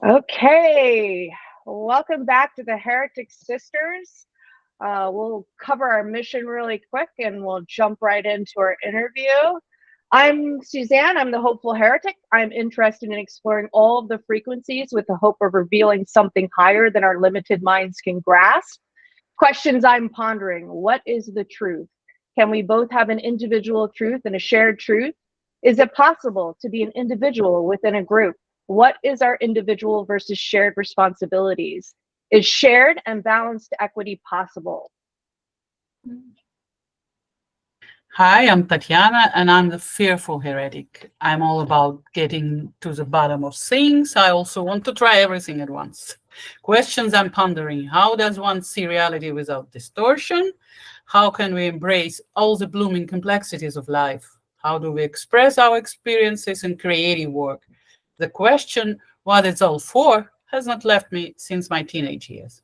Okay, welcome back to the Heretic Sisters. We'll cover our mission really quick and we'll jump right into our interview. I'm Suzanne, I'm the hopeful heretic. I'm interested in exploring all of the frequencies with the hope of revealing something higher than our limited minds can grasp. Questions I'm pondering: what is the truth? Can we both have an individual truth and a shared truth? Is it possible to be an individual within a group? What is our individual versus shared responsibilities? Is shared and balanced equity possible? Hi, I'm Tatiana, and I'm the fearful heretic. I'm all about getting to the bottom of things. I also want to try everything at once. Questions I'm pondering: how does one see reality without distortion? How can we embrace all the blooming complexities of life? How do we express our experiences in creative work? The question, what it's all for, has not left me since my teenage years.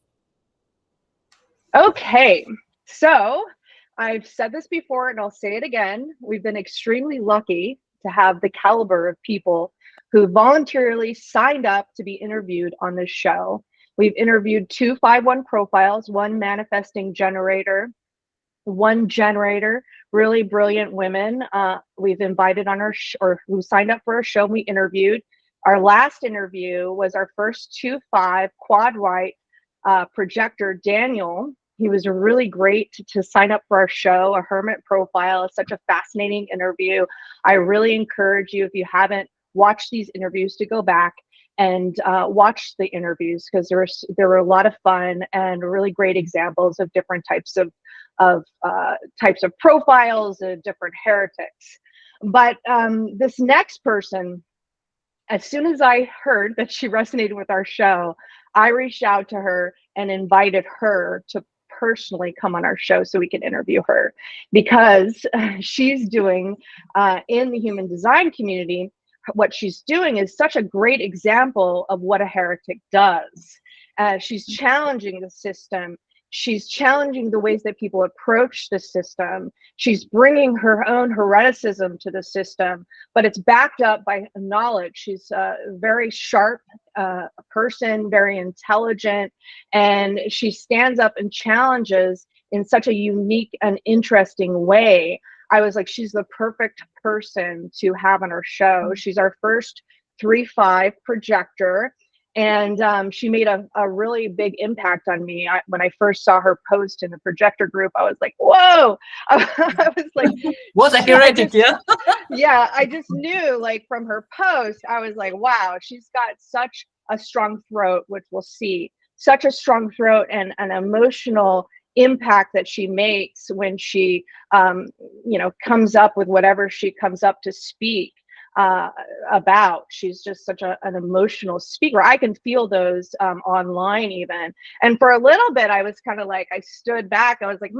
Okay, so I've said this before and I'll say it again. We've been extremely lucky to have the caliber of people who voluntarily signed up to be interviewed on this show. We've interviewed two 5-1 profiles, one manifesting generator, one generator, really brilliant women. We've invited on or who signed up for our show. We interviewed. Our last interview was our first 2-5 quad right projector, Daniel. He was really great to sign up for our show, a hermit profile. It's such a fascinating interview. I really encourage you, if you haven't watched these interviews, to go back and watch the interviews, because there were a lot of fun and really great examples of different types of profiles of different heretics. But this next person, as soon as I heard that she resonated with our show, I reached out to her and invited her to personally come on our show so we can interview her, because she's doing in the human design community, what she's doing is such a great example of what a heretic does. She's challenging the system. She's challenging the ways that people approach the system. She's bringing her own hereticism to the system, but it's backed up by knowledge. She's a very sharp person, very intelligent, and she stands up and challenges in such a unique and interesting way. I was like, she's the perfect person to have on our show. She's our first 3-5 projector. And she made a really big impact on me. When I first saw her post in the projector group, I was like, whoa. I was like, What a heretic, yeah? yeah, I just knew, like, from her post, I was like, wow, she's got such a strong throat, which we'll see, such a strong throat and an emotional impact that she makes when she, comes up with whatever she comes up to speak uh, about. She's just such an emotional speaker. I can feel those online even. And for a little bit, I was kind of like, I stood back. I was like,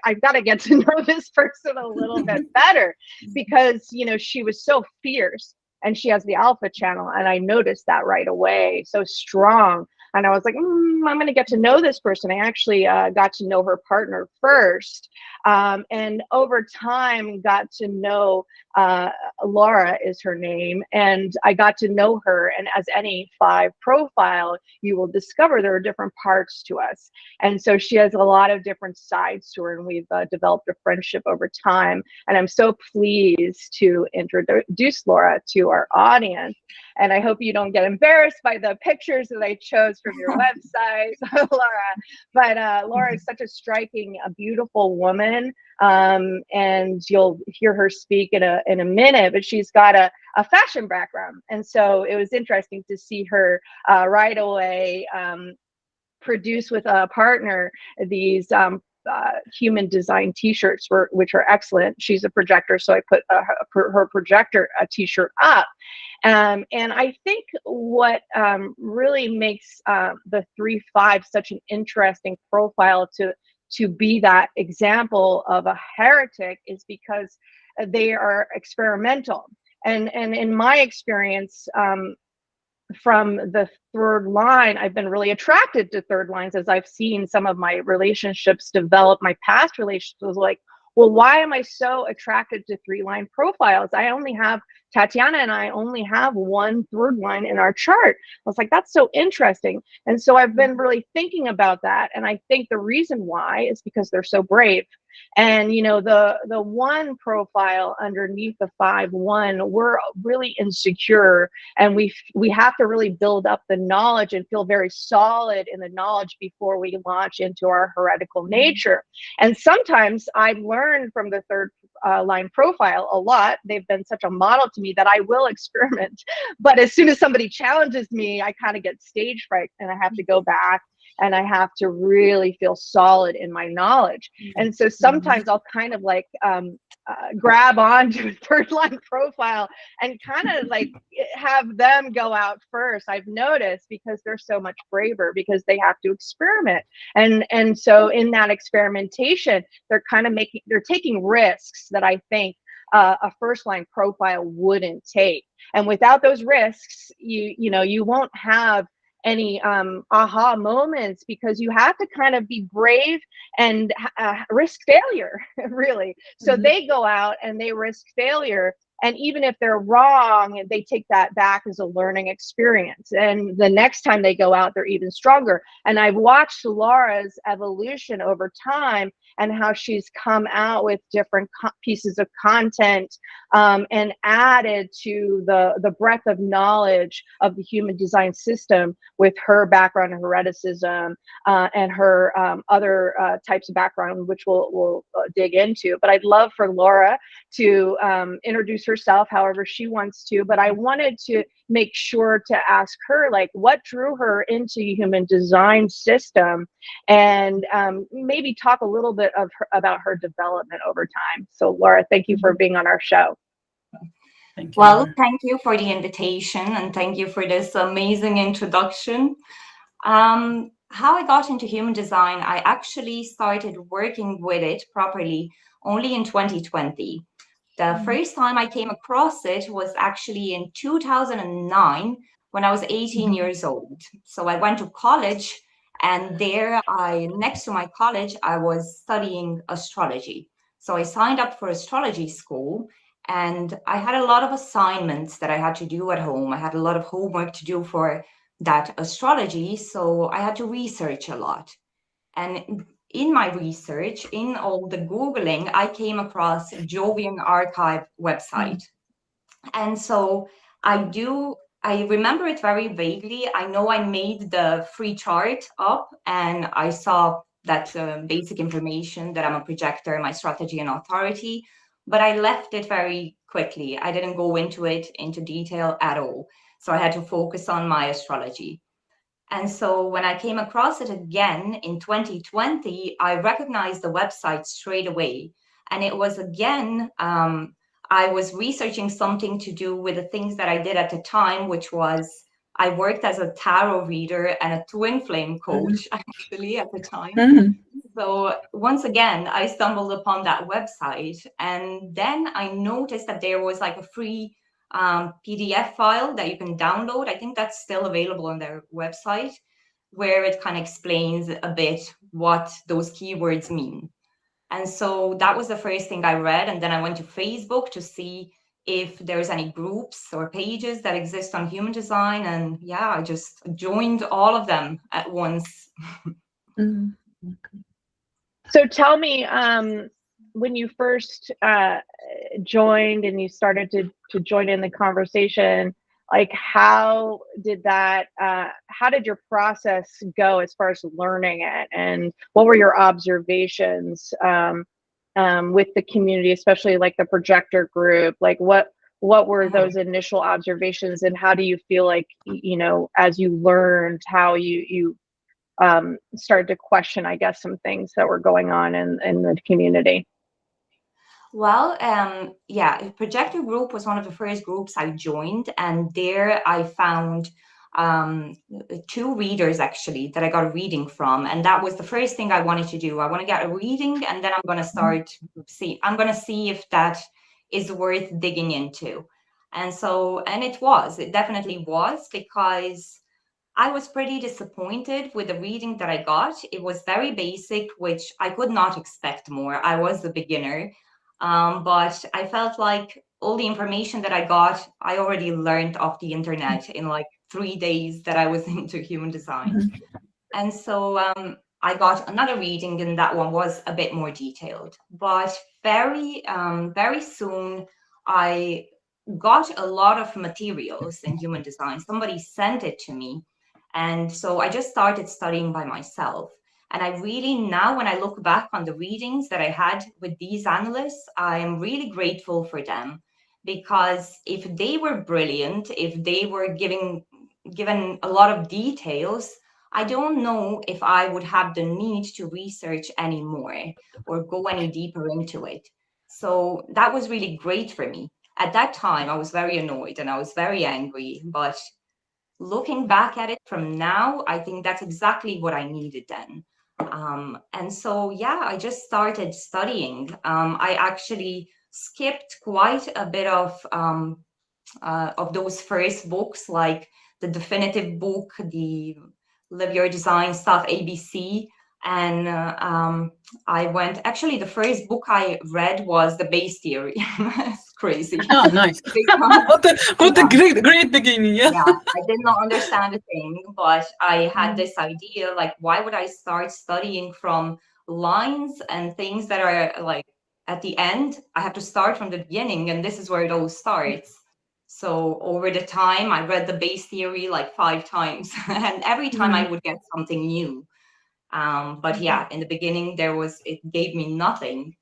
I've got to get to know this person a little bit better, because, she was so fierce, and she has the alpha channel. And I noticed that right away, so strong. And I was like, I'm going to get to know this person. I actually got to know her partner first. And over time, got to know Lara is her name, and I got to know her. And as any 5 profile, you will discover there are different parts to us. And so she has a lot of different sides to her, and we've developed a friendship over time. And I'm so pleased to introduce Lara to our audience. And I hope you don't get embarrassed by the pictures that I chose from your website, Lara. But Lara is such a striking, a beautiful woman. And you'll hear her speak in a minute, but she's got a fashion background. And so it was interesting to see her right away produce with a partner these human design t-shirts, which are excellent. She's a projector, so I put her projector t-shirt up. And I think what really makes the 3-5 such an interesting profile to be that example of a heretic is because they are experimental. And in my experience, from the third line, I've been really attracted to third lines as I've seen some of my relationships develop. My past relationships was like, well, why am I so attracted to 3-line profiles? Tatiana and I only have 1 third line in our chart. I was like, that's so interesting. And so I've been really thinking about that. And I think the reason why is because they're so brave. And the 1 profile underneath the 5-1, we're really insecure, and we have to really build up the knowledge and feel very solid in the knowledge before we launch into our heretical nature. And sometimes I learn from the third line profile a lot. They've been such a model to me that I will experiment. But as soon as somebody challenges me, I kind of get stage fright, and I have to go back, and I have to really feel solid in my knowledge. And so sometimes I'll kind of like grab onto a third line profile and kind of like have them go out first. I've noticed, because they're so much braver, because they have to experiment. And so in that experimentation, they're taking risks that I think a first line profile wouldn't take. And without those risks, you won't have any aha moments, because you have to kind of be brave and risk failure, really. So they go out and they risk failure, and even if they're wrong, they take that back as a learning experience, and the next time they go out, they're even stronger. And I've watched Lara's evolution over time, and how she's come out with different pieces of content and added to the breadth of knowledge of the human design system with her background in hereticism and her other types of background, which we'll dig into. But I'd love for Lara to introduce herself however she wants to. But I wanted to make sure to ask her, like, what drew her into the human design system, and maybe talk a little bit about her development over time. So Lara, thank you for being on our show. Thank you. Well, thank you for the invitation, and thank you for this amazing introduction. How I got into human design, I actually started working with it properly only in 2020. The first time I came across it was actually in 2009, when I was 18 years old. So I went to college, and there next to my college, I was studying astrology. So I signed up for astrology school, and I had a lot of assignments that I had to do at home. I had a lot of homework to do for that astrology, so I had to research a lot. And in my research, in all the Googling, I came across Jovian Archive website. And so I remember it very vaguely. I know I made the free chart up, and I saw that basic information that I'm a projector, my strategy and authority, but I left it very quickly. I didn't go into detail at all. So I had to focus on my astrology. And so when I came across it again in 2020, I recognized the website straight away. And it was again, I was researching something to do with the things that I did at the time, which was I worked as a tarot reader and a twin flame coach, actually, at the time. So once again, I stumbled upon that website, and then I noticed that there was like a free PDF file that you can download. I think that's still available on their website, where it kind of explains a bit what those keywords mean. And so that was the first thing I read. And then I went to Facebook to see if there's any groups or pages that exist on human design. And yeah, I just joined all of them at once. So tell me, when you first joined and you started to join in the conversation, like how did your process go as far as learning it, and what were your observations with the community, especially like the projector group? Like what were those initial observations, and how do you feel like, as you learned, how you started to question, I guess, some things that were going on in the community? Well, yeah, Projector Group was one of the first groups I joined, and there I found 2 readers actually that I got a reading from, and that was the first thing I wanted to do. I want to get a reading, and then I'm going to see if that is worth digging into. And it definitely was, because I was pretty disappointed with the reading that I got. It was very basic, which I could not expect more. I was a beginner, but I felt like all the information that I got, I already learned off the internet in like 3 days that I was into human design. And so I got another reading, and that one was a bit more detailed. But very soon, I got a lot of materials in human design. Somebody sent it to me. And so I just started studying by myself. And I really, now when I look back on the readings that I had with these analysts, I am really grateful for them. Because if they were brilliant, if they were given a lot of details, I don't know if I would have the need to research anymore or go any deeper into it. So that was really great for me. At that time, I was very annoyed and I was very angry. But looking back at it from now, I think that's exactly what I needed then. And so, yeah, I just started studying. I actually skipped quite a bit of those first books, like the definitive book, the Live Your Design stuff, ABC. And I went, actually, the first book I read was The Base Theory. It's crazy. Oh, nice. Because, what a yeah, great beginning, yeah. yeah, I did not understand a thing, but I had this idea, like, why would I start studying from lines and things that are like at the end? I have to start from the beginning, and this is where it all starts. So over the time, I read the base theory like 5 times, and every time I would get something new. But yeah, in the beginning, it gave me nothing.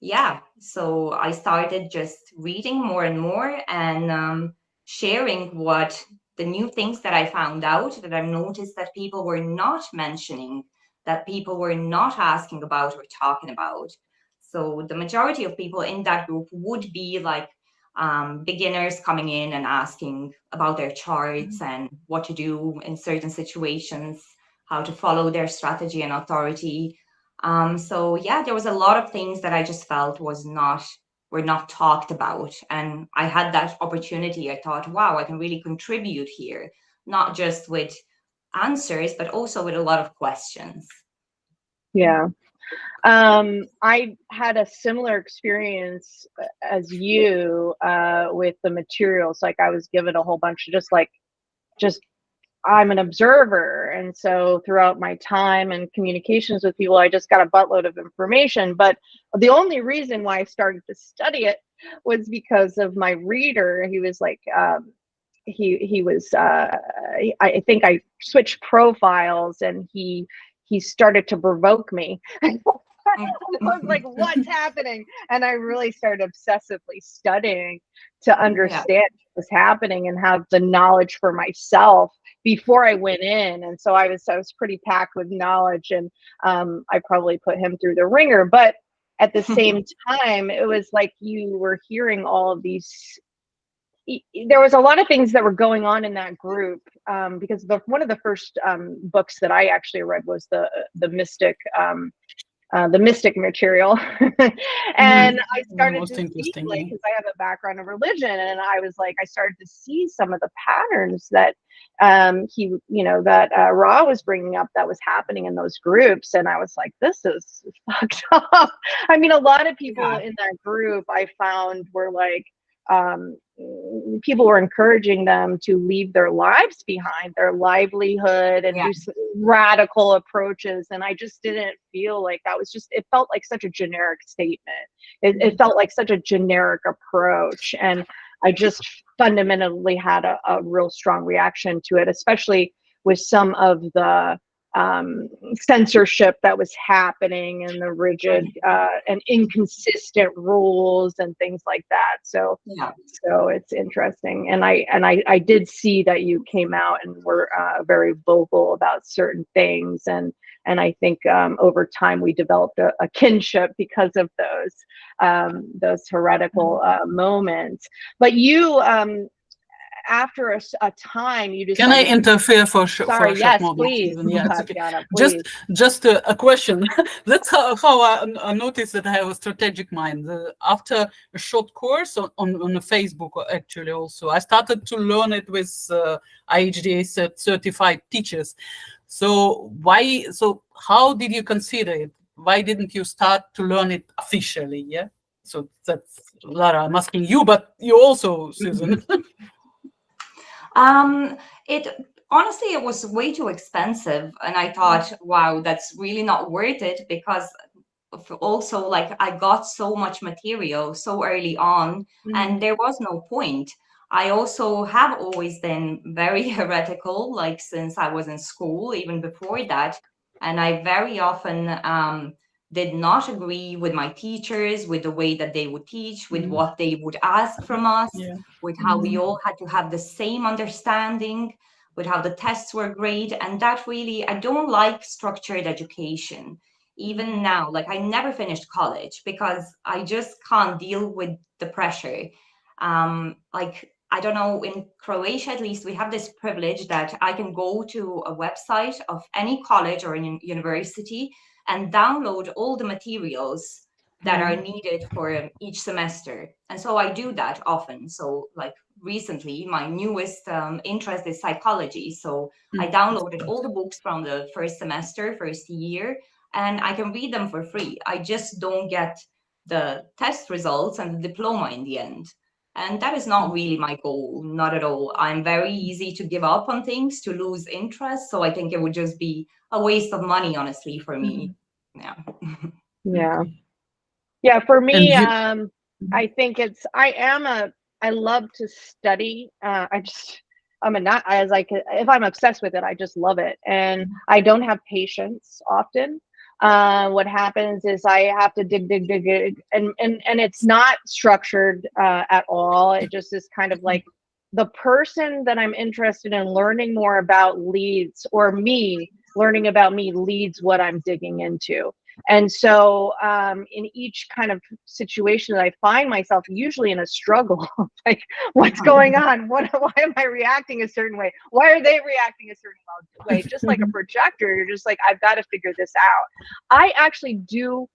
Yeah, so I started just reading more and more and sharing what the new things that I found out, that I noticed that people were not mentioning, that people were not asking about or talking about. So the majority of people in that group would be like beginners coming in and asking about their charts and what to do in certain situations, how to follow their strategy and authority. So yeah, there was a lot of things that I just felt were not talked about. And I had that opportunity. I thought, wow, I can really contribute here, not just with answers, but also with a lot of questions. Yeah. I had a similar experience as you with the materials. Like I was given a whole bunch of just I'm an observer. And so throughout my time and communications with people, I just got a buttload of information. But the only reason why I started to study it was because of my reader. He was like, he was, I think I switched profiles and he started to provoke me. I was like, what's happening? And I really started obsessively studying to understand what was happening and have the knowledge for myself before I went in. And so I was pretty packed with knowledge, and I probably put him through the ringer. But at the same time, it was like you were hearing all of these. There was a lot of things that were going on in that group because one of the first books that I actually read was the Mystic. The mystic material. And I started to see, like, because I have a background in religion, and I was like, I started to see some of the patterns that that Ra was bringing up that was happening in those groups. And I was like, this is fucked up. I mean, a lot of people in that group I found were like, people were encouraging them to leave their lives behind, their livelihood, and do some radical approaches. And I just didn't feel like that was it felt like such a generic statement. It felt like such a generic approach. And I just fundamentally had a real strong reaction to it, especially with some of the censorship that was happening and the rigid and inconsistent rules and things like that. So so it's interesting. And I did see that you came out and were very vocal about certain things, and I think over time we developed a kinship because of those heretical moments. But you after a time, you just Can I interfere for for sorry, a short yes, moment? please, Even? Yeah, it's okay. Tatiana, please. Just a question. That's how I noticed that I have a strategic mind. After a short course on Facebook, actually, also I started to learn it with IHDA certified teachers. So why? So how did you consider it? Why didn't you start to learn it officially? Yeah. So that's Lara. I'm asking you, but you also, Susan. It honestly, it was way too expensive, and I thought, wow, that's really not worth it, because also, like, I got so much material so early on, and there was no point. I also have always been very heretical, like since I was in school, even before that, and I very often did not agree with my teachers, with the way that they would teach, with what they would ask from us, Yeah. with how we all had to have the same understanding, with how the tests were great. And that really, I don't like structured education. Even now, like, I never finished college because I just can't deal with the pressure. Like, I don't know, in Croatia, at least, we have this privilege that I can go to a website of any college or university and download all the materials that are needed for each semester. And so I do that often. So, like, recently, my newest interest is psychology. So I downloaded all the books from the first semester, first year, and I can read them for free. I just don't get the test results and the diploma in the end. And that is not really my goal, not at all. I'm very easy to give up on things, to lose interest. So I think it would just be a waste of money, honestly, for me. Yeah. Yeah. Yeah, for And me, you, I think I love to study. I'm a not as like, if I'm obsessed with it, I just love it. And I don't have patience often. What happens is I have to dig, and it's not structured at all. It just is kind of like the person that I'm interested in learning more about leads, or me learning about me leads what I'm digging into. And so in each kind of situation that I find myself, usually in a struggle, like, what's going on? Why am I reacting a certain way? Why are they reacting a certain way? Just like a projector, you're just like, I've got to figure this out. I actually do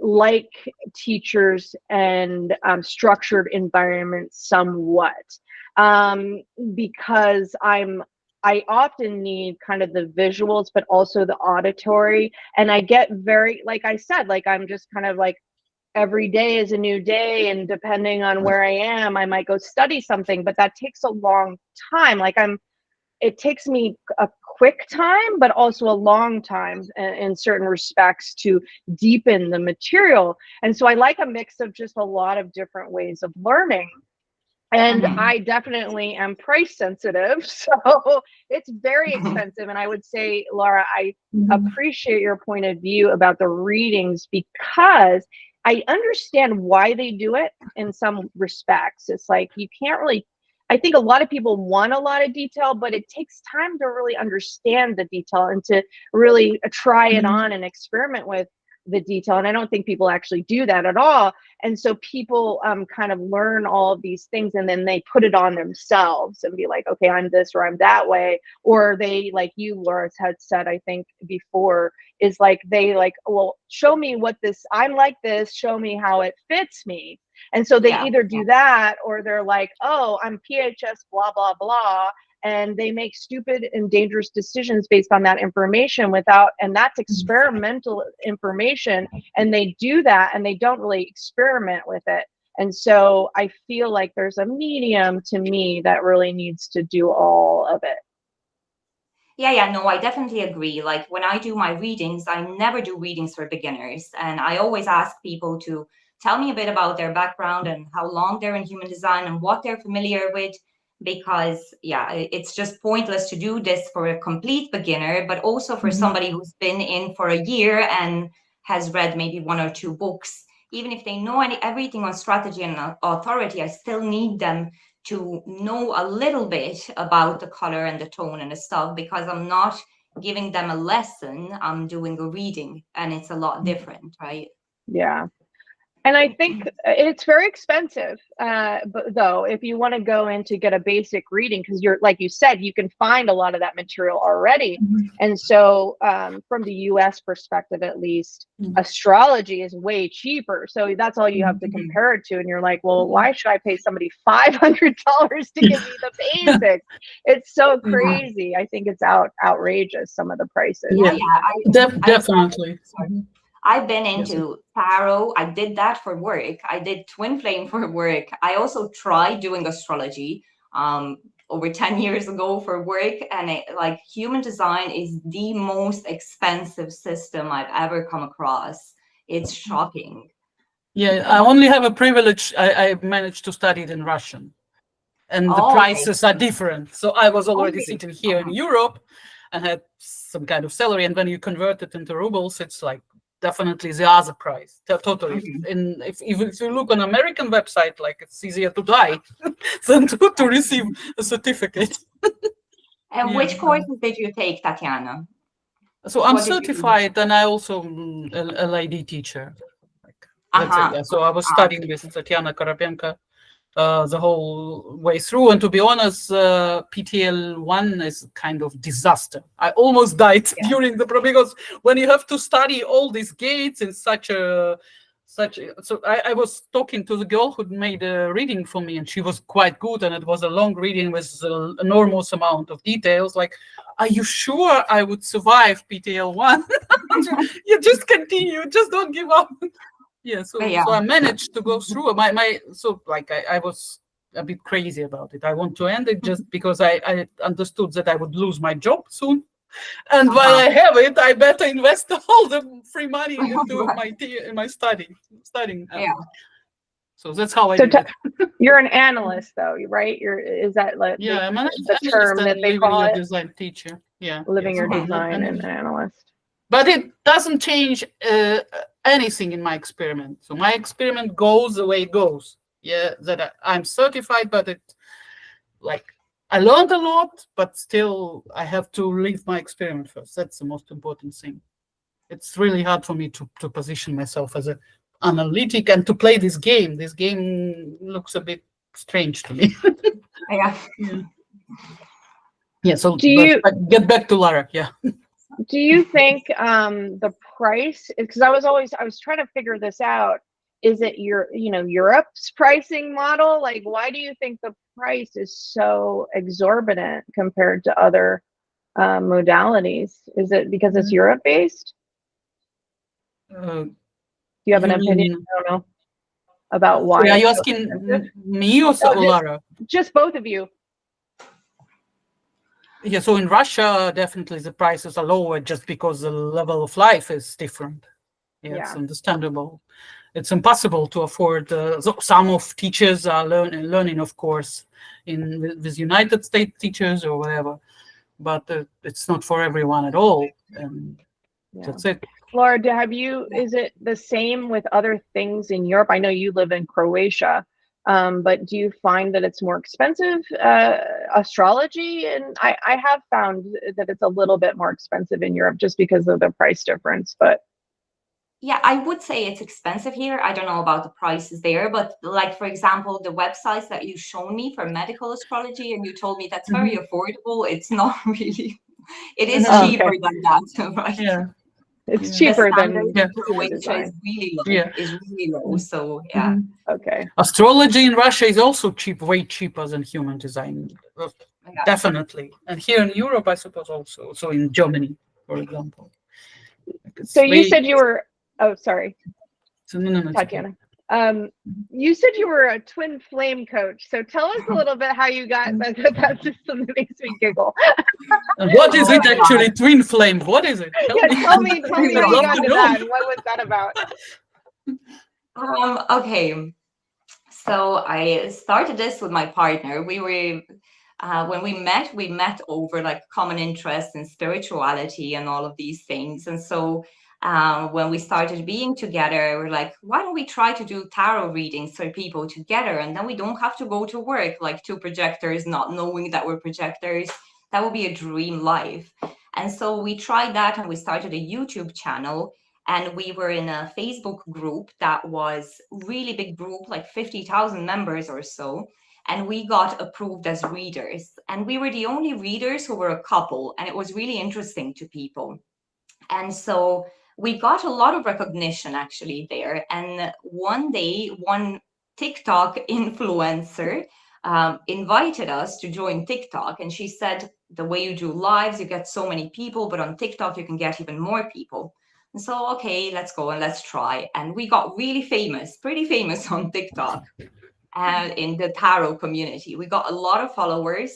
like teachers and structured environments somewhat, because I often need kind of the visuals, but also the auditory. And I get very, like I said, like, I'm just kind of like, every day is a new day. And depending on where I am, I might go study something, but that takes a long time. Like, it takes me a quick time, but also a long time in certain respects to deepen the material. And so I like a mix of just a lot of different ways of learning. And I definitely am price sensitive, so it's very expensive. And I would say, Lara, I appreciate your point of view about the readings, because I understand why they do it in some respects. It's like, you can't really, I think a lot of people want a lot of detail, but it takes time to really understand the detail and to really try it on and experiment with the detail. And I don't think people actually do that at all. And so people kind of learn all of these things, and then they put it on themselves and be like, okay, I'm this or I'm that way. Or they, like you, Laura, had said, I think before, is like, they like, well, show me what this, I'm like this, show me how it fits me. And so they either do that, or they're like, oh, I'm PHS, blah, blah, blah. And they make stupid and dangerous decisions based on that information and that's experimental information. And they do that, and they don't really experiment with it. And so I feel like there's a medium, to me, that really needs to do all of it. Yeah, no, I definitely agree. Like, when I do my readings, I never do readings for beginners. And I always ask people to tell me a bit about their background and how long they're in human design and what they're familiar with. Because, yeah, it's just pointless to do this for a complete beginner, but also for somebody who's been in for a year and has read maybe one or two books. Even if they know everything on strategy and authority, I still need them to know a little bit about the color and the tone and the stuff, because I'm not giving them a lesson, I'm doing a reading, and it's a lot different, right? Yeah. And I think it's very expensive, but though, if you want to go in to get a basic reading, because you're, like you said, you can find a lot of that material already. And so from the US perspective, at least, astrology is way cheaper. So that's all you have to compare it to. And you're like, well, why should I pay somebody $500 to give me the basics? It's so crazy. I think it's outrageous, some of the prices. Definitely. I've been into tarot. I did that for work. I did twin flame for work. I also tried doing astrology over 10 years ago for work. And like, human design is the most expensive system I've ever come across. It's shocking. Yeah, I only have a privilege. I managed to study it in Russian, and the prices are different. So I was already sitting here in Europe and had some kind of salary. And when you convert it into rubles, it's like definitely the other price. Totally. And if you look on American website, like, it's easier to die than to receive a certificate. And which courses did you take, Tatiana? So I'm certified, and I also a lady teacher. So I was studying with Tatiana Karapenko the whole way through, and to be honest, PTL1 is kind of disaster. I almost died during the because when you have to study all these gates in so I was talking to the girl who made a reading for me, and she was quite good, and it was a long reading with an enormous amount of details. Like, are you sure I would survive PTL1? You just continue, just don't give up. So I managed to go through I was a bit crazy about it. I want to end it just because I understood that I would lose my job soon. And while I have it, I better invest all the free money into my studying. So that's how I did it. You're an analyst, though, right? Is that like the term that they call it? Design teacher. Living your design and an analyst. But it doesn't change anything in my experiment. So my experiment goes the way it goes. That I'm certified, but I learned a lot, but still I have to leave my experiment first. That's the most important thing. It's really hard for me to position myself as an analytic and to play this game. This game looks a bit strange to me. So get back to Lara. Do you think the price, because I was trying to figure this out, is it Europe's pricing model? Like, why do you think the price is so exorbitant compared to other modalities? Is it because it's Europe based? Do you have an opinion? I don't know about why. Are you asking me or Lara? Just both of you. So in Russia, definitely the prices are lower just because the level of life is different. It's understandable. It's impossible to afford. Some of teachers are learning, of course, with United States teachers or whatever, but it's not for everyone at all. And that's it. Laura, is it the same with other things in Europe? I know you live in Croatia. But do you find that it's more expensive, astrology? And I have found that it's a little bit more expensive in Europe just because of the price difference. But I would say it's expensive here. I don't know about the prices there, but like, for example, the websites that you shown me for medical astrology, and you told me that's very affordable. It's not really. It is cheaper than that, right? It's cheaper than Croatia is really low. Is really low. So Astrology in Russia is also cheap, way cheaper than human design. Definitely. And here in Europe, I suppose also. So in Germany, for example. So you said you were sorry. No, Tatiana. You said you were a twin flame coach. So tell us a little bit how you got that. That's just something that makes me giggle. And what is it actually, twin flame? What is it? Tell me how you got to that. And what was that about? Okay. So I started this with my partner. We were when we met over like common interest in spirituality and all of these things. And so when we started being together, we're like, why don't we try to do tarot readings for people together? And then we don't have to go to work like two projectors, not knowing that we're projectors. That would be a dream life. And so we tried that, and we started a YouTube channel. And we were in a Facebook group that was really big group, like 50,000 members or so. And we got approved as readers. And we were the only readers who were a couple. And it was really interesting to people. And so we got a lot of recognition actually there. And one day, one TikTok influencer invited us to join TikTok. And she said, the way you do lives, you get so many people, but on TikTok, you can get even more people. And so, okay, let's go and let's try. And we got really famous, pretty famous on TikTok and in the tarot community. We got a lot of followers.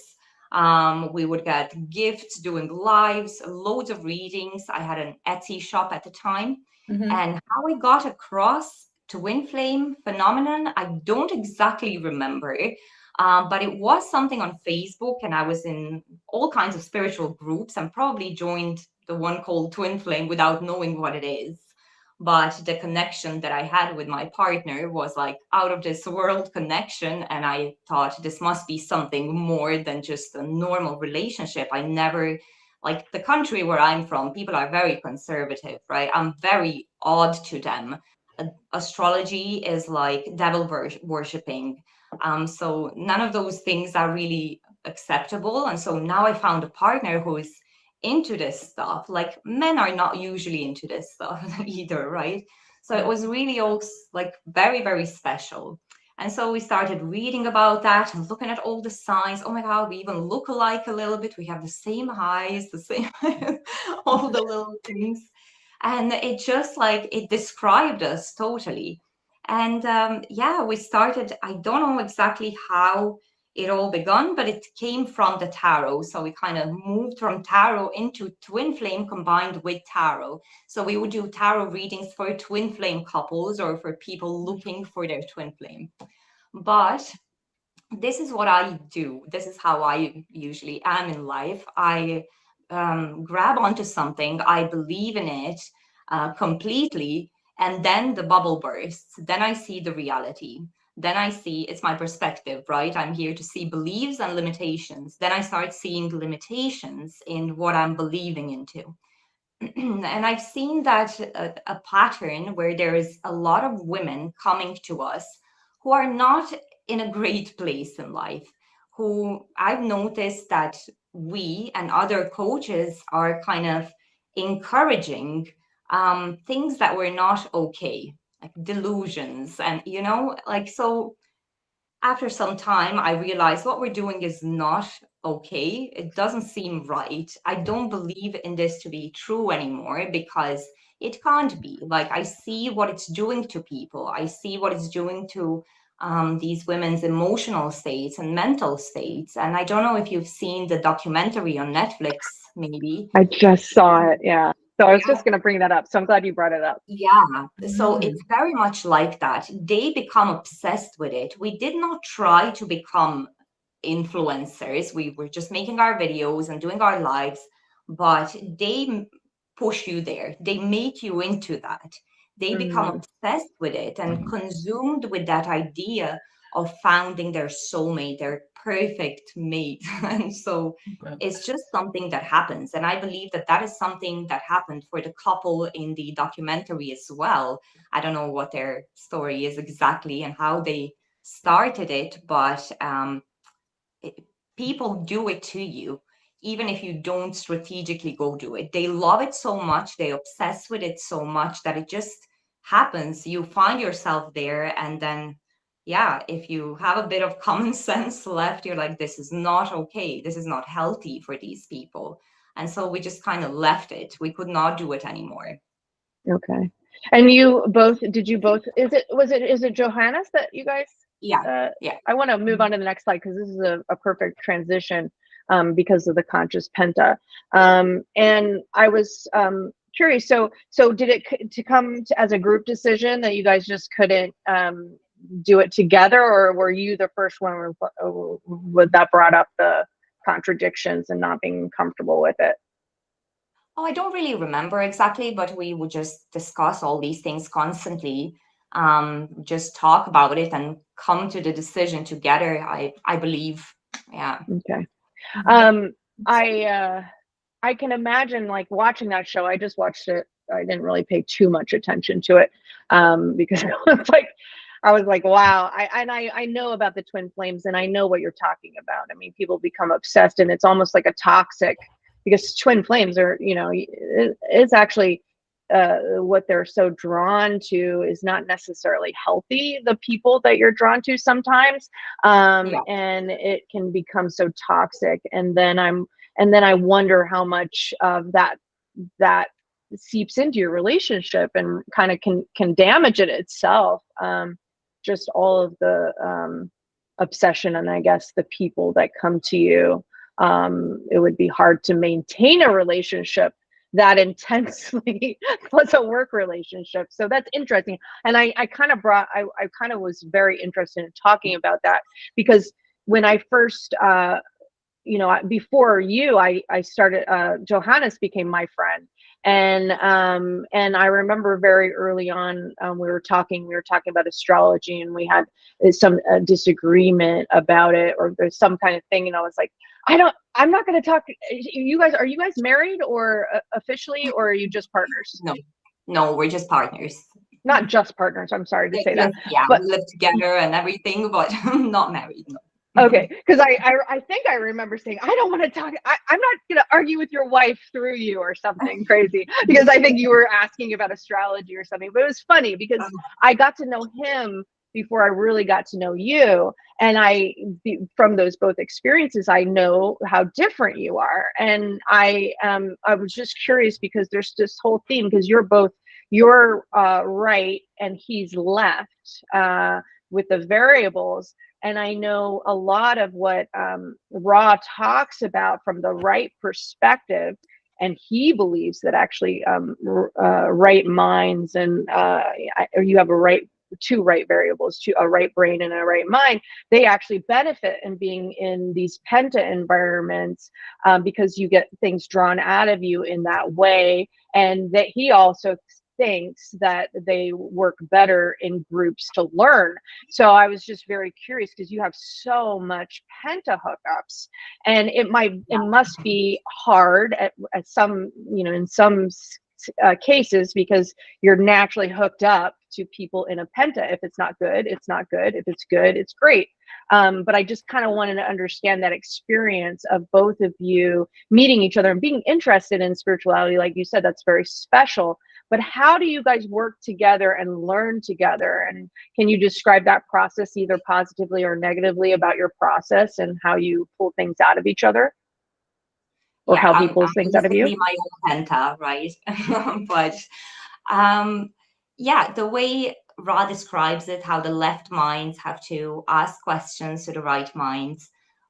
We would get gifts doing lives, loads of readings. I had an Etsy shop at the time. And how I got across twin flame phenomenon, I don't exactly remember. But it was something on Facebook, and I was in all kinds of spiritual groups and probably joined the one called Twin Flame without knowing what it is. But the connection that I had with my partner was like out of this world connection. And I thought this must be something more than just a normal relationship. I never, like the country where I'm from, people are very conservative, right? I'm very odd to them. Astrology is like devil worshipping. So none of those things are really acceptable. And so now I found a partner who is into this stuff. Like men are not usually into this stuff either, right? So it was really also like very, very special. And so we started reading about that and looking at all the signs. Oh my God, we even look alike a little bit. We have the same eyes, the same, all the little things. And it just like, it described us totally. And yeah, we started, I don't know exactly how it all begun, but it came from the tarot. So we kind of moved from tarot into twin flame combined with tarot. So we would do tarot readings for twin flame couples or for people looking for their twin flame. But this is what I do. This is how I usually am in life. I grab onto something, I believe in it completely, and then the bubble bursts. Then I see the reality. Then I see it's my perspective, right? I'm here to see beliefs and limitations. Then I start seeing the limitations in what I'm believing into. And I've seen that a pattern where there is a lot of women coming to us who are not in a great place in life, who I've noticed that we and other coaches are kind of encouraging things that were not okay, like delusions. And, you know, like, so after some time, I realized what we're doing is not okay. It doesn't seem right. I don't believe in this to be true anymore because it can't be. Like, I see what it's doing to people. I see what it's doing to these women's emotional states and mental states. And I don't know if you've seen the documentary on Netflix, maybe. I just saw it. Yeah. So I was just going to bring that up. So I'm glad you brought it up. Yeah. So it's very much like that. They become obsessed with it. We did not try to become influencers. We were just making our videos and doing our lives, but they push you there. They make you into that. They become obsessed with it and consumed with that idea of finding their soulmate, their perfect mate. And so it's just something that happens. And I believe that that is something that happened for the couple in the documentary as well. I don't know what their story is exactly and how they started it, but people do it to you, even if you don't strategically go do it. They love it so much, they obsess with it so much that it just happens. You find yourself there, and then yeah, if you have a bit of common sense left, you're like, this is not okay, this is not healthy for these people. And so we just kind of left it. We could not do it anymore. Okay. And you both, did you both, is it Johannes that you guys? Yeah. Yeah. I want to move on to the next slide because this is a perfect transition because of the conscious penta. And I was curious. So did it come as a group decision that you guys just couldn't do it together, or were you the first one that brought up the contradictions and not being comfortable with it? Oh, I don't really remember exactly, but we would just discuss all these things constantly, just talk about it and come to the decision together, I believe. Yeah. Okay. I can imagine like watching that show. I just watched it didn't really pay too much attention to it, because I was like, wow. I know about the twin flames, and I know what you're talking about. I mean, people become obsessed, and it's almost like a toxic, because twin flames are, it's actually, what they're so drawn to is not necessarily healthy, the people that you're drawn to sometimes, and it can become so toxic. And then I wonder how much of that seeps into your relationship and kind of can damage it itself. Just all of the obsession, and I guess the people that come to you, it would be hard to maintain a relationship that intensely plus a work relationship. So that's interesting. And I kind of was very interested in talking about that, because when I first, before you, I started, Johannes became my friend. And I remember very early on, we were talking about astrology, and we had some disagreement about it, or there's some kind of thing. And I was like, I'm not going to talk. Are you guys married or officially, or are you just partners? No, we're just partners. Not just partners. I'm sorry to say that. Yeah, but we live together and everything, but not married. No. Okay, because I think I remember saying, I don't want to talk. I'm not going to argue with your wife through you or something crazy, because I think you were asking about astrology or something. But it was funny because I got to know him before I really got to know you. And from those both experiences, I know how different you are. And I was just curious, because there's this whole theme, because you're right and he's left with the variables. And I know a lot of what Ra talks about from the right perspective. And he believes that actually right minds, and you have two right variables, a right brain and a right mind, they actually benefit in being in these penta environments, because you get things drawn out of you in that way. And that he also thinks that they work better in groups to learn. So I was just very curious, because you have so much penta hookups, and it must be hard at some, in some cases, because you're naturally hooked up to people in a penta. If it's not good, it's not good. If it's good, it's great. But I just kind of wanted to understand that experience of both of you meeting each other and being interested in spirituality. Like you said, that's very special. But how do you guys work together and learn together? And can you describe that process, either positively or negatively, about your process and how you pull things out of each other? Or how he pulls things out of you? My own penta, right? But the way Ra describes it, how the left minds have to ask questions to the right minds,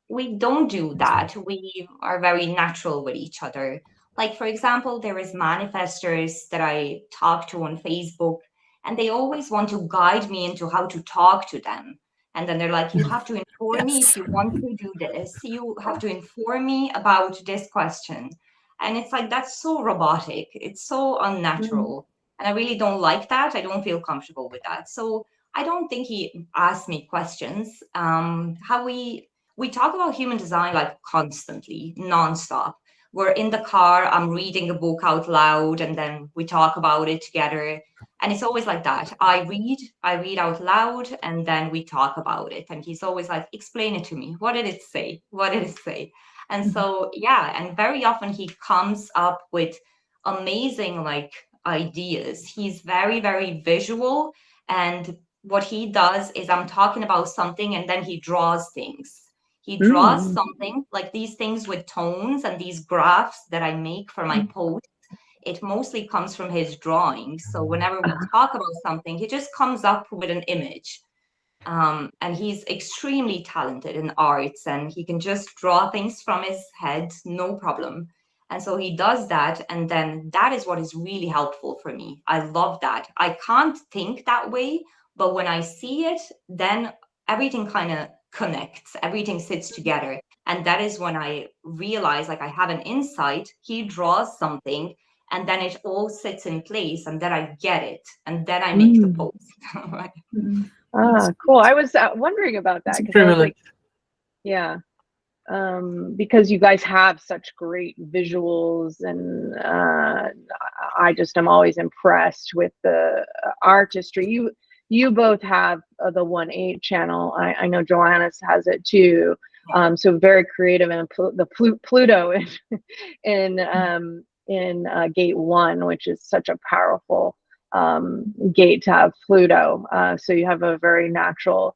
we don't do that. We are very natural with each other. Like, for example, there is manifestors that I talk to on Facebook, and they always want to guide me into how to talk to them. And then they're like, you have to inform me if you want to do this. You have to inform me about this question. And it's like, that's so robotic. It's so unnatural. And I really don't like that. I don't feel comfortable with that. So I don't think he asked me questions. How we talk about human design, like, constantly, nonstop. We're in the car, I'm reading a book out loud, and then we talk about it together. And it's always like that. I read out loud, and then we talk about it. And he's always like, explain it to me. What did it say? What did it say? And so, and very often he comes up with amazing, like, ideas. He's very, very visual. And what he does is, I'm talking about something, and then he draws things. He draws something, like these things with tones and these graphs that I make for my posts. It mostly comes from his drawings. So whenever we talk about something, he just comes up with an image. And he's extremely talented in arts, and he can just draw things from his head, no problem. And so he does that. And then that is what is really helpful for me. I love that. I can't think that way, but when I see it, then everything kind of connects, everything sits together. And that is when I realize, like, I have an insight, he draws something, and then it all sits in place, and then I get it, and then I make the post. Right? Cool. I was wondering about that, because I was like, because you guys have such great visuals, and I just am always impressed with the artistry. You both have the 1/8 channel. I know Joanna's has it too. So very creative, and the Pluto in gate 1, which is such a powerful gate to have Pluto. So you have a very natural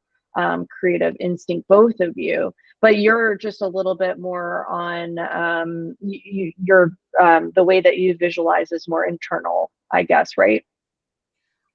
creative instinct, both of you. But you're just a little bit more on you're the way that you visualize is more internal, I guess, right?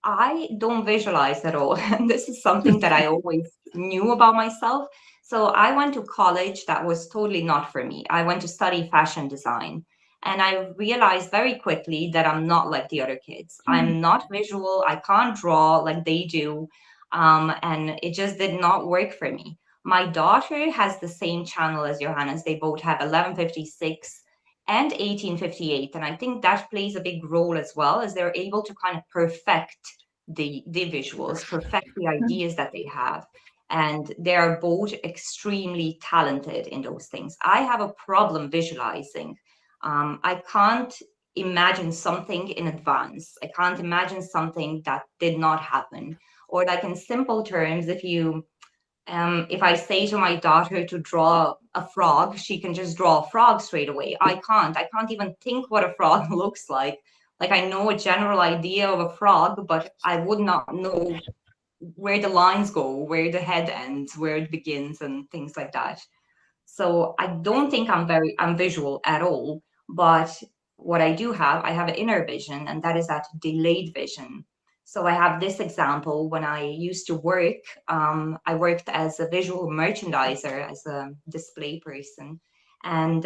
I don't visualize at all. And this is something that I always knew about myself. So I went to college that was totally not for me. I went to study fashion design. And I realized very quickly that I'm not like the other kids. I'm not visual. I can't draw like they do. And it just did not work for me. My daughter has the same channel as Johannes. They both have 1156 and 1858. And I think that plays a big role as well, as they're able to kind of perfect the visuals, perfect the ideas that they have. And they're both extremely talented in those things. I have a problem visualizing. I can't imagine something in advance. I can't imagine something that did not happen. Or like in simple terms, if I say to my daughter to draw a frog, she can just draw a frog straight away. I can't even think what a frog looks like. Like I know a general idea of a frog, but I would not know where the lines go, where the head ends, where it begins, and things like that. So I don't think I'm visual at all. But what I do have, I have an inner vision, and that is that delayed vision. So I have this example. When I used to work, I worked as a visual merchandiser, as a display person. And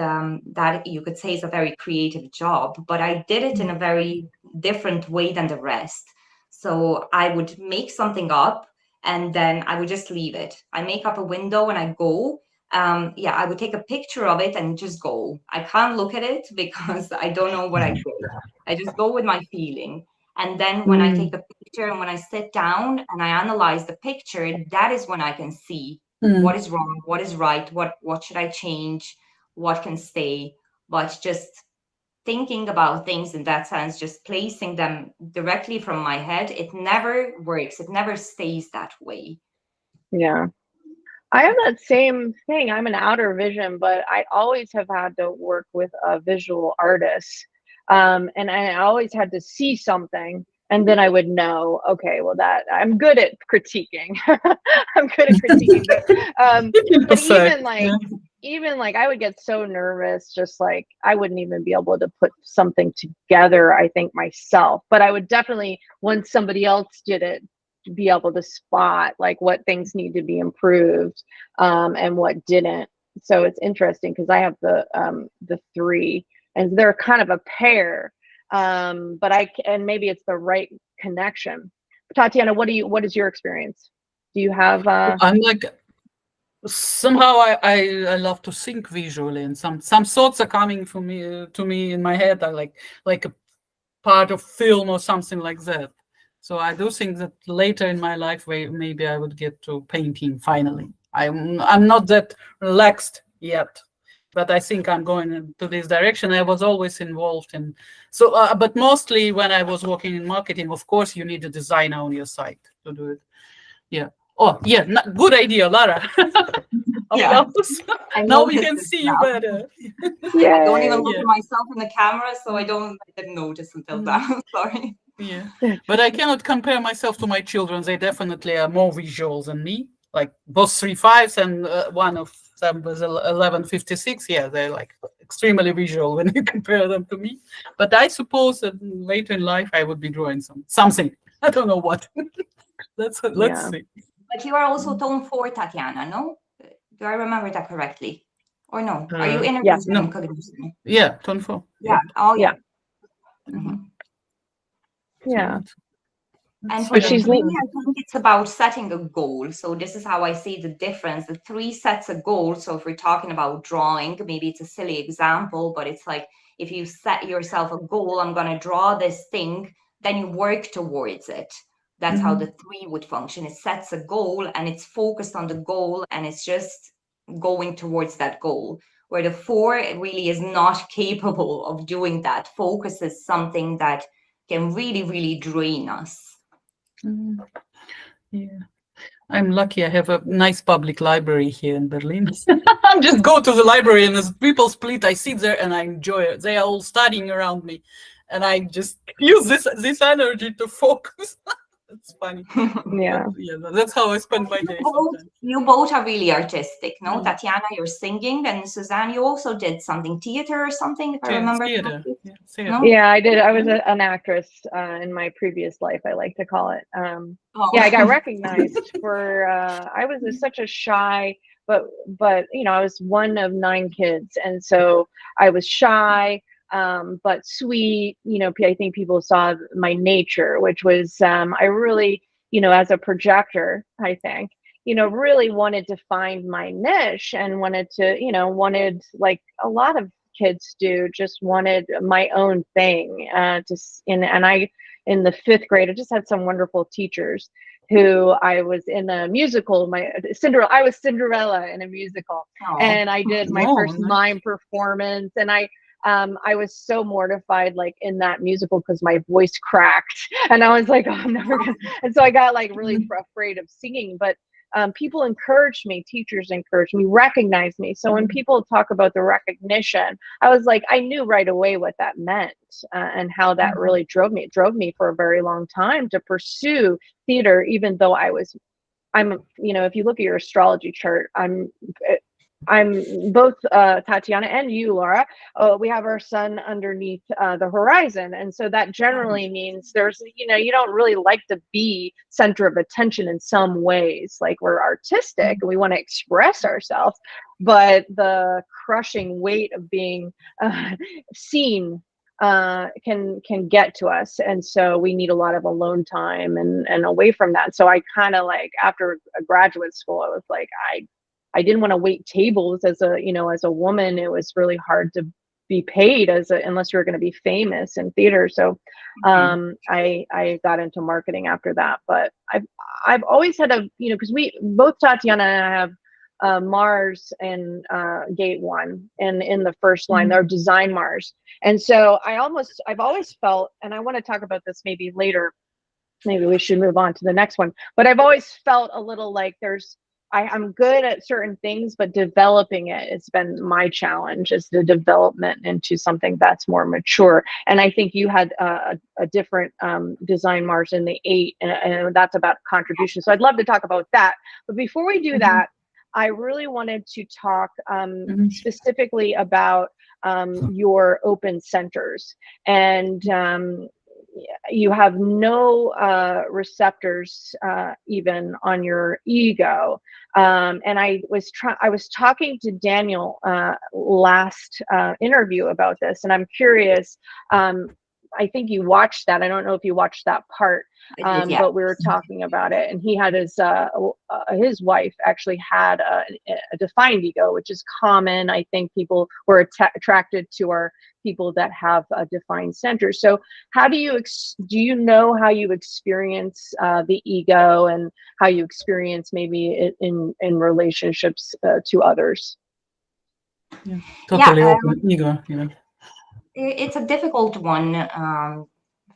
that you could say is a very creative job, but I did it in a very different way than the rest. So I would make something up and then I would just leave it. I make up a window and I go. I would take a picture of it and just go. I can't look at it because I don't know what I did. I just go with my feeling. And then when I take a picture and when I sit down and I analyze the picture, that is when I can see what is wrong, what is right, what should I change, what can stay. But just thinking about things in that sense, just placing them directly from my head, it never works. It never stays that way. Yeah. I have that same thing. I'm an outer vision, but I always have had to work with a visual artist. And I always had to see something and then I would know, okay, well that I'm good at critiquing. I'm good at critiquing, but even like I would get so nervous, just like I wouldn't even be able to put something together, I think myself, but I would definitely, once somebody else did it, be able to spot like what things need to be improved and what didn't. So it's interesting because I have the 3 and they're kind of a pair, but and maybe it's the right connection. Tatiana, what is your experience? Do you have I'm like, somehow I love to think visually, and some thoughts are coming from me to me in my head are like a part of film or something like that. So I do think that later in my life, maybe I would get to painting finally. I'm not that relaxed yet, but I think I'm going into this direction. I was always involved in, but mostly when I was working in marketing, of course, you need a designer on your site to do it. Yeah. Oh, yeah. Good idea, Lara. Yeah. Now we can see you better. Yeah. I don't even look at myself in the camera, so I didn't notice until now. Sorry. Yeah, but I cannot compare myself to my children. They definitely are more visual than me. Like both 3/5 and one of them was 1156. Yeah, they're like extremely visual when you compare them to me. But I suppose that later in life I would be drawing something. I don't know what. Let's see. But you are also tone 4, Tatiana, no? Do I remember that correctly? Or no? Are you in a no. cognition? Yeah, tone 4. Yeah. Oh, yeah. Mm-hmm. Yeah. And for the 3, I think it's about setting a goal. So this is how I see the difference. The 3 sets a goal. So if we're talking about drawing, maybe it's a silly example, but it's like if you set yourself a goal, I'm going to draw this thing, then you work towards it. That's how the 3 would function. It sets a goal and it's focused on the goal and it's just going towards that goal, where the 4 really is not capable of doing that. Focus is something that can really, really drain us. Yeah. I'm lucky I have a nice public library here in Berlin. I just go to the library and as people split, I sit there and I enjoy it. They are all studying around me and I just use this energy to focus. It's funny. Yeah. But yeah, that's how I spend my day sometimes. You both are really artistic, no? Mm. Tatiana, you're singing, and Suzanne, you also did something, theater or something, if I remember Theater. correctly. Yeah, theater. No? Yeah, I did. I was an actress in my previous life, I like to call it. Oh. Yeah, I got recognized for I was such a shy, but I was one of 9 kids, and so I was shy, but sweet. I think people saw my nature, which was I really, as a projector, I think, really wanted to find my niche and wanted to, wanted, like a lot of kids do, just wanted my own thing. And I, in the 5th grade, I just had some wonderful teachers who I was in a musical, I was Cinderella in a musical. Oh. And I did my first nice. mime performance, and I was so mortified, like in that musical, because my voice cracked, and I was like, oh, I'm never gonna. And so I got like really afraid of singing. But people encouraged me, teachers encouraged me, recognized me. So when people talk about the recognition, I was like, I knew right away what that meant, and how that really drove me. It drove me for a very long time to pursue theater, even though I'm, if you look at your astrology chart, I'm both Tatiana and you, Lara. We have our sun underneath the horizon, and so that generally means there's, you don't really like to be center of attention in some ways. Like, we're artistic and we want to express ourselves, but the crushing weight of being seen can get to us, and so we need a lot of alone time and away from that. So I kind of, like, after graduate school, I was like, I didn't want to wait tables as a woman. It was really hard to be paid unless you were going to be famous in theater. So I got into marketing after that. But I've always had because we both, Tatiana and I, have Mars and gate 1, and in the first line, they're design Mars. And so I've always felt, and I want to talk about this maybe later, maybe we should move on to the next one, but I've always felt a little like I'm good at certain things, but developing it's been my challenge, is the development into something that's more mature. And I think you had a different design Mars in the 8, and that's about contribution. So I'd love to talk about that. But before we do that, I really wanted to talk specifically about your open centers. And you have no receptors even on your ego. And I was talking to Daniel last interview about this, and I'm curious. I think you watched that. I don't know if you watched that part, Yeah. but we were talking about it, and he had his wife actually had a defined ego, which is common. I think people were attracted to our people that have a defined center. So how do you know how you experience the ego, and how you experience maybe in relationships to others? Yeah, totally open ego. It's a difficult one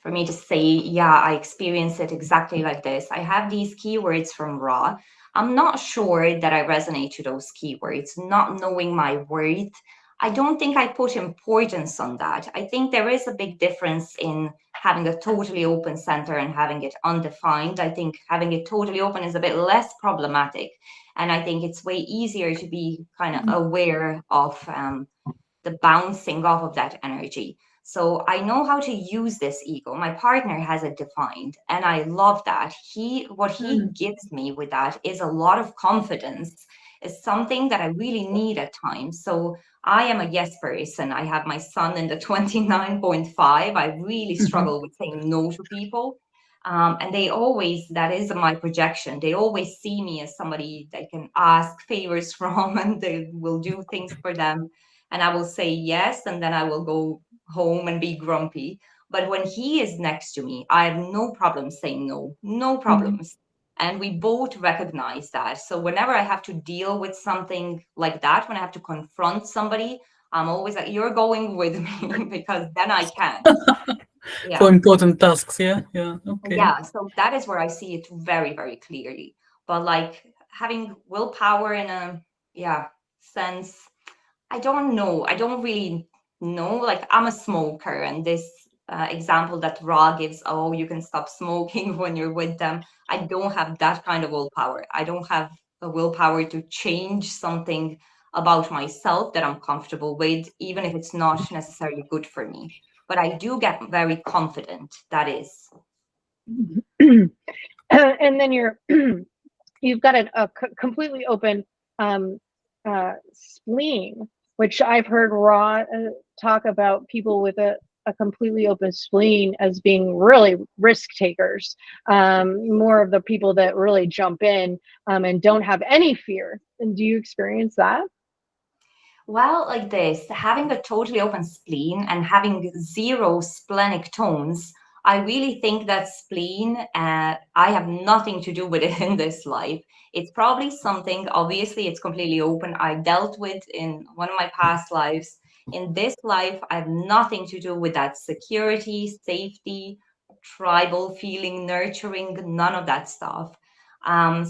for me to say, yeah, I experience it exactly like this. I have these keywords from Ra. I'm not sure that I resonate to those keywords, not knowing my worth. I don't think I put importance on that. I think there is a big difference in having a totally open center and having it undefined. I think having it totally open is a bit less problematic. And I think it's way easier to be kind of aware of the bouncing off of that energy. So I know how to use this ego. My partner has it defined, and I love that. What he gives me with that is a lot of confidence. Is something that I really need at times. So I am a yes person. I have my sun in the 29.5. I really struggle with saying no to people. And that is my projection. They always see me as somebody they can ask favors from, and they will do things for them. And I will say yes, and then I will go home and be grumpy. But when he is next to me, I have no problem saying no, no problems. And we both recognize that. So whenever I have to deal with something like that, when I have to confront somebody, I'm always like, you're going with me because then I can. For important tasks, yeah. Okay. Yeah, so that is where I see it very, very clearly. But like having willpower in a sense, I don't know. I don't really know. Like I'm a smoker, and this example that Ra gives, oh, you can stop smoking when you're with them. I don't have that kind of willpower. I don't have the willpower to change something about myself that I'm comfortable with, even if it's not necessarily good for me. But I do get very confident. That is. And then you've got a completely open spleen, which I've heard Ra talk about people with a completely open spleen as being really risk takers, more of the people that really jump in and don't have any fear. And do you experience that? Well, like this, having a totally open spleen and having zero splenic tones, I really think that spleen, I have nothing to do with it in this life. It's probably something, obviously, it's completely open. I dealt with in one of my past lives. In this life, I have nothing to do with that security, safety, tribal feeling, nurturing, none of that stuff. When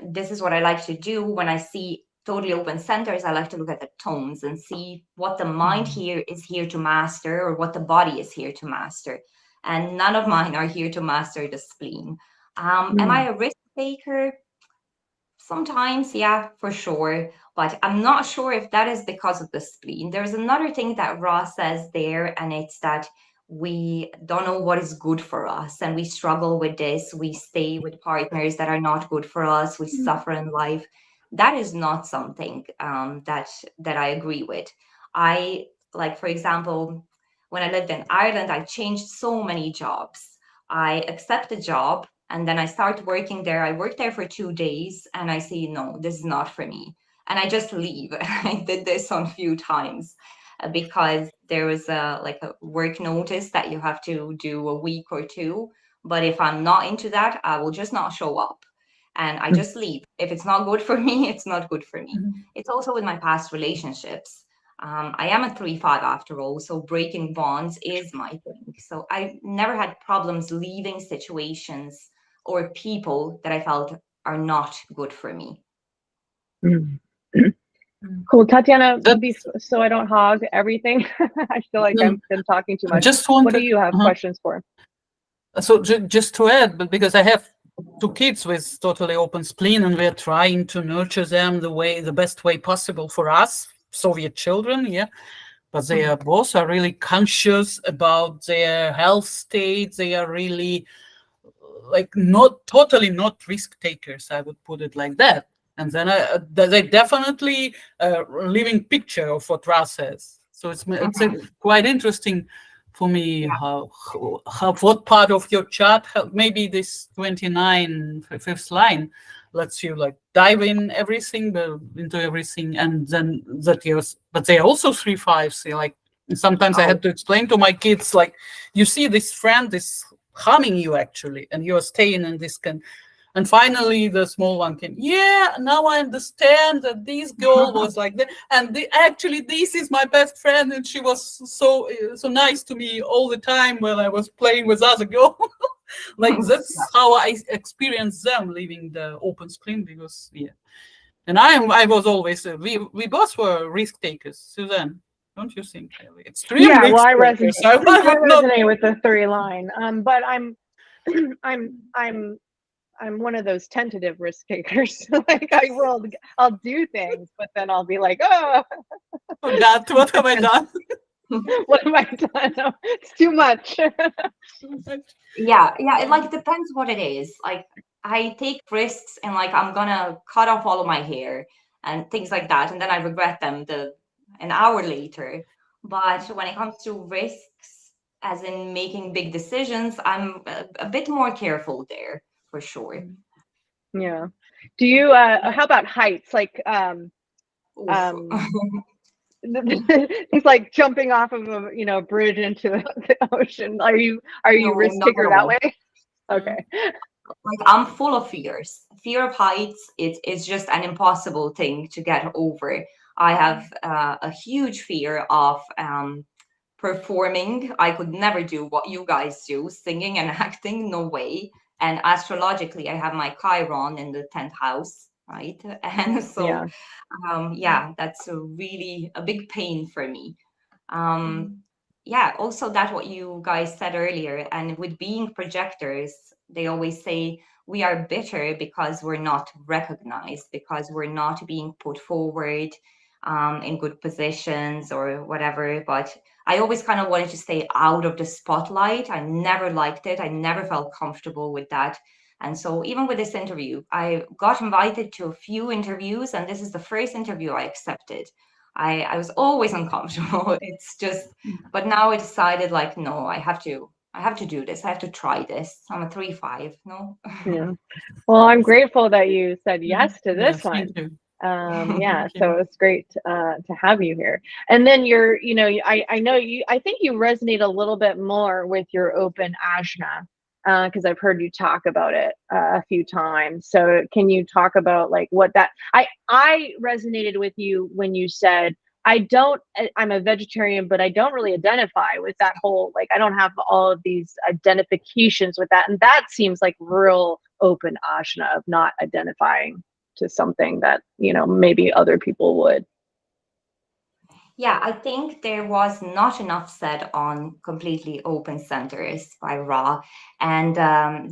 this is what I like to do when I see totally open centers, I like to look at the tones and see what the mind here is here to master or what the body is here to master. And none of mine are here to master the spleen. Am I a risk taker? Sometimes, yeah, for sure. But I'm not sure if that is because of the spleen. There's another thing that Ross says there, and it's that we don't know what is good for us and we struggle with this. We stay with partners that are not good for us. We suffer in life. That is not something that I agree with. I like, for example, when I lived in Ireland, I changed so many jobs. I accept a job and then I start working there. I work there for 2 days and I say, no, this is not for me. And I just leave. I did this on a few times because there was a work notice that you have to do a week or two. But if I'm not into that, I will just not show up and I just leave. If it's not good for me, it's not good for me. It's also with my past relationships. I am a 3-5 after all, so breaking bonds is my thing. So I never had problems leaving situations or people that I felt are not good for me. Cool. Tatiana, so I don't hog everything. I feel like I've been talking too much. What do you have questions for? So just to add, but because I have 2 kids with totally open spleen and we're trying to nurture them the best way possible for us, Soviet children, yeah. But they are both really conscious about their health state. They are really not risk takers. I would put it like that. And then they definitely living picture of what Ra says. So it's quite interesting for me how what part of your chart, maybe this 29 fifth line lets you dive in into everything, and then but they're also 3-5s. Sometimes I had to explain to my kids, you see this friend is harming you actually, and you're staying in this and finally the small one came, now I understand that this girl was like that, and actually this is my best friend, and she was so nice to me all the time when I was playing with other girls. That's how I experienced them leaving the open spleen, because and I was always we both were risk takers. Suzanne, don't you think? Extreme risk I takers. resonate with the 3 line, but I'm one of those tentative risk takers. I'll do things, but then I'll be like, oh God, what have I done? What have I done? No, it's too much. Yeah, it depends what it is. I take risks and I'm gonna cut off all of my hair and things like that, and then I regret them an hour later. But when it comes to risks, as in making big decisions, I'm a bit more careful there for sure. Yeah. Do you how about heights? He's jumping off of a bridge into the ocean. Are you a risk taker that way? Okay. Like, I'm full of fears. Fear of heights, it's just an impossible thing to get over. I have a huge fear of performing. I could never do what you guys do, singing and acting, no way. And astrologically, I have my Chiron in the 10th house, right? And so, yeah, that's really a big pain for me. Yeah, also that what you guys said earlier, and with being projectors, they always say we are bitter because we're not recognized, because we're not being put forward in good positions or whatever. But I always kind of wanted to stay out of the spotlight. I never liked it. I never felt comfortable with that. And so even with this interview, I got invited to a few interviews, and this is the first interview I accepted. I was always uncomfortable. It's just, but now I decided, like, no, I have to do this. I have to try this. I'm a 3-5, no? Yeah. Well, I'm grateful that you said yes to this one. Thank you. Yeah, so it's great to have you here. And then you're, you know, I know you, I think you resonate a little bit more with your open ajna, because I've heard you talk about it a few times. So can you talk about like what that, I resonated with you when you said, I'm a vegetarian, but I don't really identify with that whole, like, I don't have all of these identifications with that. And that seems like real open ajna of not identifying to something that, you know, maybe other people would. Yeah, I think there was not enough said on completely open centers by Ra. And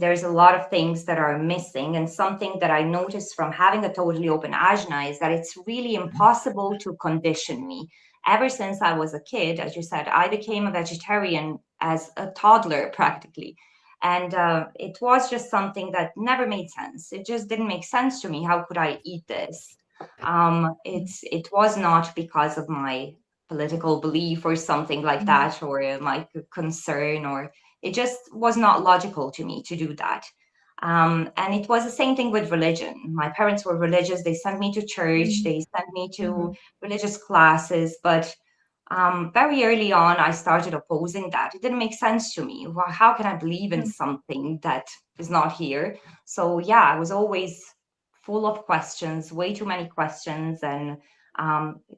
there's a lot of things that are missing. And something that I noticed from having a totally open ajna is that it's really impossible to condition me. Ever since I was a kid, as you said, I became a vegetarian as a toddler practically. And it was just something that never made sense. It just didn't make sense to me. How could I eat this? It was not because of my political belief or something like that, or my concern, or it just was not logical to me to do that. And it was the same thing with religion. My parents were religious. They sent me to church. They sent me to religious classes, but very early on, I started opposing that. It didn't make sense to me. Well, how can I believe in something that is not here? So yeah, I was always full of questions, way too many questions, and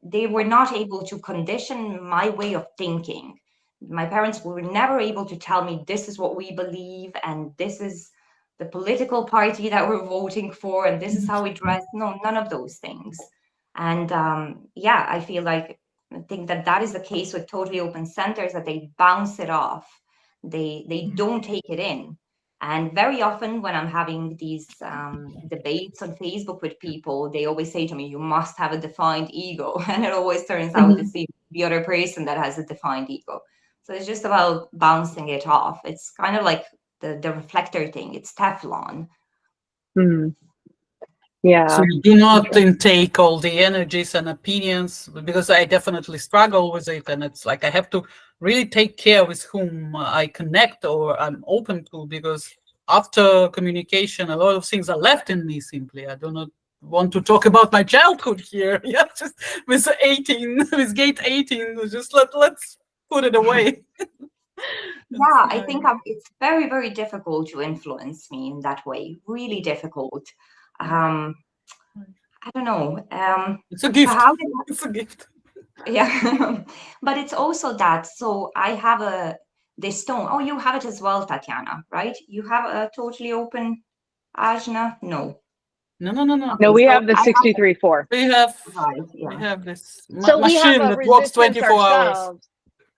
they were not able to condition my way of thinking. My parents were never able to tell me this is what we believe and this is the political party that we're voting for and this is how we dress. No, none of those things. And yeah, I think that is the case with totally open centers, that they bounce it off. They don't take it in. And very often when I'm having these debates on Facebook with people, they always say to me, you must have a defined ego. And it always turns out it's the other person that has a defined ego. So it's just about bouncing it off. It's kind of like the reflector thing. It's Teflon. Yeah. So you do not intake all the energies and opinions, because I definitely struggle with it. And it's like I have to really take care with whom I connect or I'm open to, because after communication, a lot of things are left in me simply. I do not want to talk about my childhood here. Yeah, just with 18, with gate 18, just let's put it away. Yeah, I think it's very, very difficult to influence me in that way. Really difficult. I don't know. It's a gift. It's a gift. Yeah, but it's also that. So I have this stone. Oh, you have it as well, Tatiana, right? You have a totally open ajna? No. No. No, we have the 63-4. We have, right, yeah. We have this machine that works 24 hours.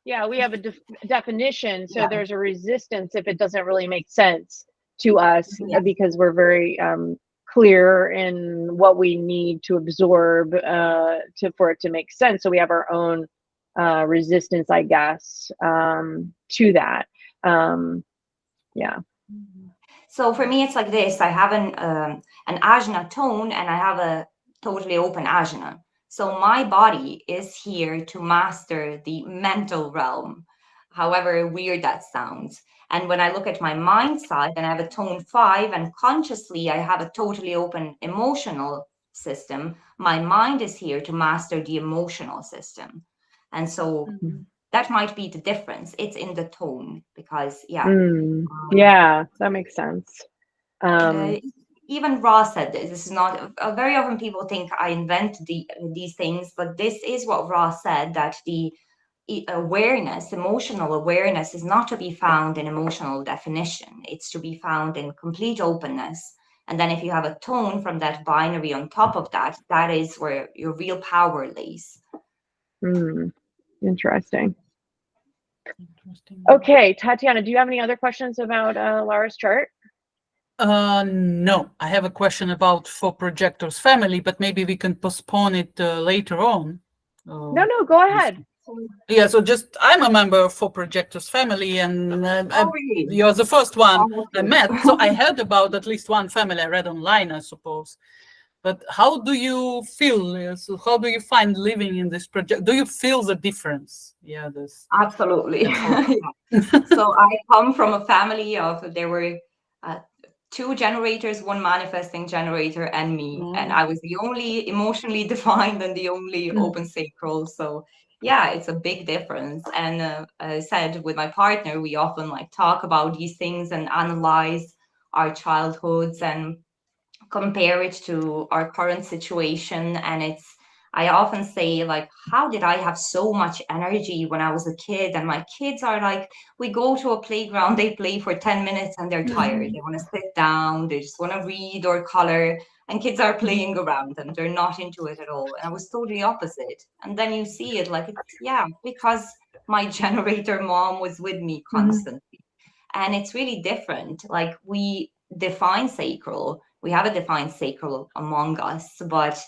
Yeah, we have a definition. So there's a resistance if it doesn't really make sense to us, because we're very clear in what we need to absorb for it to make sense. So we have our own resistance, I guess, to that. Yeah. So for me, it's like this. I have an ajna tone and I have a totally open ajna. So my body is here to master the mental realm, however weird that sounds. And when I look at my mind side and I have a tone 5 and consciously I have a totally open emotional system, my mind is here to master the emotional system. And so that might be the difference. It's in the tone, because Yeah, that makes sense. Even Ra said this. This is not very often people think I invent these things, but this is what Ra said, that the awareness, emotional awareness, is not to be found in emotional definition. It's to be found in complete openness. And then if you have a tone from that binary on top of that, that is where your real power lays. Interesting. Okay, Tatiana, do you have any other questions about Lara's chart? No, I have a question about for projectors family, but maybe we can postpone it later on. No, go ahead. Yeah, so just I'm a member of For Projectors family, and really? you're the first one I met. So I heard about at least one family I read online, I suppose. But how do you feel? So how do you find living in this project? Do you feel the difference? Yeah, this absolutely. So I come from a family of, there were 2 generators, 1 manifesting generator, and me. And I was the only emotionally defined and the only open sacral. So yeah, it's a big difference. And I said with my partner, we often like talk about these things and analyze our childhoods and compare it to our current situation. And I often say, like, how did I have so much energy when I was a kid? And my kids are like, we go to a playground, they play for 10 minutes and they're tired. They want to sit down, they just want to read or color. And kids are playing around them. They're not into it at all. And I was totally opposite. And then you see it like, because my generator mom was with me constantly. And it's really different. Like, we define sacral. We have a defined sacral among us, but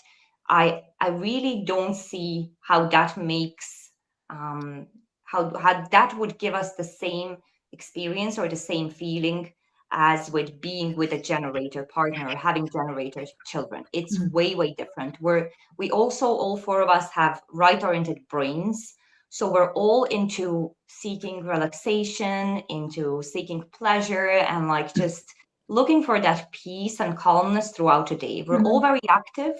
I really don't see how that makes how that would give us the same experience or the same feeling as with being with a generator partner or having generator children. It's way different. We also, all 4 of us, have right-oriented brains. So we're all into seeking relaxation, into seeking pleasure, and like just looking for that peace and calmness throughout the day. We're all very active,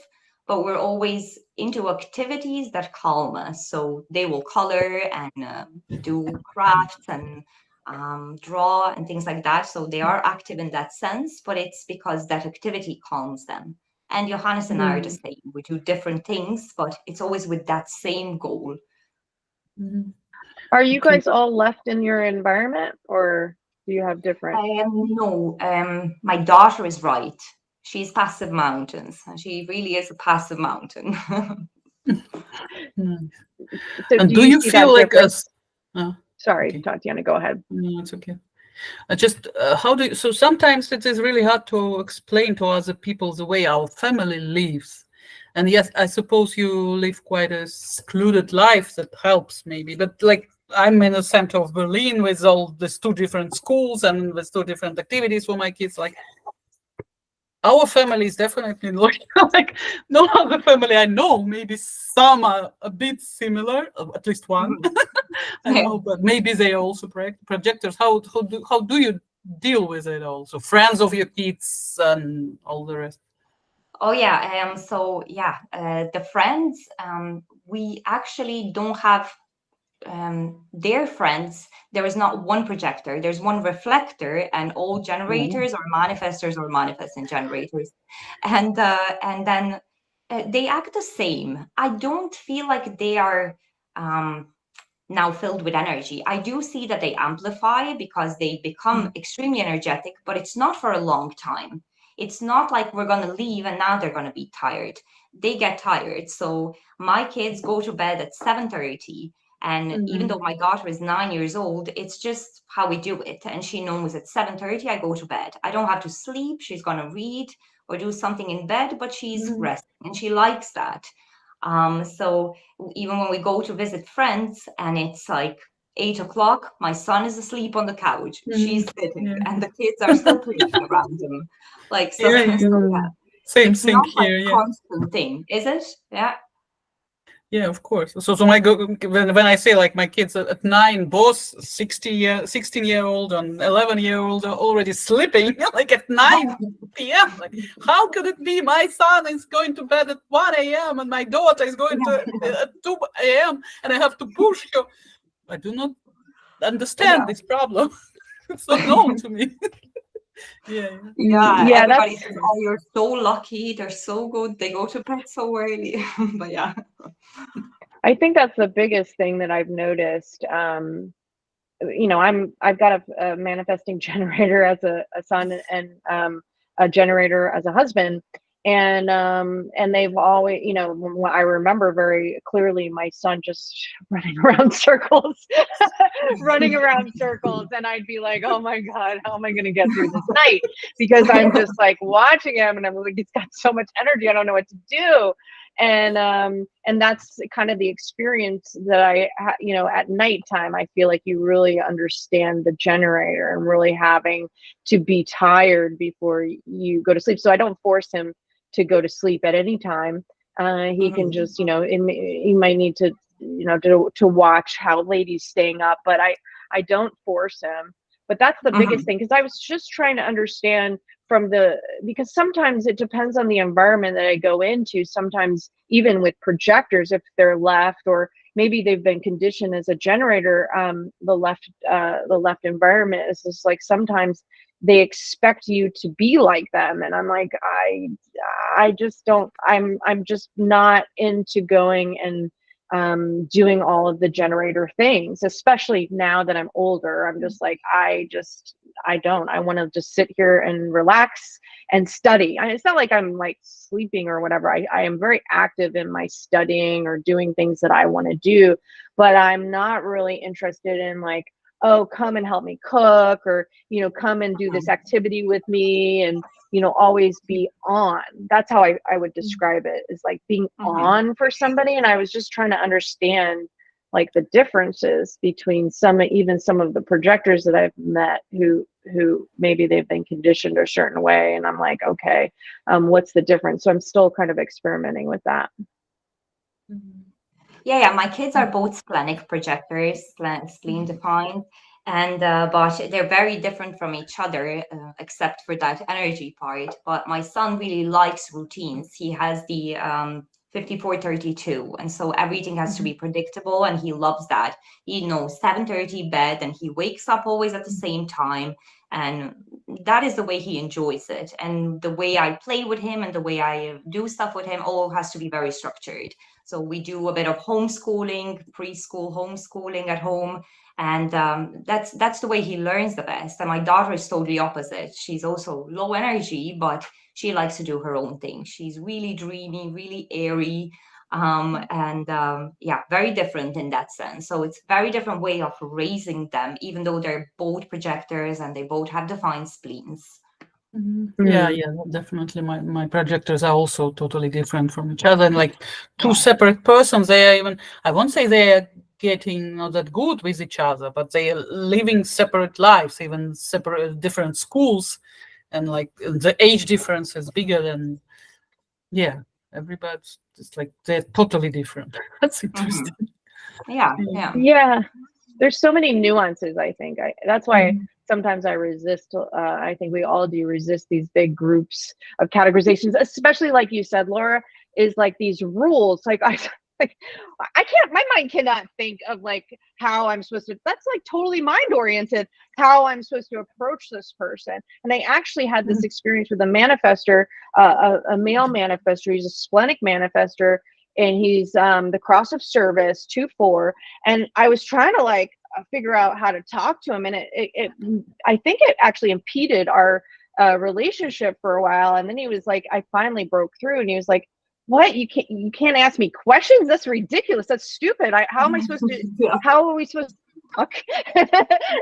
but we're always into activities that calm us. So they will color and do crafts and draw and things like that. So they are active in that sense, but it's because that activity calms them. And Johannes and I are the same. We do different things, but it's always with that same goal. Are you guys all left in your environment, or do you have different? No, my daughter is right. She's passive mountains. She really is a passive mountain. So and do you feel like us? Sorry, okay. Tatiana, go ahead. No, it's okay. Just how do you, so sometimes it is really hard to explain to other people the way our family lives. And yes, I suppose you live quite a secluded life that helps maybe, but like I'm in the center of Berlin with all these 2 different schools and with 2 different activities for my kids. Like our family is definitely like no other family I know. Maybe some are a bit similar, at least one. I don't know, but maybe they are also projectors. How do you deal with it also? Friends of your kids and all the rest. Oh yeah, so yeah, the friends, we actually don't have their friends. There is not one projector, there's one reflector, and all generators are manifestors or manifesting generators. And then they act the same. I don't feel like they are now filled with energy. I do see that they amplify because they become extremely energetic, but it's not for a long time. It's not like we're going to leave and now they're going to be tired. They get tired. So my kids go to bed at 7:30. And even though my daughter is 9 years old, it's just how we do it. And she knows at 7:30, I go to bed. I don't have to sleep. She's going to read or do something in bed, but she's resting and she likes that. So even when we go to visit friends and it's like 8 o'clock, my son is asleep on the couch. She's sitting and the kids are still playing around him. Like, so, Same it's thing not here. like a constant thing, is it? Yeah. Yeah, of course. So when I say like my kids at 9, both 16-year-old and 11-year-old are already sleeping like at 9 p.m. Like, how could it be? My son is going to bed at 1 a.m. and my daughter is going to at 2 a.m. and I have to push her. I do not understand this problem. It's not known to me. Yeah. Yeah, Yeah, everybody that's says, "Oh, you're so lucky. They're so good. They go to bed so early." But yeah. I think that's the biggest thing that I've noticed. I've got a manifesting generator as a son, and a generator as a husband, and they've always, I remember very clearly my son just running around circles, running around circles, and I'd be like, oh my god, how am I going to get through this night? Because I'm just like watching him, and I'm like, he's got so much energy, I don't know what to do. And that's kind of the experience that at nighttime, I feel like you really understand the generator, and really having to be tired before you go to sleep. So I don't force him to go to sleep at any time. He can just, he might need to, to watch how late he's staying up, but I don't force him. But that's the biggest thing, because I was just trying to understand because sometimes it depends on the environment that I go into. Sometimes even with projectors, if they're left, or maybe they've been conditioned as a generator, the left environment is just like, sometimes they expect you to be like them, and I'm like, I just don't, I'm just not into going and doing all of the generator things, especially now that I'm older. I'm just like, I want to just sit here and relax and study. It's not like I'm like sleeping or whatever. I am very active in my studying or doing things that I want to do, but I'm not really interested in like, oh, come and help me cook, or, come and do this activity with me, and, always be on. That's how I would describe it, is like being on for somebody. And I was just trying to understand like the differences between even some of the projectors that I've met who maybe they've been conditioned a certain way. And I'm like, okay, what's the difference? So I'm still kind of experimenting with that. Yeah, my kids are both splenic projectors, spleen defined, and but they're very different from each other, except for that energy part. But my son really likes routines. He has the 54-32, and so everything has to be predictable, and he loves that. He knows 7:30 bed, and he wakes up always at the same time, and that is the way he enjoys it. And the way I play with him and the way I do stuff with him all has to be very structured. So we do a bit of homeschooling, preschool homeschooling at home, and that's the way he learns the best. And my daughter is totally opposite. She's also low energy, but she likes to do her own thing. She's really dreamy, really airy, very different in that sense. So it's very different way of raising them, even though they're both projectors and they both have defined spleens. Yeah, definitely. My projectors are also totally different from each other, and like two separate persons. They are even, I won't say they are getting not that good with each other, but they are living separate lives, even separate different schools, and like the age difference is bigger than, everybody's just like, they're totally different. That's interesting. Yeah, there's so many nuances. I think that's why sometimes I resist. I think we all do resist these big groups of categorizations, especially like you said, Laura, is like these rules. Like I can't, my mind cannot think of like how I'm supposed to, that's like totally mind oriented, how I'm supposed to approach this person. And I actually had this experience with a manifestor, a male manifestor. He's a splenic manifestor, and he's the cross of service 2-4. And I was trying to like figure out how to talk to him, and I think it actually impeded our relationship for a while. And then he was like, I finally broke through, and he was like, what, you can't ask me questions? That's ridiculous. That's stupid. How am I supposed to how are we supposed to talk?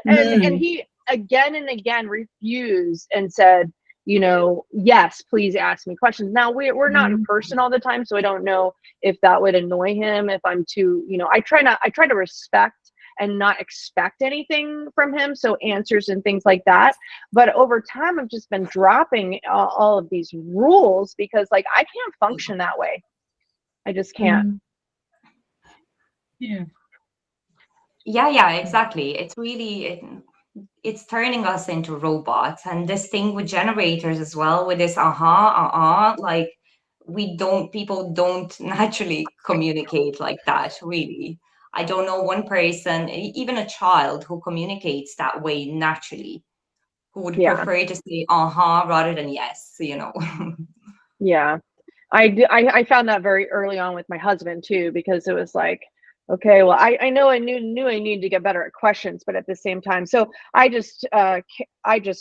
and he again and again refused and said, yes, please ask me questions. Now we're not in person all the time, so I don't know if that would annoy him if I'm too, I try to respect and not expect anything from him, so answers and things like that. But over time, I've just been dropping all of these rules, because like I can't function that way. I just can't. Yeah, exactly. It's really it's turning us into robots. And this thing with generators as well, with this like people don't naturally communicate like that, really. I don't know one person, even a child, who communicates that way naturally, who would prefer to say rather than yes, you know. Yeah. I found that very early on with my husband too, because it was like, okay, well, I know I knew I needed to get better at questions, but at the same time, so I just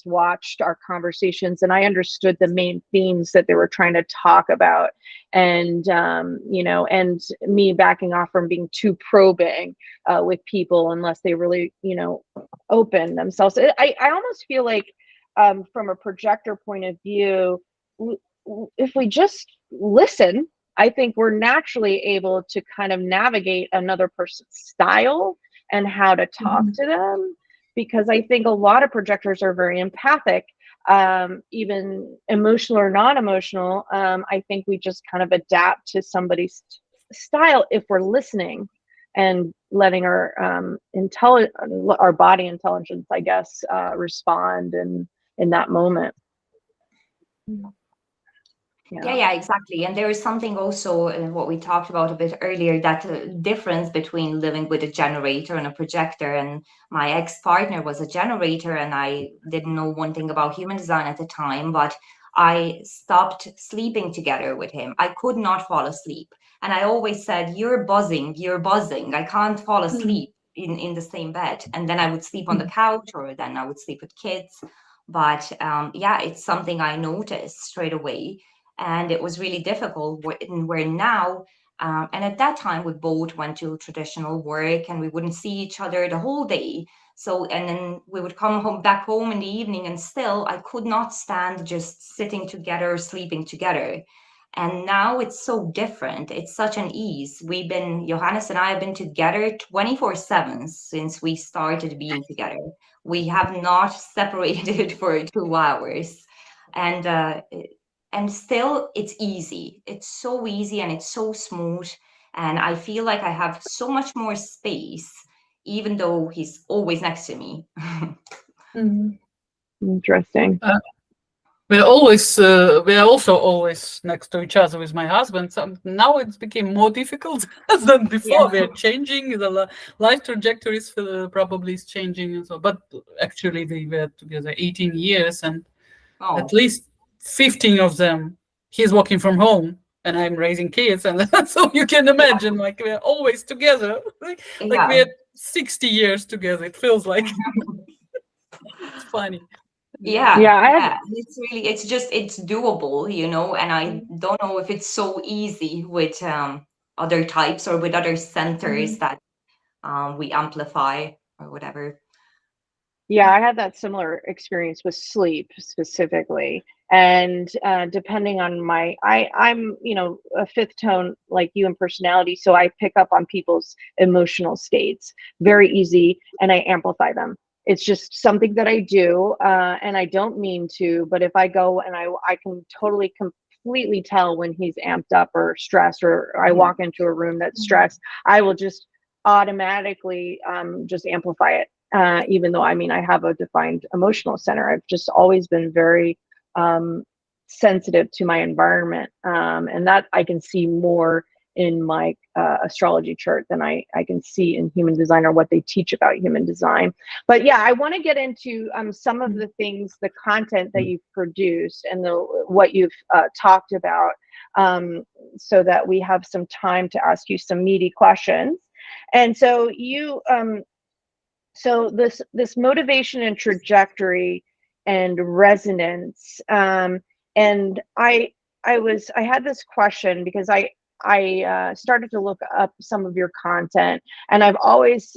watched our conversations, and I understood the main themes that they were trying to talk about, and you know, and me backing off from being too probing with people unless they really, you know, open themselves. I almost feel like from a projector point of view, if we just listen, I think we're naturally able to kind of navigate another person's style and how to talk to them, because I think a lot of projectors are very empathic, even emotional or non-emotional. I think we just kind of adapt to somebody's style if we're listening and letting our our body intelligence, I guess, respond in that moment. Yeah, exactly. And there is something also in what we talked about a bit earlier, that difference between living with a generator and a projector. And my ex-partner was a generator, and I didn't know one thing about human design at the time, but I stopped sleeping together with him. I could not fall asleep. And I always said, you're buzzing. I can't fall asleep in the same bed. And then I would sleep on the couch, or then I would sleep with kids. But yeah, it's something I noticed straight away. And it was really difficult where now, and at that time we both went to traditional work, and we wouldn't see each other the whole day. So, and then we would come home back home in the evening, and still I could not stand just sitting together, sleeping together. And now it's so different. It's such an ease. Johannes and I have been together 24/7 since we started being together. We have not separated for 2 hours. And still it's easy. It's so easy, and it's so smooth. And I feel like I have so much more space, even though he's always next to me. Interesting. We're also always next to each other with my husband. So now it's became more difficult than before. We're changing, the life trajectories probably is changing and so. But actually, we were together 18 years, and at least 15 of them he's working from home, and I'm raising kids, and so you can imagine, like, we're always together, like we're 60 years together. It feels like. It's funny. It's doable, you know. And I don't know if it's so easy with other types or with other centers that we amplify or whatever. Yeah, I had that similar experience with sleep specifically. And depending on I'm, you know, a fifth tone like you in personality. So I pick up on people's emotional states very easy, and I amplify them. It's just something that I do, and I don't mean to, but if I go and I can totally completely tell when he's amped up or stressed, or I walk into a room that's stressed, I will just automatically just amplify it. Even though, I mean, I have a defined emotional center. I've just always been very sensitive to my environment, and that I can see more in my astrology chart than I can see in human design, or what they teach about human design. But yeah, I want to get into some of the things, the content that you've produced, and what you've talked about, so that we have some time to ask you some meaty questions. And so you so this motivation and trajectory and resonance, and I had this question because I started to look up some of your content, and I've always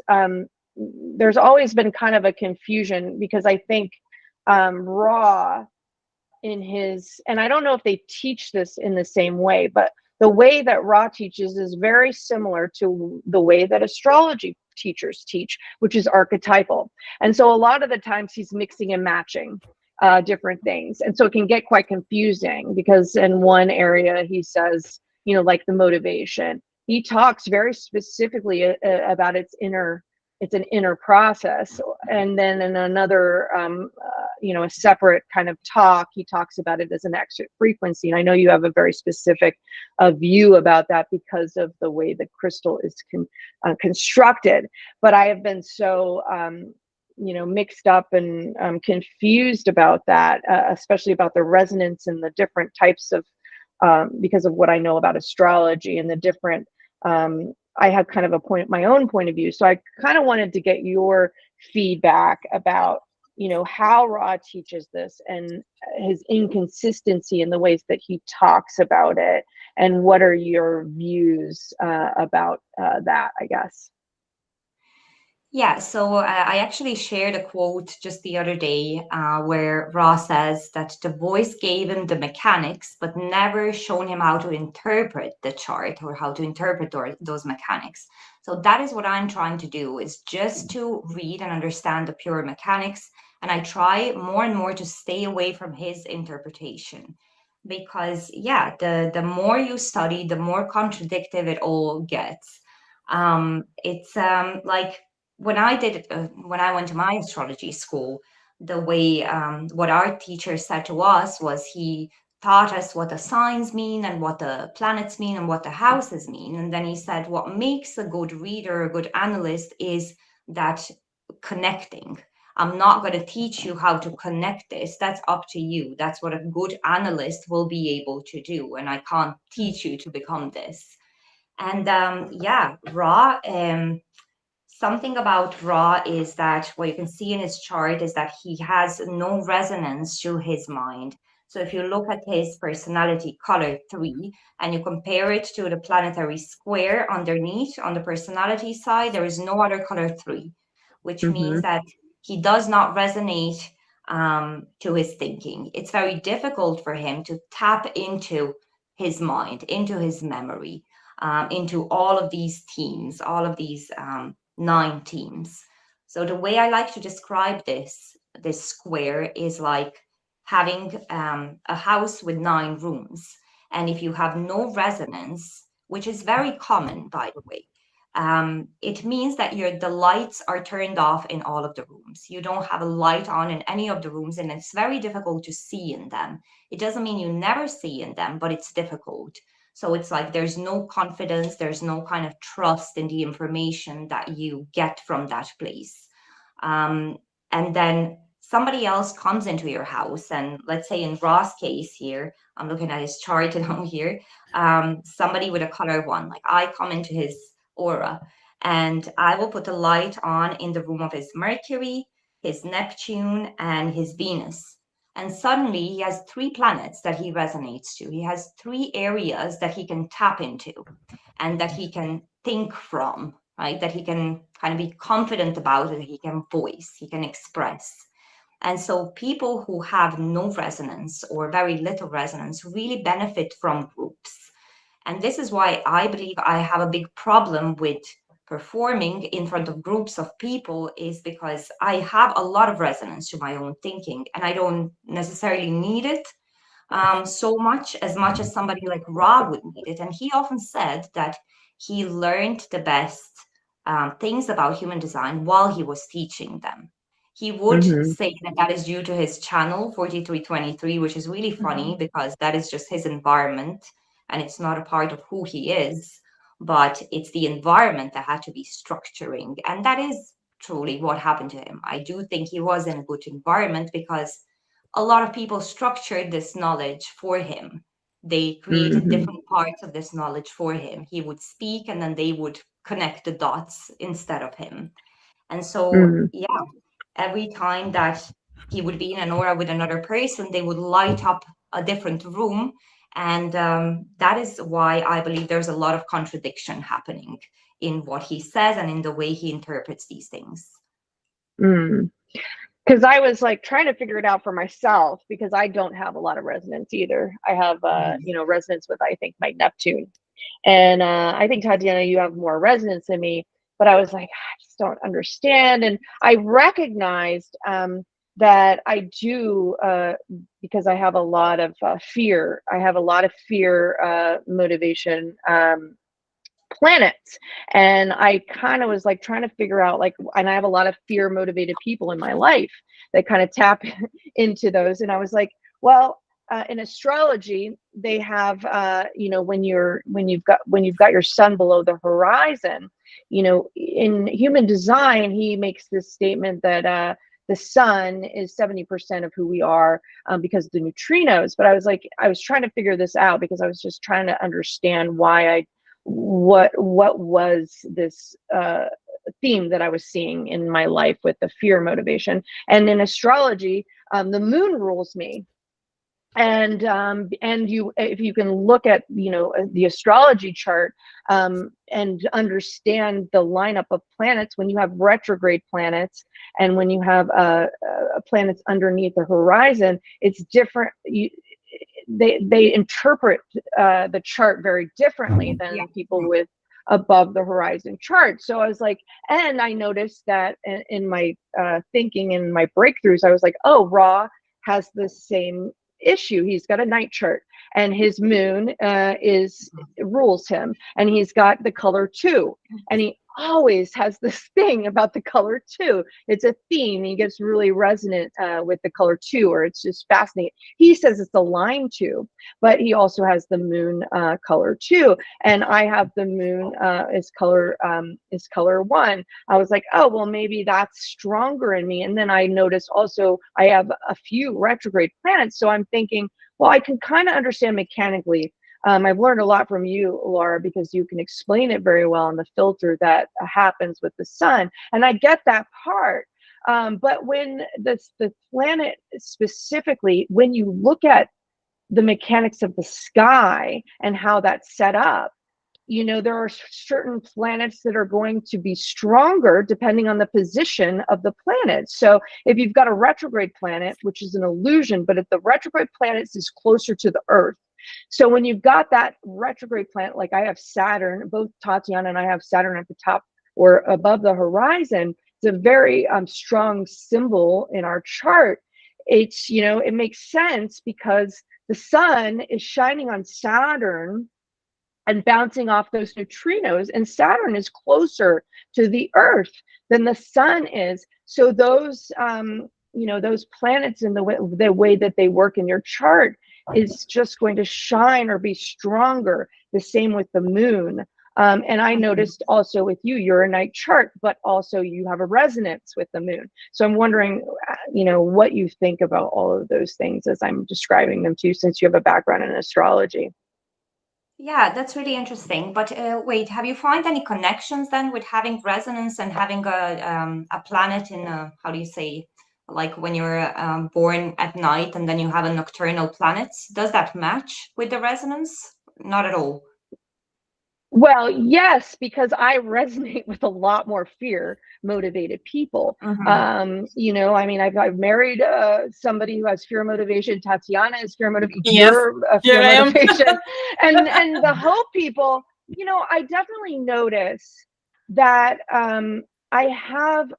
there's always been kind of a confusion, because I think Ra in his, and I don't know if they teach this in the same way, but the way that Ra teaches is very similar to the way that astrology teachers teach, which is archetypal. And so a lot of the times he's mixing and matching different things. And so it can get quite confusing, because in one area he says, you know, like the motivation, he talks very specifically about it's an inner process. And then in another a separate kind of talk. He talks about it as an exit frequency. And I know you have a very specific view about that because of the way the crystal is constructed. But I have been so, mixed up and confused about that, especially about the resonance and the different types of, because of what I know about astrology and the different, I have kind of my own point of view. So I kind of wanted to get your feedback about, how Ra teaches this and his inconsistency in the ways that he talks about it. And what are your views about that, I guess? Yeah, so I actually shared a quote just the other day where Ra says that the voice gave him the mechanics, but never shown him how to interpret the chart or how to interpret those mechanics. So that is what I'm trying to do, is just to read and understand the pure mechanics. And I try more and more to stay away from his interpretation. Because, yeah, the more you study, the more contradictive it all gets. It's like, when I went to my astrology school, the way what our teacher said to us was he taught us what the signs mean and what the planets mean and what the houses mean. And then he said, what makes a good reader, a good analyst, is that connecting. I'm not going to teach you how to connect this. That's up to you. That's what a good analyst will be able to do. And I can't teach you to become this. And yeah, Ra, something about Ra is that what you can see in his chart is that he has no resonance to his mind. So if you look at his personality color 3 and you compare it to the planetary square underneath on the personality side, there is no other color 3, which means that he does not resonate to his thinking. It's very difficult for him to tap into his mind, into his memory, into all of these themes, all of these 9 teams. So the way I like to describe this square is like having a house with 9 rooms. And if you have no resonance, which is very common, by the way, it means that the lights are turned off in all of the rooms. You don't have a light on in any of the rooms, and it's very difficult to see in them. It doesn't mean you never see in them, but it's difficult. So it's like there's no confidence, there's no kind of trust in the information that you get from that place. And then somebody else comes into your house, and let's say in Ross' case here, I'm looking at his chart now here, somebody with a color 1, like I come into his aura, and I will put a light on in the room of his Mercury, his Neptune, and his Venus. And suddenly he has 3 planets that he resonates to. He has 3 areas that he can tap into and that he can think from, right? That he can kind of be confident about, that he can voice, he can express. And so people who have no resonance or very little resonance really benefit from groups. And this is why I believe I have a big problem with performing in front of groups of people, is because I have a lot of resonance to my own thinking, and I don't necessarily need it so much as somebody like Rob would need it. And he often said that he learned the best things about human design while he was teaching them. He would say that is due to his channel 4323, which is really funny because that is just his environment and it's not a part of who he is, but it's the environment that had to be structuring. And that is truly what happened to him. I do think he was in a good environment because a lot of people structured this knowledge for him. They created different parts of this knowledge for him. He would speak and then they would connect the dots instead of him. And so, yeah, every time that he would be in an aura with another person, they would light up a different room. And that is why I believe there's a lot of contradiction happening in what he says and in the way he interprets these things. Because I was like trying to figure it out for myself, because I don't have a lot of resonance either. I have, resonance with, I think, my Neptune. And I think, Tatiana, you have more resonance than me. But I was like, I just don't understand. And I recognized that I do, because I have a lot of fear. I have a lot of fear motivation planets. And I kind of was like trying to figure out, like, and I have a lot of fear motivated people in my life that kind of tap into those. And I was like, well, in astrology, they have, you know, when you've got your sun below the horizon, you know, in human design, he makes this statement that the sun is 70% of who we are, because of the neutrinos. But I was like, I was trying to figure this out because I was just trying to understand what was this theme that I was seeing in my life with the fear motivation. And in astrology, the moon rules me. And if you can look at, you know, the astrology chart, and understand the lineup of planets, when you have retrograde planets and when you have planets underneath the horizon, it's different. They interpret the chart very differently than people with above the horizon chart. So I was like, and I noticed that in my thinking and my breakthroughs, I was like, oh, Ra has the same issue. He's got a night chart, and his moon rules him, and he's got the color 2, and he always has this thing about the color 2. It's a theme. He gets really resonant with the color 2, or it's just fascinating. He says it's the line 2, but he also has the moon color 2, and I have the moon is color 1. I was like, oh, well, maybe that's stronger in me. And then I noticed also I have a few retrograde planets, so I'm thinking, well, I can kind of understand mechanically. I've learned a lot from you, Lara, because you can explain it very well on the filter that happens with the sun. And I get that part. But when the planet specifically, when you look at the mechanics of the sky and how that's set up, you know, there are certain planets that are going to be stronger depending on the position of the planet. So if you've got a retrograde planet, which is an illusion, but if the retrograde planet is closer to the Earth, so when you've got that retrograde planet, like I have Saturn, both Tatiana and I have Saturn at the top or above the horizon, it's a very strong symbol in our chart. It's, you know, it makes sense because the sun is shining on Saturn and bouncing off those neutrinos, and Saturn is closer to the Earth than the sun is. So those, you know, those planets in the way that they work in your chart is just going to shine or be stronger. The same with the moon. And I noticed also with you, you're a night chart, but also you have a resonance with the moon. So I'm wondering, you know, what you think about all of those things as I'm describing them to you, since you have a background in astrology. Yeah, that's really interesting. But wait, have you found any connections then with having resonance and having a planet in a, how do you say, like when you're born at night and then you have a nocturnal planet? Does that match with the resonance? Not at all. Well, yes, because I resonate with a lot more fear motivated people. You know, I mean, I've married somebody who has fear motivation. Tatiana is fear motivation. Yes, You're a fear motivation. and the hope people, you know, I definitely notice that I have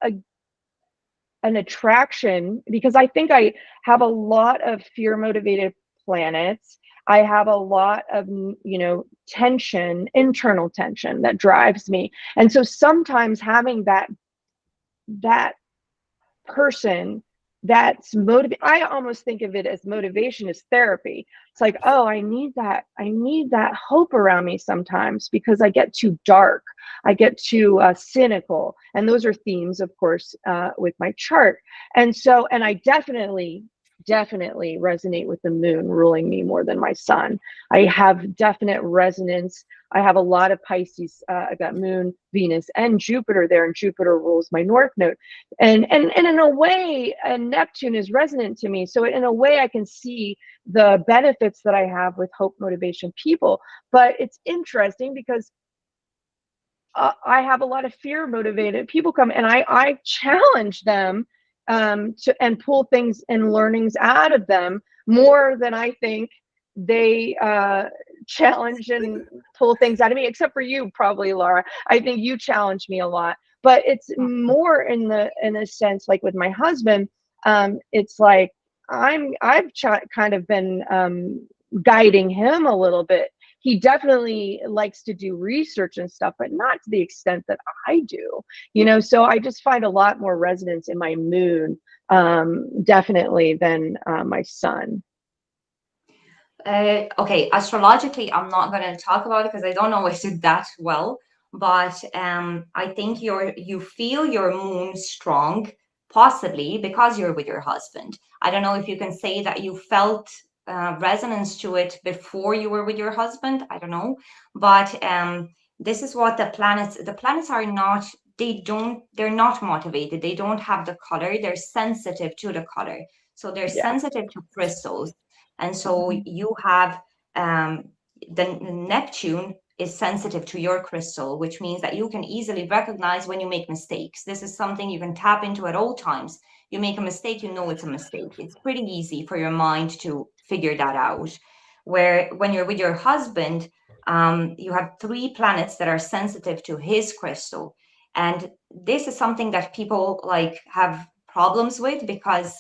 an attraction, because I think I have a lot of fear motivated planets. I have a lot of, you know, tension, internal tension that drives me. And so sometimes having that person that's motivated, I almost think of it as motivation as therapy. It's like, oh, I need that hope around me sometimes, because I get too dark, I get too cynical, and those are themes, of course, with my chart. And so, and I definitely resonate with the moon ruling me more than my sun. I have definite resonance. I have a lot of Pisces. I've got moon, Venus, and Jupiter there, and Jupiter rules my north node. And in a way, Neptune is resonant to me. So in a way, I can see the benefits that I have with hope motivation people. But it's interesting because I have a lot of fear motivated people come, and I challenge them and pull things and learnings out of them more than I think they challenge and pull things out of me, except for you, probably, Lara. I think you challenge me a lot, but it's more in a sense, like with my husband, it's like I've kind of been guiding him a little bit. he definitely likes to do research and stuff, but not to the extent that I do, you know. So I just find a lot more resonance in my moon, definitely, than my sun. Okay, astrologically, I'm not going to talk about it because I don't know it that well. But I think you feel your moon strong, possibly because you're with your husband. I don't know if you can say that you felt resonance to it before you were with your husband. I don't know, but this is what the planets are not. They're not motivated. They don't have the color. They're sensitive to the color. So they're Yeah. sensitive to crystals. And so you have the Neptune is sensitive to your crystal, which means that you can easily recognize when you make mistakes. This is something you can tap into at all times. You make a mistake, you know it's a mistake. It's pretty easy for your mind to figure that out. Where when you're with your husband, you have 3 planets that are sensitive to his crystal. And this is something that people like have problems with because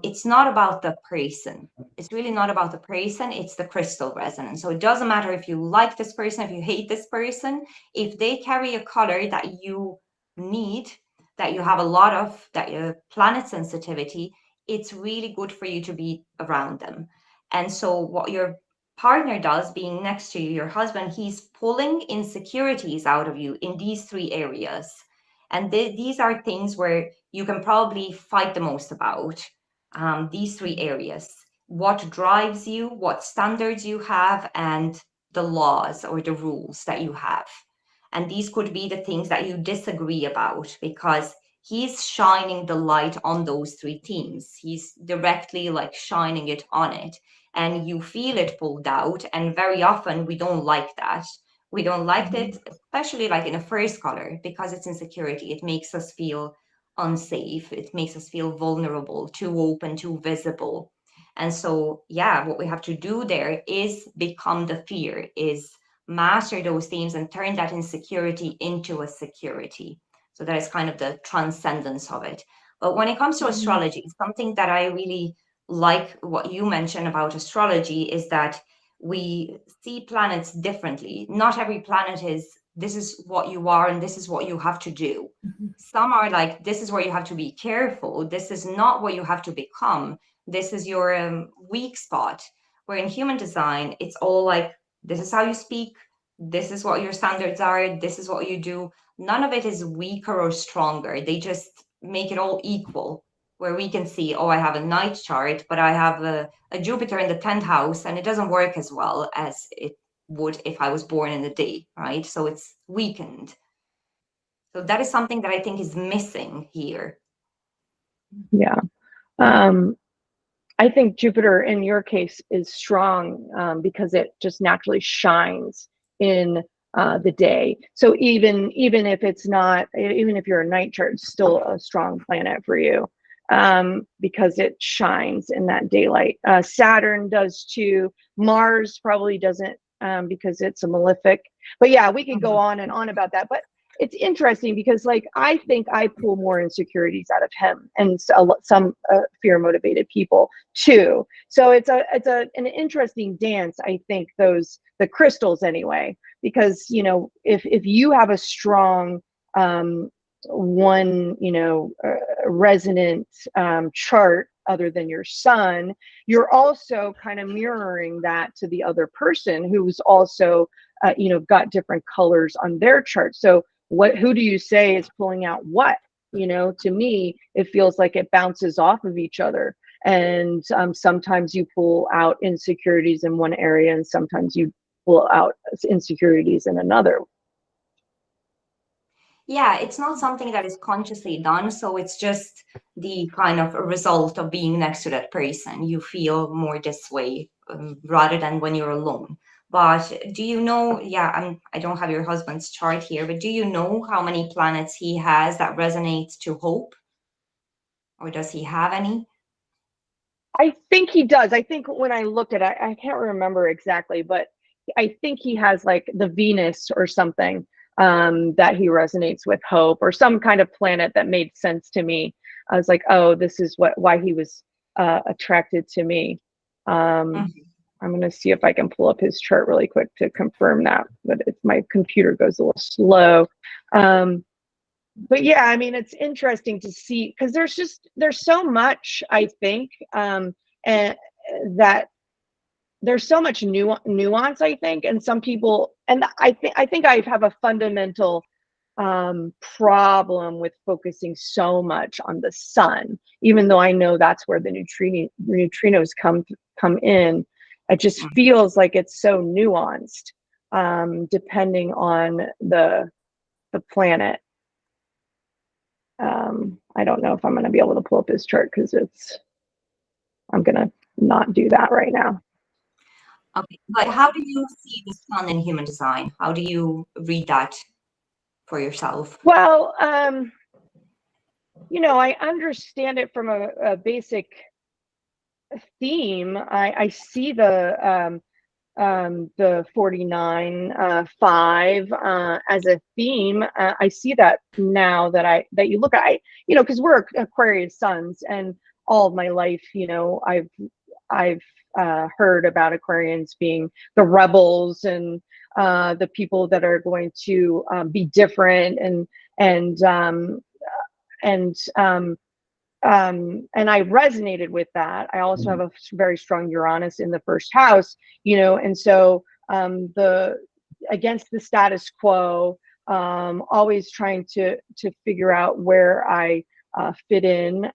it's not about the person. It's really not about the person. It's the crystal resonance. So it doesn't matter if you like this person, if you hate this person, if they carry a color that you need, that you have a lot of, that your planet sensitivity, it's really good for you to be around them. And so what your partner does, being next to you, your husband, he's pulling insecurities out of you in these 3 areas. And these are things where you can probably fight the most about, these 3 areas: what drives you, what standards you have, and the laws or the rules that you have. And these could be the things that you disagree about because he's shining the light on those 3 themes. He's directly like shining it on it, and you feel it pulled out. And very often we don't like that. We don't like it, especially like in a first color, because it's insecurity. It makes us feel unsafe. It makes us feel vulnerable, too open, too visible. And so, yeah, what we have to do there is become the fear, is master those themes and turn that insecurity into a security. So that is kind of the transcendence of it. But when it comes to astrology, something that I really like what you mentioned about astrology is that we see planets differently. Not every planet is, this is what you are and this is what you have to do. Some are like, this is where you have to be careful. This is not what you have to become. This is your weak spot. Where in human design, it's all like, this is how you speak. This is what your standards are. This is what you do. None of it is weaker or stronger. They just make it all equal, where we can see, oh, I have a night chart, but I have a Jupiter in the 10th house, and it doesn't work as well as it would if I was born in the day, right? So it's weakened. So that is something that I think is missing here. Yeah. I think Jupiter in your case is strong because it just naturally shines in the day. So even if it's not, even if you're a night chart, it's still a strong planet for you because it shines in that daylight. Saturn does too. Mars probably doesn't because it's a malefic. But yeah, we could go on and on about that. But it's interesting because like I think I pull more insecurities out of him and some fear motivated people too. So it's an interesting dance. I think the crystals anyway, because you know if you have a strong one resonant chart other than your sun, you're also kind of mirroring that to the other person who's also got different colors on their chart. So who do you say is pulling out what? To me, it feels like it bounces off of each other. And sometimes you pull out insecurities in one area and sometimes you pull out insecurities in another. Yeah, it's not something that is consciously done. So it's just the kind of a result of being next to that person. You feel more this way rather than when you're alone. But do you know, I don't have your husband's chart here, but do you know how many planets he has that resonate to hope? Or does he have any? I think he does. I think when I looked at it, I can't remember exactly, but I think he has like the Venus or something that he resonates with hope, or some kind of planet that made sense to me. I was like, oh, this is why he was attracted to me. I'm going to see if I can pull up his chart really quick to confirm that, but my computer goes a little slow. But yeah, I mean, it's interesting to see, because there's so much, I think, and that there's so much nuance, I think, and some people, and I think I have a fundamental problem with focusing so much on the sun, even though I know that's where the neutrinos come in. It just feels like it's so nuanced, depending on the planet. I don't know if I'm going to be able to pull up his chart, because I'm going to not do that right now. Okay, but how do you see the sun in human design? How do you read that for yourself? Well, you know, I understand it from a basic theme. I see the 49-5 as a theme. I see that now that you look at, you know, because we're Aquarius suns, and all of my life, you know, I've heard about Aquarians being the rebels, and the people that are going to be different, and I resonated with that. I also have a very strong Uranus in the first house, you know, and so against the status quo, always trying to figure out where I fit in.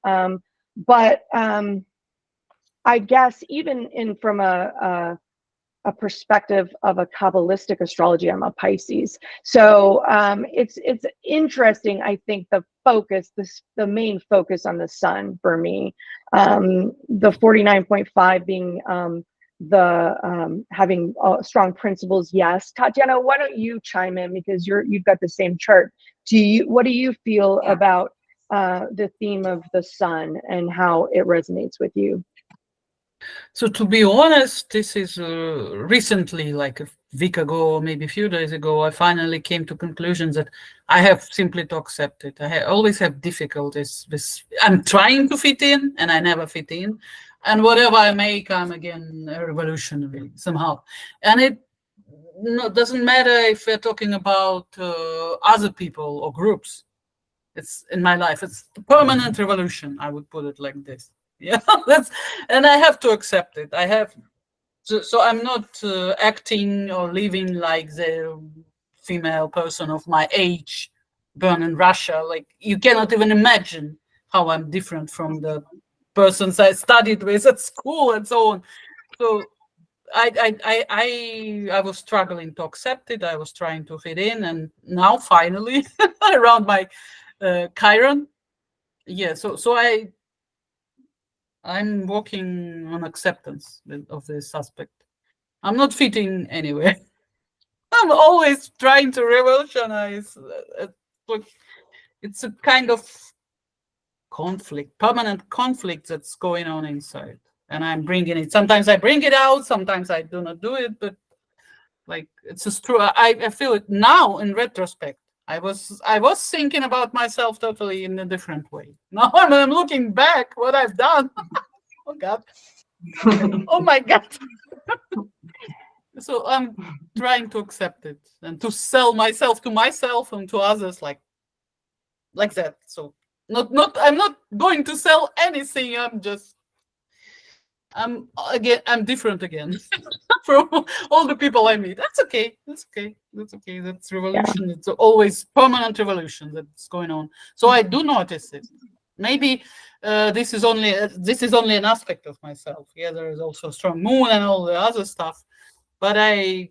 But I guess even from a perspective of a Kabbalistic astrology, I'm a Pisces. So it's interesting, I think, the main focus on the sun for me. The 49.5 being having strong principles. Yes. Tatiana, why don't you chime in, because you've got the same chart. What do you feel about the theme of the sun and how it resonates with you? So to be honest, this is recently, like a week ago, or maybe a few days ago, I finally came to conclusions that I have simply to accept it. I always have difficulties with, I'm trying to fit in and I never fit in. And whatever I make, I'm again a revolutionary somehow. And it doesn't matter if we're talking about other people or groups. It's in my life, it's a permanent revolution, I would put it like this. Yeah, and I have to accept it. I have to, so I'm not acting or living like the female person of my age born in Russia. Like, you cannot even imagine how I'm different from the persons I studied with at school and so on. So I was struggling to accept it. I was trying to fit in, and now finally around my Chiron, yeah. So I'm working on acceptance of this aspect. I'm not fitting anywhere. I'm always trying to revolutionize. It's a kind of conflict, permanent conflict that's going on inside. And I'm bringing it. Sometimes I bring it out, sometimes I do not do it. But like, it's just true. I feel it now in retrospect. I was thinking about myself totally in a different way. Now I'm looking back what I've done. Oh God. Oh my God. So I'm trying to accept it and to sell myself to myself and to others like that. So I'm not going to sell anything. I'm different again from all the people I meet. That's okay. That's revolution. Yeah. It's always permanent revolution that's going on. So I do notice it. Maybe this is only an aspect of myself. Yeah, there is also a strong moon and all the other stuff, but I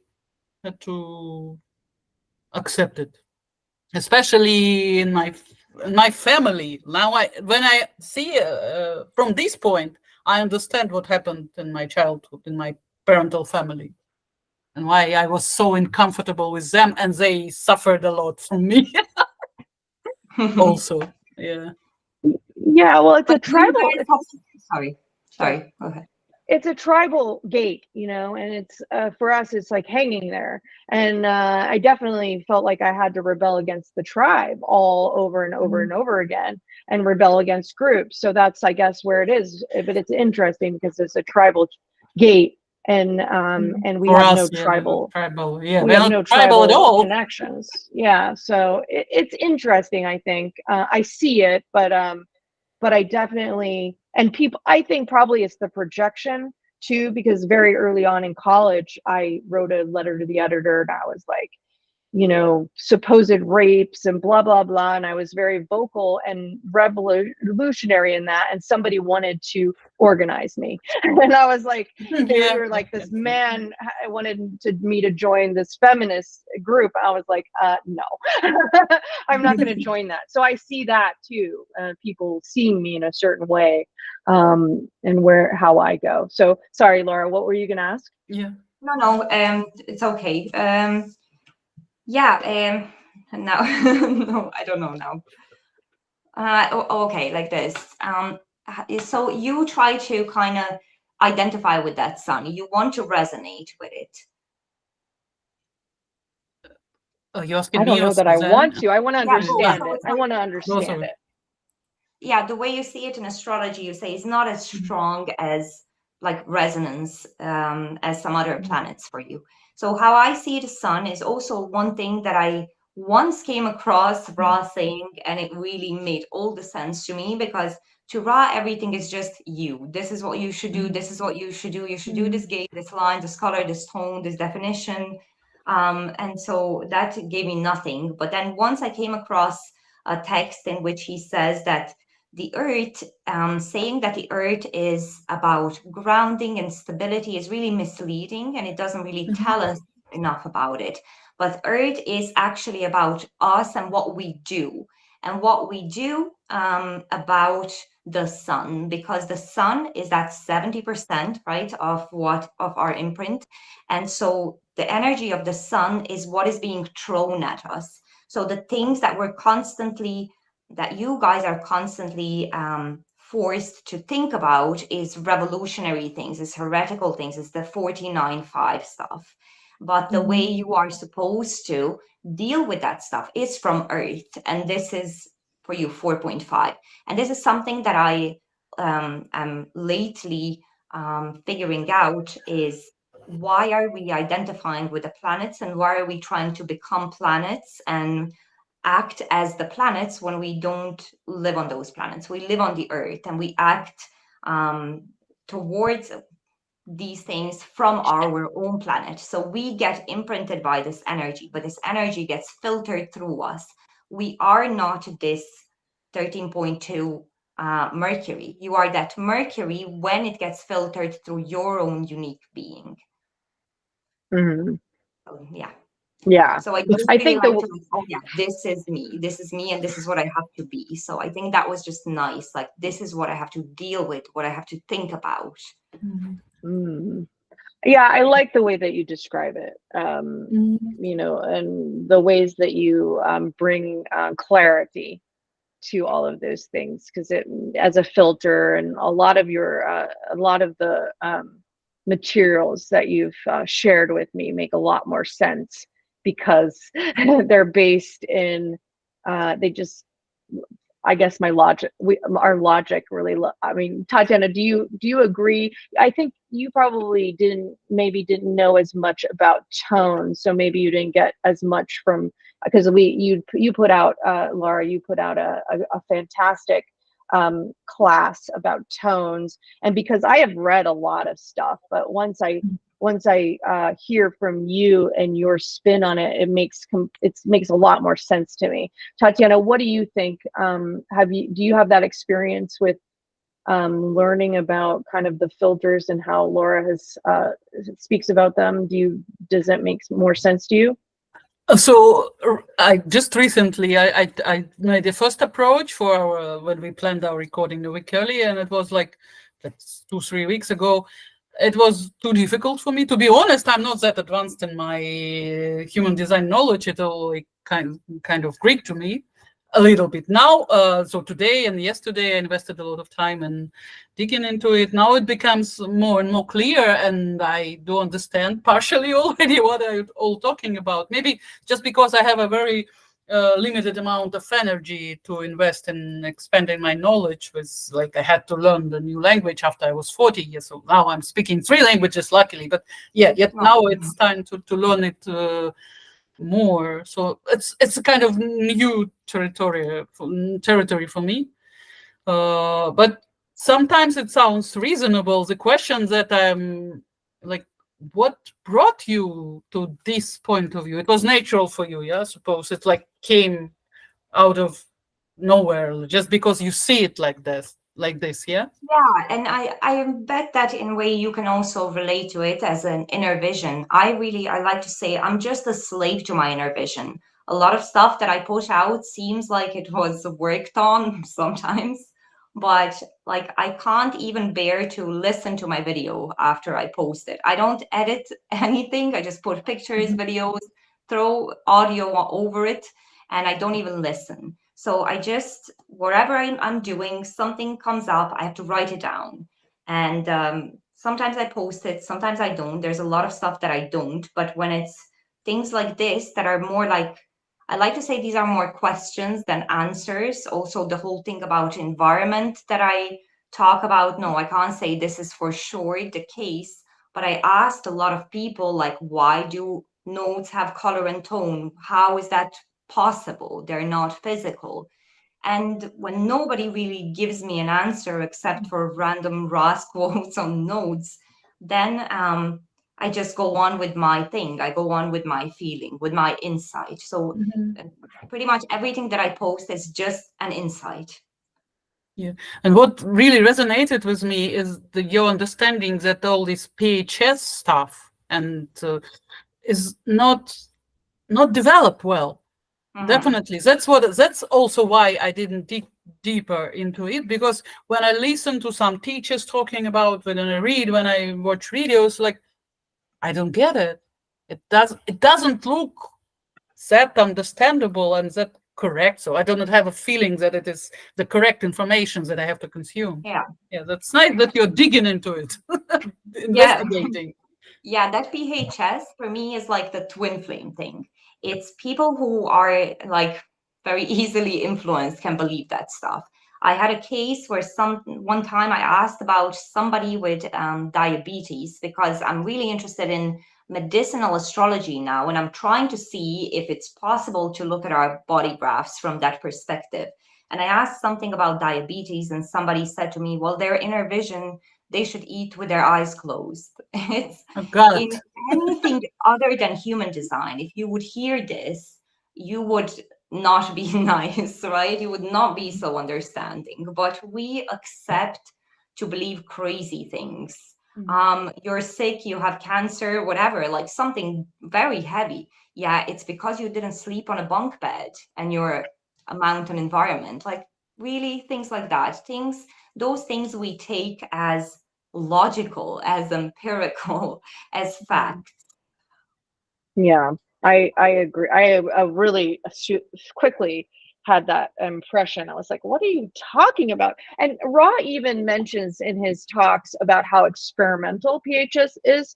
had to accept it, especially in my family. Now, when I see from this point, I understand what happened in my childhood, in my parental family, and why I was so uncomfortable with them, and they suffered a lot from me. Also, yeah. Yeah, well, it's a tribal. Sorry, go ahead. It's a tribal gate, you know, and it's for us, it's like hanging there. And I definitely felt like I had to rebel against the tribe all over and over and over again, and rebel against groups. So that's, I guess, where it is. But it's interesting because it's a tribal gate, and we For have us, no tribal. Yeah, We we're have not no tribal at all. connections. Yeah, so it's interesting. I think I see it, but I definitely, and people, I think probably it's the projection too, because very early on in college, I wrote a letter to the editor, and I was like, supposed rapes and blah, blah, blah. And I was very vocal and revolutionary in that. And somebody wanted to organize me. And I was like, they were like, this man wanted me to join this feminist group. I was like, no, I'm not going to join that. So I see that too. People seeing me in a certain way, and how I go. So sorry, Laura, what were you going to ask? Yeah. No, it's okay. Yeah, now, no, I don't know now. Okay, like this. So you try to kind of identify with that sun. You want to resonate with it. Oh, you're asking I don't me know that I want to. I want to understand it. I want to understand it. Yeah, the way you see it in astrology, you say it's not as strong as like resonance as some other planets for you. So how I see the sun is also one thing that I once came across Ra saying, and it really made all the sense to me, because to Ra, everything is just you. This is what you should do. This is what you should do. You should do this gate, this line, this color, this tone, this definition. And so that gave me nothing. But then once I came across a text in which he says that the earth, saying that the earth is about grounding and stability is really misleading, and it doesn't really tell us enough about it. But earth is actually about us and what we do, and what we do about the sun, because the sun is that 70%, right, of our imprint. And so the energy of the sun is what is being thrown at us. So the things that that you guys are constantly forced to think about is revolutionary things, is heretical things, is the 49.5 stuff. But the way you are supposed to deal with that stuff is from Earth. And this is for you 4.5. And this is something that I am lately figuring out is, why are we identifying with the planets, and why are we trying to become planets and act as the planets when we don't live on those planets? We live on the earth, and we act towards these things from our own planet. So we get imprinted by this energy, but this energy gets filtered through us. We are not this 13.2 Mercury. You are that Mercury when it gets filtered through your own unique being. So, yeah. So I just really like to, oh yeah, this is me, and this is what I have to be. So I think that was just nice. Like, this is what I have to deal with, what I have to think about. Yeah, I like the way that you describe it. And the ways that you bring clarity to all of those things, because it, as a filter, and a lot of the materials that you've shared with me make a lot more sense, because they're based in I guess our logic really, I mean, Tatiana, do you agree? I think you probably didn't know as much about tone, so maybe you didn't get as much from, because you put out, Lara, you put out a fantastic class about tones, and because I have read a lot of stuff, but once I hear from you and your spin on it, it makes a lot more sense to me. Tatiana, what do you think? Do you have that experience with learning about kind of the filters and how Laura speaks about them? Does that make more sense to you? So I just recently I made the first approach for when we planned our recording the week early, and it was like, that's 2-3 weeks ago. It was too difficult for me, to be honest. I'm not that advanced in my human design knowledge. It all kind of Greek to me a little bit now. So today and yesterday I invested a lot of time in digging into it. Now it becomes more and more clear, and I do understand partially already what I'm all talking about. Maybe just because I have a very limited amount of energy to invest in expanding my knowledge. Was like I had to learn the new language after I was 40 years old. Now I'm speaking 3 languages, luckily. But yeah, yet now it's time to learn it more. So it's a kind of new territory for me. But sometimes it sounds reasonable. The questions that I'm like, what brought you to this point of view? It was natural for you, yeah? I suppose it like came out of nowhere just because you see it like this, yeah? Yeah, and I bet that in a way you can also relate to it as an inner vision. I like to say I'm just a slave to my inner vision. A lot of stuff that I put out seems like it was worked on sometimes, but like I can't even bear to listen to my video after I post it. I don't edit anything. I just put pictures, videos, throw audio over it, and I don't even listen. So I just, wherever I'm doing, something comes up, I have to write it down. And sometimes I post it, sometimes I don't. There's a lot of stuff that I don't. But when it's things like this that are more like, I like to say these are more questions than answers. Also, the whole thing about environment that I talk about, no, I can't say this is for sure the case. But I asked a lot of people, like, why do nodes have color and tone? How is that possible? They're not physical. And when nobody really gives me an answer except for random Ross quotes on nodes, then I just go on with my thing. I go on with my feeling, with my insight. So pretty much everything that I post is just an insight. Yeah, and what really resonated with me is your understanding that all this PHS stuff and is not developed well. Definitely, that's also why I didn't dig deeper into it, because when I listen to some teachers talking about, when I read, when I watch videos, like I don't get it. It doesn't look that understandable and that correct. So I do not have a feeling that it is the correct information that I have to consume. Yeah. Yeah, that's nice that you're digging into it, investigating. Yeah, that PHS for me is like the twin flame thing. It's people who are like very easily influenced can believe that stuff. I had a case where one time I asked about somebody with diabetes because I'm really interested in medicinal astrology now, and I'm trying to see if it's possible to look at our body graphs from that perspective. And I asked something about diabetes, and somebody said to me, well, their inner vision, they should eat with their eyes closed. It's in anything other than human design. If you would hear this, you would not be nice, right? You would not be so understanding. But we accept to believe crazy things. You're sick, you have cancer, whatever, like something very heavy. Yeah, it's because you didn't sleep on a bunk bed and you're a mountain environment. Like really things like that. Those things we take as logical, as empirical, as facts. Yeah, I agree. I really quickly had that impression. I was like, what are you talking about? And Ra even mentions in his talks about how experimental PHS is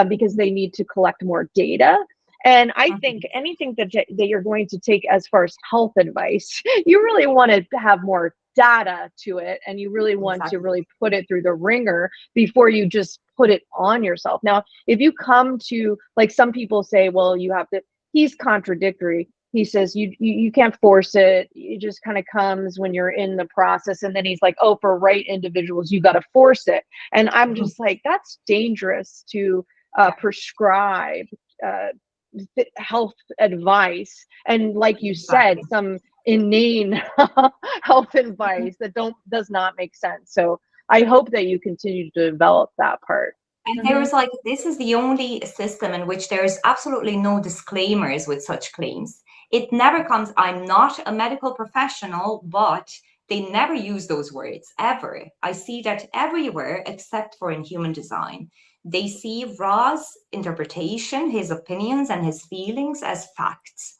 because they need to collect more data. And I think anything that you're going to take as far as health advice, you really want to have more data to it, and you really want to really put it through the ringer before you just put it on yourself. Now, if you come to, like, some people say, well, you have to, he's contradictory. He says you can't force it. It just kind of comes when you're in the process. And then he's like, oh, for right individuals, you got to force it. And I'm just like, that's dangerous to prescribe health advice. And like you said, some inane health advice that does not make sense. So I hope that you continue to develop that part. And there was like, this is the only system in which there is absolutely no disclaimers with such claims. It never comes, I'm not a medical professional, but they never use those words ever. I see that everywhere except for in human design. They see Ra's interpretation, his opinions, and his feelings as facts.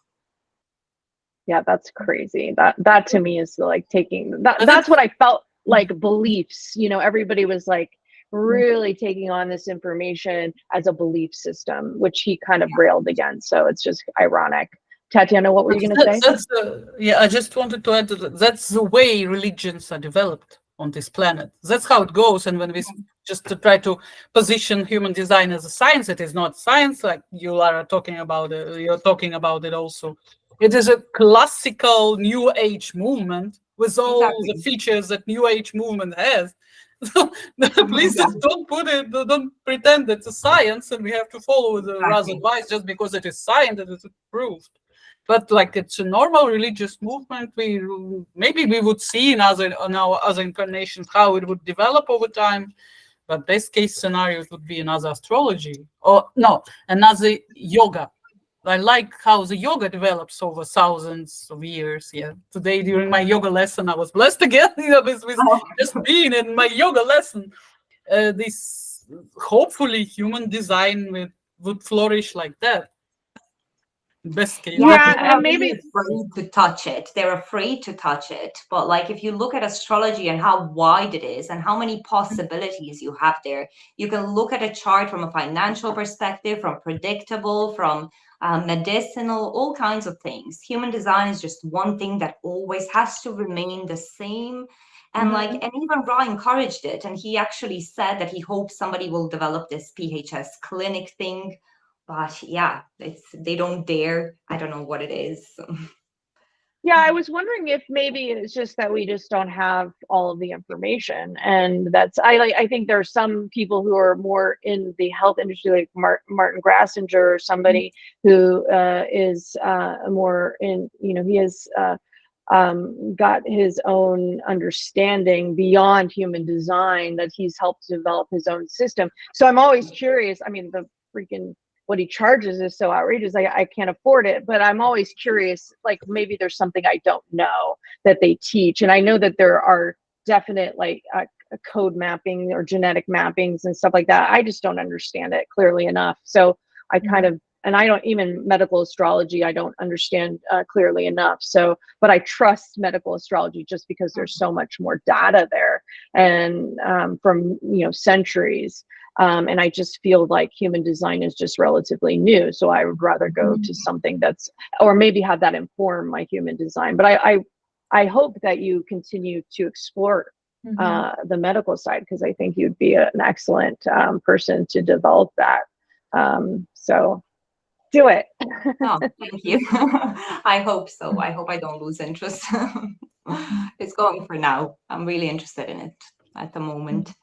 Yeah, that's crazy. That to me is like taking that's what I felt like beliefs. You know, everybody was like really taking on this information as a belief system, which he kind of railed against. So it's just ironic Tatiana, what were you going to say? That's yeah. I just wanted to add that that's the way religions are developed on this planet. That's how it goes. And when we just to try to position human design as a science, it is not science. Like you are talking about it, you're talking about it also. It is a classical New Age movement with all the Exactly. features that New Age movement has. So please just don't put it, don't pretend it's a science and we have to follow the Ra's advice just because it is science and it's proved. But like it's a normal religious movement, maybe we would see in our other incarnations how it would develop over time. But best case scenario it would be another astrology, or no, another yoga. I like how the yoga develops over thousands of years. Yeah. Today during my yoga lesson, I was blessed again with just being in my yoga lesson. This hopefully human design would flourish like that. Best case. Yeah, People are and really maybe afraid to touch it. They're afraid to touch it. But like if you look at astrology and how wide it is and how many possibilities you have there, you can look at a chart from a financial perspective, from predictable, from medicinal, all kinds of things. Human design is just one thing that always has to remain the same. And like, and even Ra encouraged it. And he actually said that he hopes somebody will develop this PHS clinic thing. But yeah, they don't dare. I don't know what it is. yeah, I was wondering if maybe it's just that we just don't have all of the information, and that's I think there are some people who are more in the health industry, like Martin Grassinger, or somebody who is more in, he has got his own understanding beyond human design, that he's helped develop his own system. So I'm always curious. I mean, the freaking what he charges is so outrageous. I can't afford it, but I'm always curious, like maybe there's something I don't know that they teach. And I know that there are definite like code mapping or genetic mappings and stuff like that. I just don't understand it clearly enough. So I kind of, and I don't even medical astrology, I don't understand clearly enough. So, but I trust medical astrology just because there's so much more data there, and from centuries. And I just feel like human design is just relatively new. So I would rather go to something that's, or maybe have that inform my human design. But I hope that you continue to explore the medical side, because I think you'd be an excellent person to develop that. So do it. Oh, thank you. I hope so. I hope I don't lose interest. It's going for now. I'm really interested in it at the moment.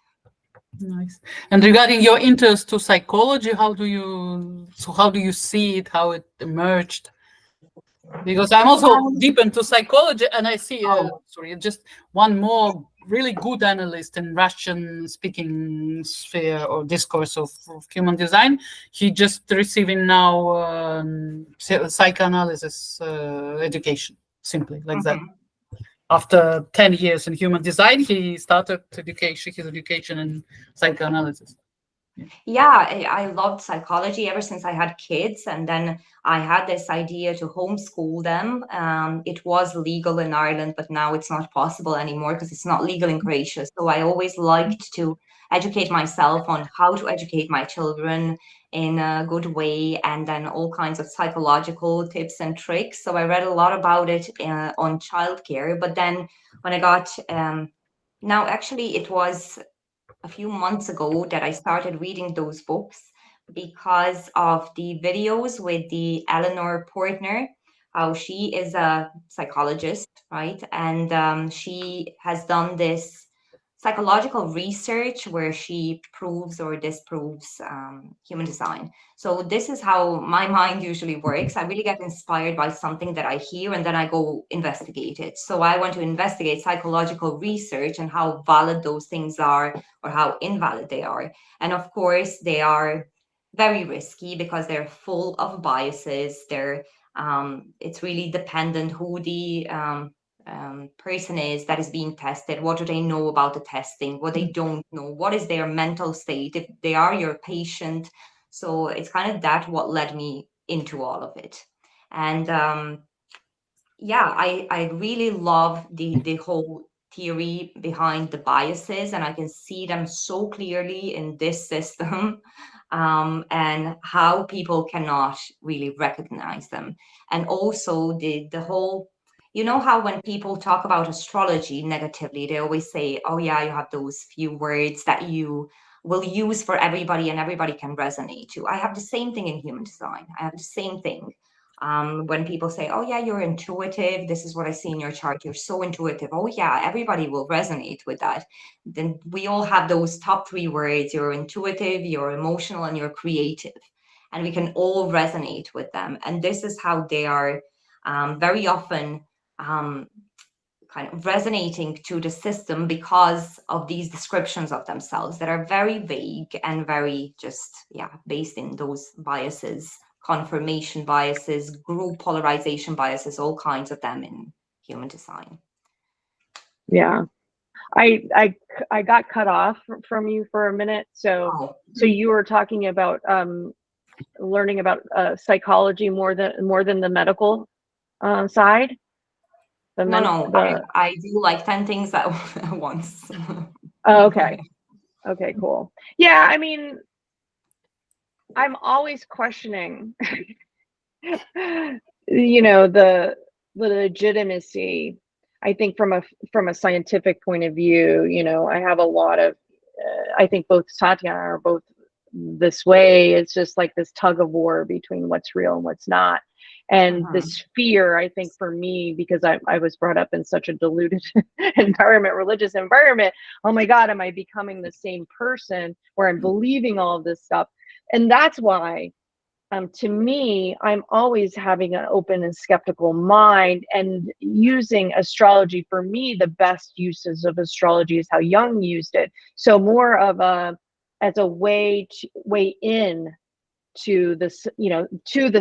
Nice. And regarding your interest to psychology, how do you see it, how it emerged? Because I'm also deep into psychology, and I see just one more really good analyst in Russian speaking sphere or discourse of human design. He just receiving now psychoanalysis education, simply like that. After 10 years in human design, he started his education in psychoanalysis. Yeah, I loved psychology ever since I had kids. And then I had this idea to homeschool them. It was legal in Ireland, but now it's not possible anymore because it's not legal in Croatia. So I always liked to educate myself on how to educate my children in a good way, and then all kinds of psychological tips and tricks. So I read a lot about it on childcare. But then when I got, now actually it was a few months ago that I started reading those books because of the videos with the Eleanor Portner, how she is a psychologist, right? And she has done this psychological research where she proves or disproves human design. So this is how my mind usually works. I really get inspired by something that I hear and then I go investigate it. So I want to investigate psychological research and how valid those things are or how invalid they are. And of course, they are very risky because they're full of biases. It's really dependent who the person is that is being tested. What do they know about the testing? What they don't know? What is their mental state if they are your patient? So it's kind of that what led me into all of it. And yeah, I really love the whole theory behind the biases, and I can see them so clearly in this system, and how people cannot really recognize them. And also the whole, you know how when people talk about astrology negatively, they always say, oh yeah, you have those few words that you will use for everybody and everybody can resonate to. I have the same thing in human design. I have the same thing. When people say, oh yeah, you're intuitive, this is what I see in your chart, you're so intuitive. Oh yeah, everybody will resonate with that. Then we all have those top 3 words: you're intuitive, you're emotional, and you're creative. And we can all resonate with them. And this is how they are very often kind of resonating to the system, because of these descriptions of themselves that are very vague and very just, yeah, based in those biases, confirmation biases, group polarization biases, all kinds of them in human design. Yeah. I got cut off from you for a minute. So you were talking about learning about psychology more than the medical side. I do like 10 things at once. Oh, okay. Okay, cool. Yeah, I mean, I'm always questioning, you know, the legitimacy. I think from a scientific point of view, you know, I have a lot of, I think both Tatiana are both this way. It's just like this tug of war between what's real and what's not. And this fear, I think for me, because I was brought up in such a diluted environment, religious environment, oh my God, am I becoming the same person where I'm believing all of this stuff? And that's why, to me, I'm always having an open and skeptical mind, and using astrology, for me, the best uses of astrology is how Jung used it. So more of as a way in to this, you know, to the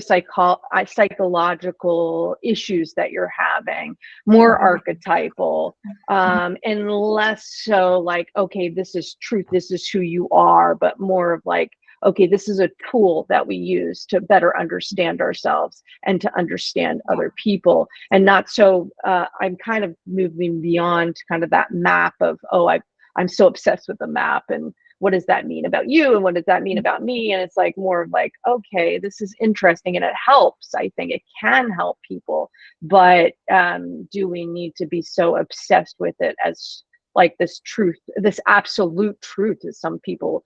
psychological issues that you're having, more archetypal, and less so like, okay, this is truth, this is who you are, but more of like, okay, this is a tool that we use to better understand ourselves and to understand other people. And not so, I'm kind of moving beyond kind of that map of, oh, I'm so obsessed with the map, and what does that mean about you, and what does that mean about me? And it's like more of like, okay, this is interesting, and it helps. I think it can help people, but do we need to be so obsessed with it as like this truth, this absolute truth, as some people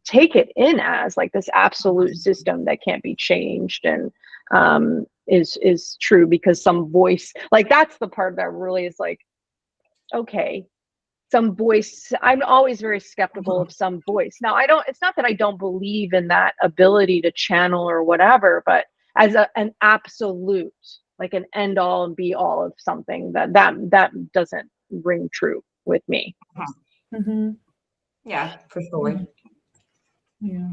take it in as, like this absolute system that can't be changed, and is true because some voice, like that's the part that really is like, okay, some voice. I'm always very skeptical of some voice. Now, it's not that I don't believe in that ability to channel or whatever, but as an absolute, like an end all and be all of something, that doesn't ring true with me. Yeah, for sure. Yeah.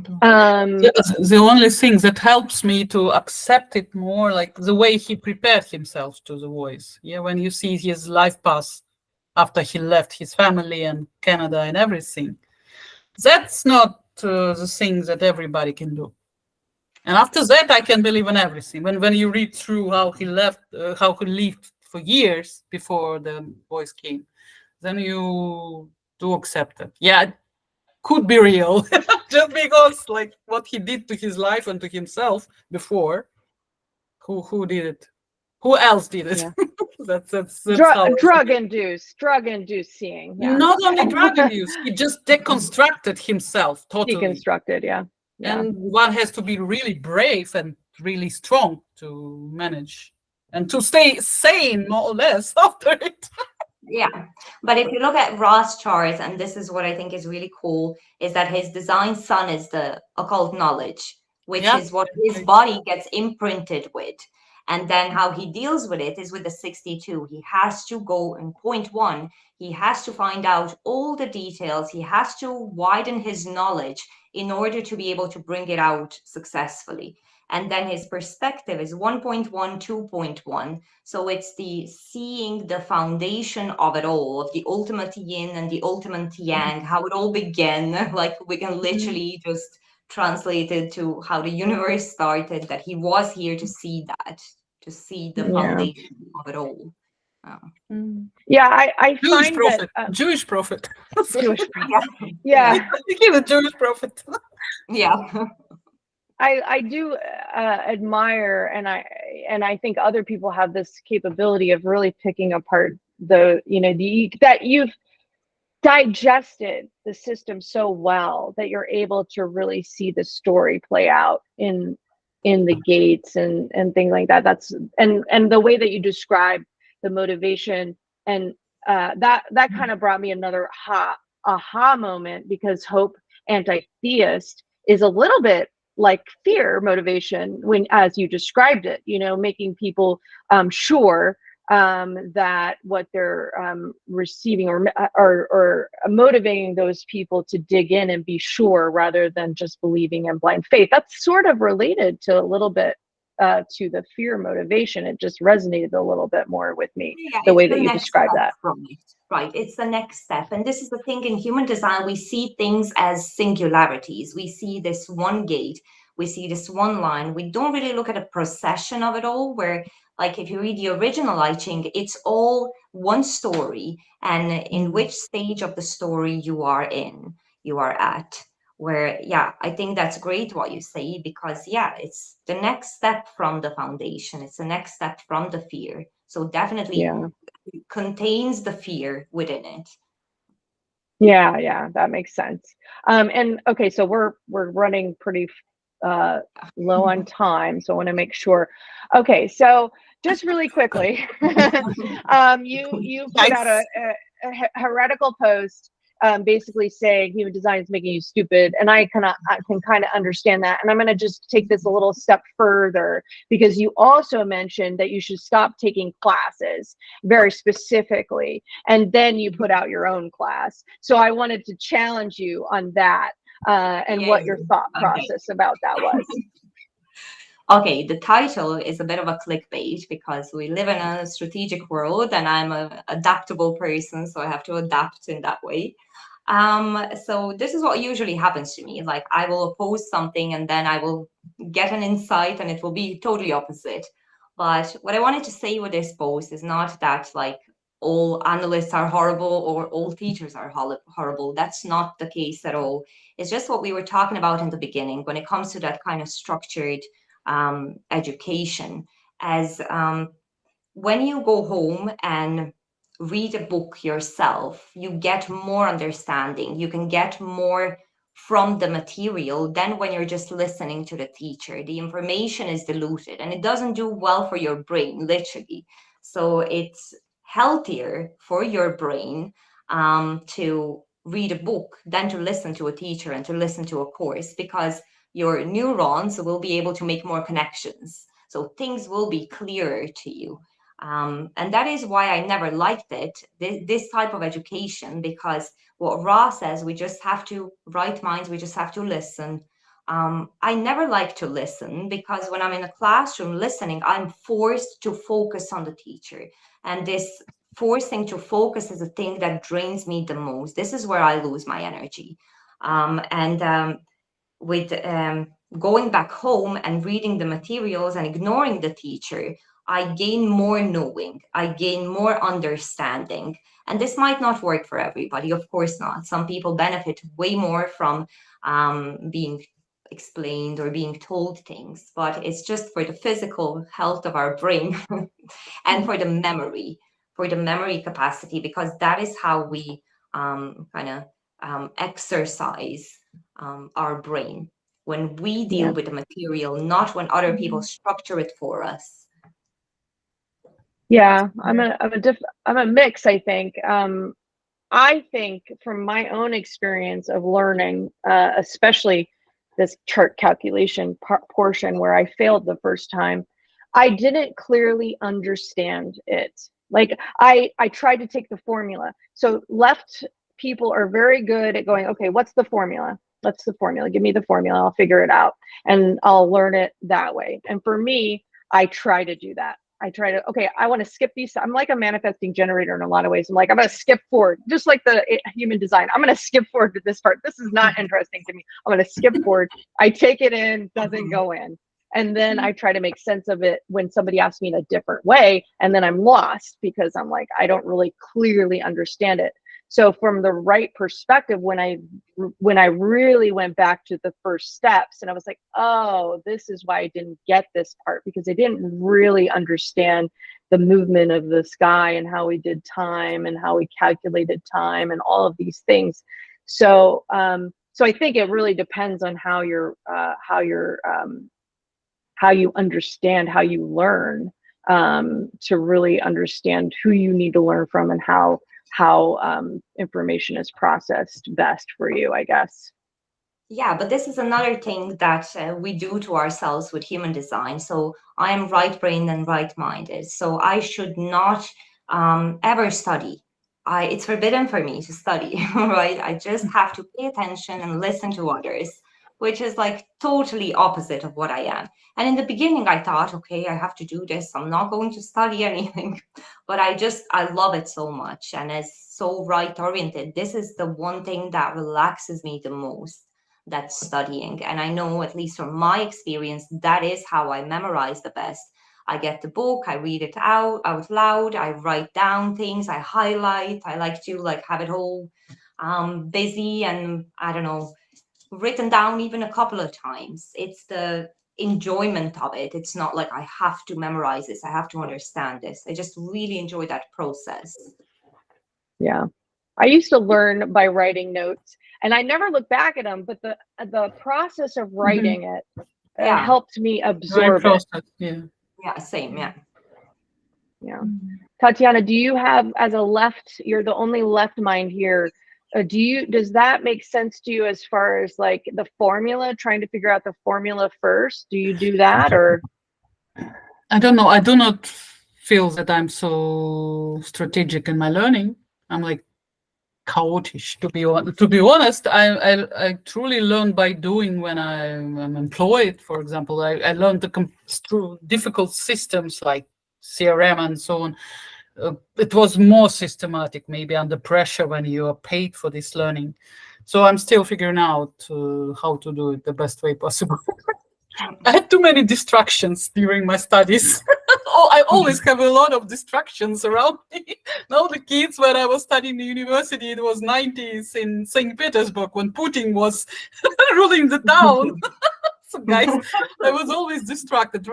The only thing that helps me to accept it more, like the way he prepared himself to the voice. Yeah, when you see his life path after he left his family and Canada and everything, that's not the thing that everybody can do. And after that, I can believe in everything. When you read through how he left, how he lived for years before the voice came, then you do accept it. Yeah, it could be real, just because like what he did to his life and to himself before. Who did it? Who else did it? Yeah. that's drug induced seeing. Yeah. Not only drug induced, he just deconstructed himself totally. Deconstructed, yeah. And one has to be really brave and really strong to manage and to stay sane, more or less, after it. Yeah, but if you look at Ra's charts, and this is what I think is really cool, is that his design sun is the occult knowledge, which is what his body gets imprinted with. And then how he deals with it is with the 62. He has to go in point 1. He has to find out all the details. He has to widen his knowledge in order to be able to bring it out successfully. And then his perspective is 1.1, 2.1. So it's the seeing the foundation of it all, of the ultimate yin and the ultimate yang, how it all began. Like we can literally just translate it to how the universe started, that he was here to see that, to see the foundation of it all. Yeah, I Jewish find prophet. that Jewish prophet. Jewish, Yeah. yeah, He's a Jewish prophet. Yeah. I do admire, and I think other people have this capability of really picking apart the, you know, that you've digested the system so well that you're able to really see the story play out in the gates and things like that. That's and the way that you describe the motivation, and that kind of brought me another aha moment, because hope anti-theist is a little bit like fear motivation, when, as you described it, you know, making people sure that what they're receiving, or motivating those people to dig in and be sure, rather than just believing in blind faith. That's sort of related to a little bit to the fear motivation. It just resonated a little bit more with me, Yeah, the it's way the that you next described step that. from it. Right. It's the next step. And this is the thing in human design, we see things as singularities. We see this one gate, we see this one line. We don't really look at a procession of it all, where, like, if you read the original I Ching, it's all one story, and in which stage of the story you are at. Where, yeah, I think that's great what you say, because, yeah, it's the next step from the foundation. It's the next step from the fear. So definitely Yeah. contains the fear within it. Yeah, that makes sense. And okay, so we're running pretty low on time, so I want to make sure. Okay, so just really quickly, you put out a heretical post, basically saying human design is making you stupid, and I can kind of understand that. And I'm going to just take this a little step further, because you also mentioned that you should stop taking classes very specifically, and then you put out your own class. So I wanted to challenge you on that, and what your thought process about that was. Okay, the title is a bit of a clickbait, because we live in a strategic world and I'm an adaptable person, so I have to adapt in that way. So this is what usually happens to me. Like, I will oppose something and then I will get an insight and it will be totally opposite. But what I wanted to say with this post is not that, like, all analysts are horrible or all teachers are horrible. That's not the case at all. It's just what we were talking about in the beginning when it comes to that kind of structured education, as when you go home and read a book yourself, you get more understanding. You can get more from the material than when you're just listening to the teacher. The information is diluted and it doesn't do well for your brain, literally. So it's healthier for your brain to read a book than to listen to a teacher and to listen to a course, because your neurons will be able to make more connections. So things will be clearer to you. And that is why I never liked it, this type of education, because what Ra says, we just have to, right minds, we just have to listen. I never like to listen, because when I'm in a classroom listening, I'm forced to focus on the teacher. And this forcing to focus is the thing that drains me the most. This is where I lose my energy. With going back home and reading the materials and ignoring the teacher, I gain more knowing, I gain more understanding. And this might not work for everybody, of course not. Some people benefit way more from being explained or being told things, but it's just for the physical health of our brain and for the memory capacity, because that is how we exercise our brain, when we deal with the material, not when other people structure it for us. Yeah, I'm a mix, I think. I think from my own experience of learning, especially this chart calculation portion where I failed the first time, I didn't clearly understand it. Like, I tried to take the formula. So left people are very good at going, okay, what's the formula? What's the formula? Give me the formula. I'll figure it out and I'll learn it that way. And for me, I try to do that. I try to, okay, I want to skip these. I'm like a manifesting generator in a lot of ways. I'm like, I'm going to skip forward, just like the human design. I'm going to skip forward to this part. This is not interesting to me. I'm going to skip forward. I take it in, doesn't go in. And then I try to make sense of it when somebody asks me in a different way, and then I'm lost because I'm like, I don't really clearly understand it. So from the right perspective, when I really went back to the first steps, and I was like, oh, this is why I didn't get this part, because I didn't really understand the movement of the sky and how we did time and how we calculated time and all of these things. So so I think it really depends on how you understand, how you learn, to really understand who you need to learn from and how information is processed best for you, I guess. Yeah, but this is another thing that we do to ourselves with human design. So I am right-brained and right-minded. So I should not ever study. It's forbidden for me to study, right? I just have to pay attention and listen to others, which is like totally opposite of what I am. And in the beginning, I thought, okay, I have to do this. I'm not going to study anything, but I love it so much. And as so right-oriented, this is the one thing that relaxes me the most. That's studying. And I know, at least from my experience, that is how I memorize the best. I get the book, I read it out loud, I write down things, I highlight. I like to have it all busy and, I don't know, written down even a couple of times. It's the enjoyment of it. It's not like I have to memorize this, I have to understand this. I just really enjoy that process. Yeah. I used to learn by writing notes, and I never look back at them, but the process of writing it helped me absorb it. Yeah, same. Yeah. Tatiana, do you have, as a left, you're the only left mind here, does that make sense to you as far as like the formula, trying to figure out the formula first? Do you do that, or? I don't know. I do not feel that I'm so strategic in my learning. I'm like chaotic, to be honest. I truly learn by doing when I'm employed. For example, I learned through difficult systems like CRM and so on. It was more systematic, maybe under pressure when you are paid for this learning. So I'm still figuring out how to do it the best way possible. I had too many distractions during my studies. I always have a lot of distractions around me. Now the kids, when I was studying the university, it was 90s in St. Petersburg when Putin was ruling the town. So guys, I was always distracted.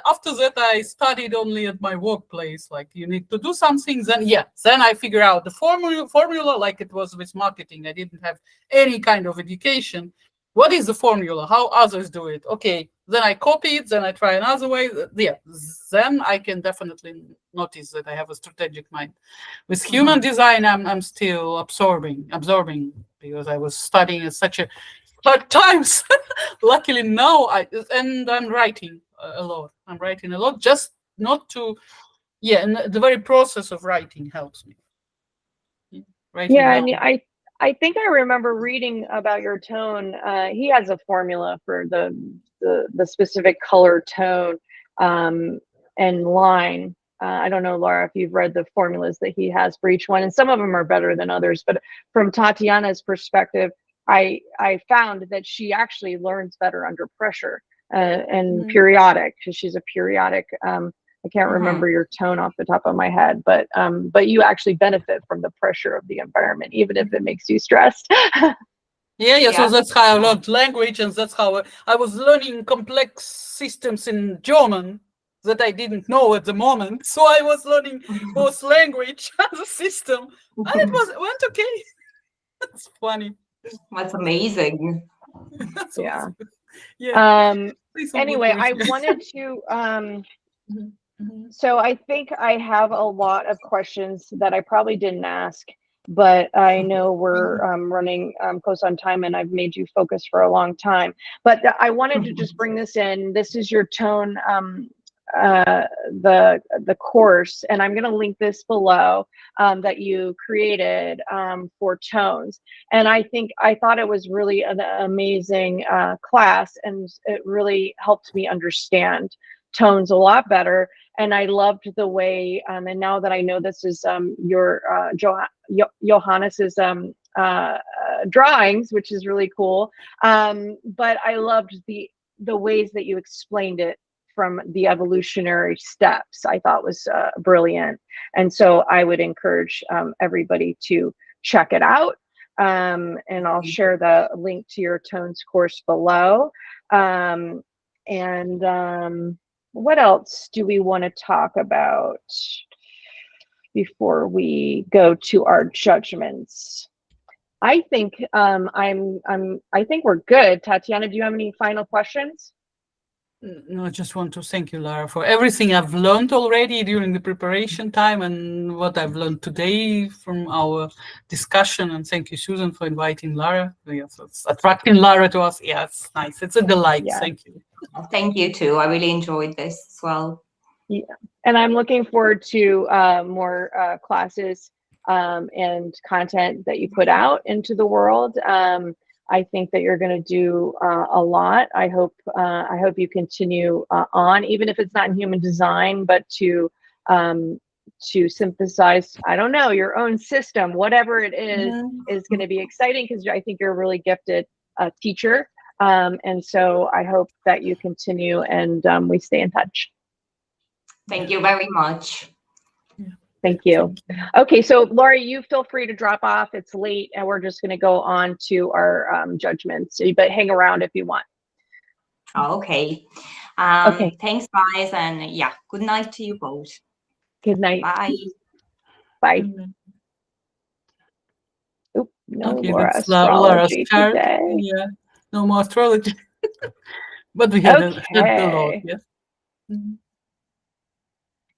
After that, I studied only at my workplace. Like, you need to do some things, and then I figure out the formula like it was with marketing. I didn't have any kind of education. What is the formula? How others do it? Okay, then I copy it, then I try another way. Then I can definitely notice that I have a strategic mind. With human design, I'm still absorbing, because I was studying at such a hard times. Luckily now I'm writing a lot. I'm writing a lot, just not to, and the very process of writing helps me. And I think I remember reading about your tone. He has a formula for the specific color, tone, and line. I don't know, Lara, if you've read the formulas that he has for each one, and some of them are better than others. But from Tatiana's perspective, I found that she actually learns better under pressure and periodic, because she's a periodic. I can't remember your tone off the top of my head, but you actually benefit from the pressure of the environment, even if it makes you stressed. So that's how I learned language, and that's how I was learning complex systems in German that I didn't know at the moment. So I was learning both language and the system, and it went okay. That's funny. That's amazing. That's awesome. Anyway, I wanted to so I think I have a lot of questions that I probably didn't ask, but I know we're running close on time, and I've made you focus for a long time. But I wanted to just bring this in. This is your tone, the course, and I'm going to link this below, that you created for tones. And I thought it was really an amazing class, and it really helped me understand tones a lot better. And I loved the way, and now that I know this is your Johannes's drawings, which is really cool. But I loved the the ways that you explained it from the evolutionary steps, I thought was brilliant. And so I would encourage everybody to check it out. And I'll share the link to your tones course below. What else do we want to talk about before we go to our judgments? I think I think we're good. Tatiana, do you have any final questions? No, I just want to thank you, Lara, for everything I've learned already during the preparation time and what I've learned today from our discussion. And thank you, Susan, for inviting Lara. Yes, it's attracting Lara to us. Yeah, it's nice. It's a delight. Yeah. Thank you. Thank you too. I really enjoyed this as well. Yeah, and I'm looking forward to more classes and content that you put out into the world. I think that you're going to do a lot. I hope you continue on, even if it's not in human design, but to synthesize, I don't know, your own system, whatever it is going to be exciting, because I think you're a really gifted teacher. And so I hope that you continue, and we stay in touch. Thank you very much. Thank you. Okay, so Laurie, you feel free to drop off. It's late, and we're just going to go on to our judgments. But hang around if you want. Okay. Okay. Thanks, guys, and yeah, good night to you both. Good night. Bye. Bye. Oop, no okay, more astrology today. Yeah, no more astrology. But we had a lot. Yes. Mm-hmm.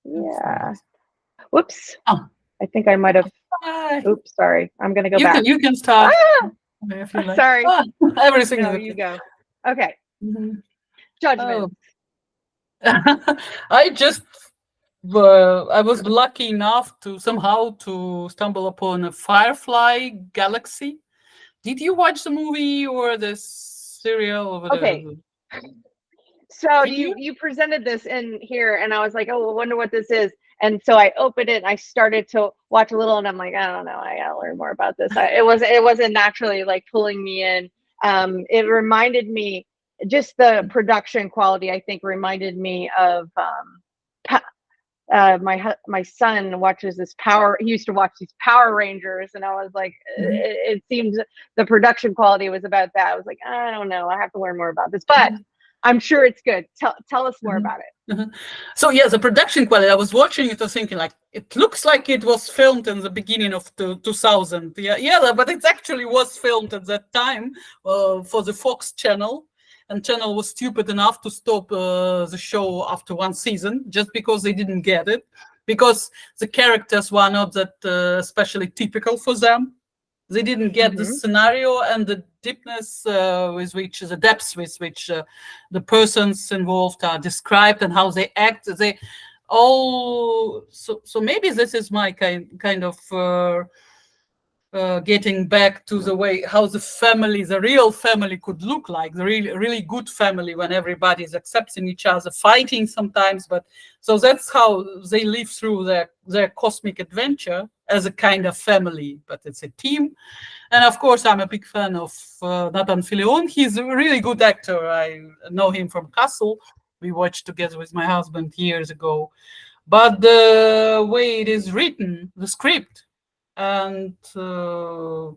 Yeah. Whoops. Oh. I think I might have. Oops, sorry. I'm going to go back. You can start. If you like. Sorry. Everything. No, you go. Okay. Judgment. I was lucky enough to somehow stumble upon a Firefly Galaxy. Did you watch the movie or the serial? Or okay. So you presented this in here, and I was like, oh, I wonder what this is. And so I opened it and I started to watch a little, and I'm like, I don't know, I gotta learn more about this. It wasn't naturally like pulling me in. It reminded me, just the production quality, I think, reminded me of my son watches this he used to watch these Power Rangers, and I was like, it seems the production quality was about that. I was like, I don't know, I have to learn more about this, but I'm sure it's good. Tell us more about it. So yeah, the production quality, I was watching it, I was thinking, like, it looks like it was filmed in the beginning of 2000. Yeah, but it actually was filmed at that time for the Fox channel. And channel was stupid enough to stop the show after one season, just because they didn't get it, because the characters were not that especially typical for them. They didn't get the scenario and the deepness the depths with which the persons involved are described and how they act. They all so maybe this is my kind of getting back to the way how the real family could look like, the really good family, when everybody is accepting each other, fighting sometimes, but so that's how they live through their cosmic adventure as a kind of family, but it's a team. And of course, I'm a big fan of Nathan Fillion. He's a really good actor. I know him from Castle. We watched together with my husband years ago. But the way it is written, the script, and the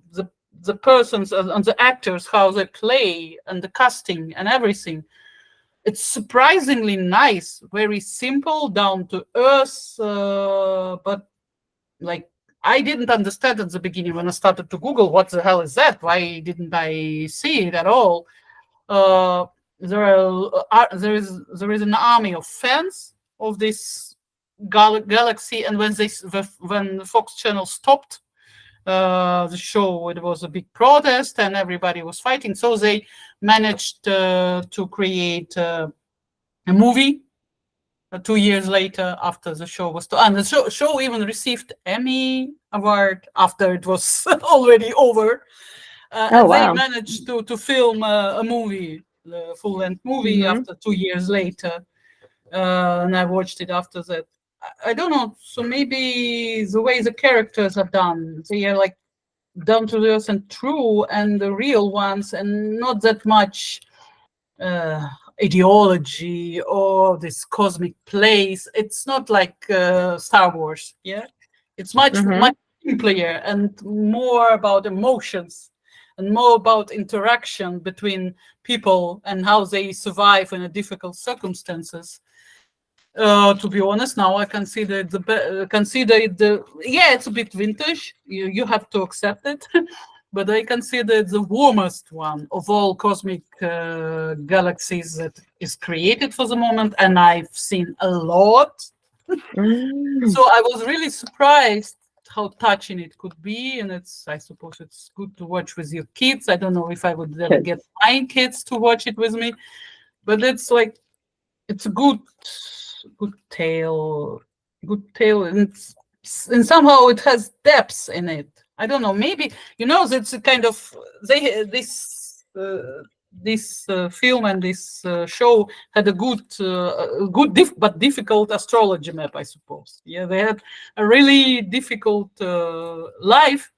persons and the actors, how they play, and the casting and everything, it's surprisingly nice, very simple, down to earth, but like, I didn't understand at the beginning when I started to Google, what the hell is that? Why didn't I see it at all? There is an army of fans of this galaxy, and when the Fox channel stopped the show, it was a big protest and everybody was fighting. So they managed to create a movie 2 years later, after the show was and the show even received Emmy award after it was already over. And wow. They managed to film a movie, a full-length movie, after 2 years later. And I watched it after that. I don't know. So maybe the way the characters are done, they are like down to earth and true, and the real ones, and not that much ideology or this cosmic place. It's not like Star Wars. Yeah, it's much simpler and more about emotions and more about interaction between people and how they survive in a difficult circumstances. To be honest, now I consider it it's a bit vintage. You have to accept it, but I consider it the warmest one of all cosmic galaxies that is created for the moment, and I've seen a lot. So I was really surprised how touching it could be, and I suppose it's good to watch with your kids. I don't know if I would ever get my kids to watch it with me, but it's like it's a good tale, and somehow it has depths in it. I don't know, maybe it's a kind of this film and this show had a good but difficult astrology map, I suppose. Yeah, they had a really difficult life.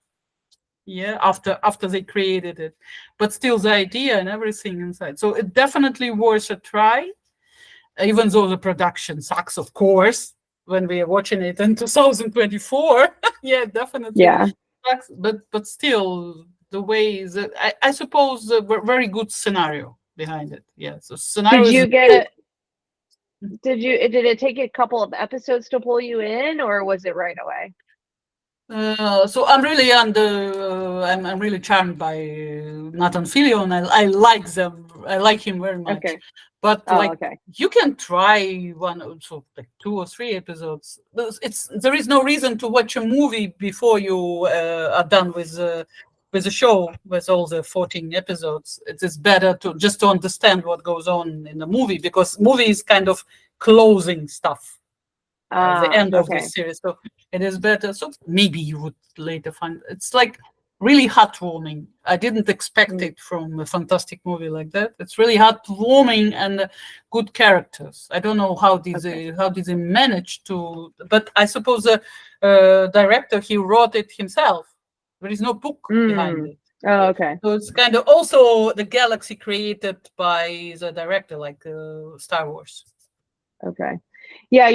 Yeah, after they created it, but still the idea and everything inside. So it definitely worth a try, even though the production sucks, of course, when we are watching it in 2024. Yeah, definitely. Yeah. Sucks, but still, the way that I suppose a very good scenario behind it. Yeah. So scenario. Did you get it? Did it take a couple of episodes to pull you in, or was it right away? So I'm really I'm really charmed by Nathan Fillion. I like them. I like him very much. Okay. But you can try one, so like 2 or 3 episodes. There is no reason to watch a movie before you are done with the show with all the 14 episodes. It is better to understand what goes on in the movie, because movie is kind of closing stuff. The end of this series, so it is better. So maybe you would later find it's like really heartwarming. I didn't expect it from a fantastic movie like that. It's really heartwarming and good characters. I don't know how did they manage to, but I suppose the director, he wrote it himself. There is no book behind it. Oh, okay. So it's kind of also the galaxy created by the director, like Star Wars. Okay. Yeah,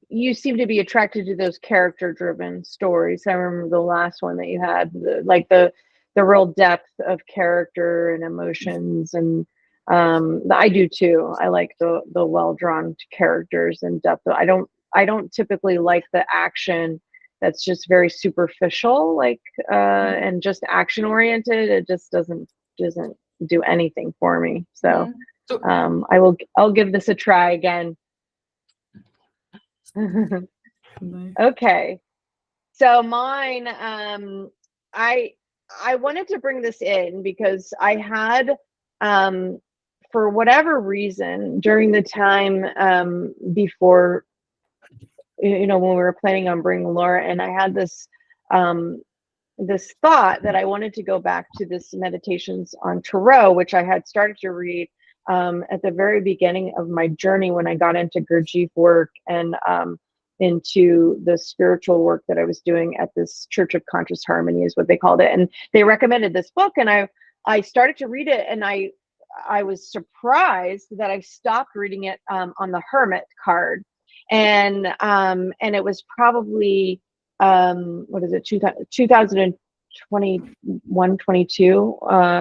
you seem to be attracted to those character-driven stories. I remember the last one that you had, the real depth of character and emotions, and I do too. I like the well-drawn characters and depth. I don't typically like the action that's just very superficial, and just action-oriented. It just doesn't do anything for me. So I'll give this a try again. Okay, so mine, I wanted to bring this in because I had, for whatever reason, during the time before, when we were planning on bringing Laura, and I had this this thought that I wanted to go back to this Meditations on Tarot, which I had started to read at the very beginning of my journey when I got into Gurdjieff work and into the spiritual work that I was doing at this Church of Conscious Harmony is what they called it. And they recommended this book, and I started to read it, and I was surprised that I stopped reading it on the Hermit card. And it was probably, what is it, 2021, 22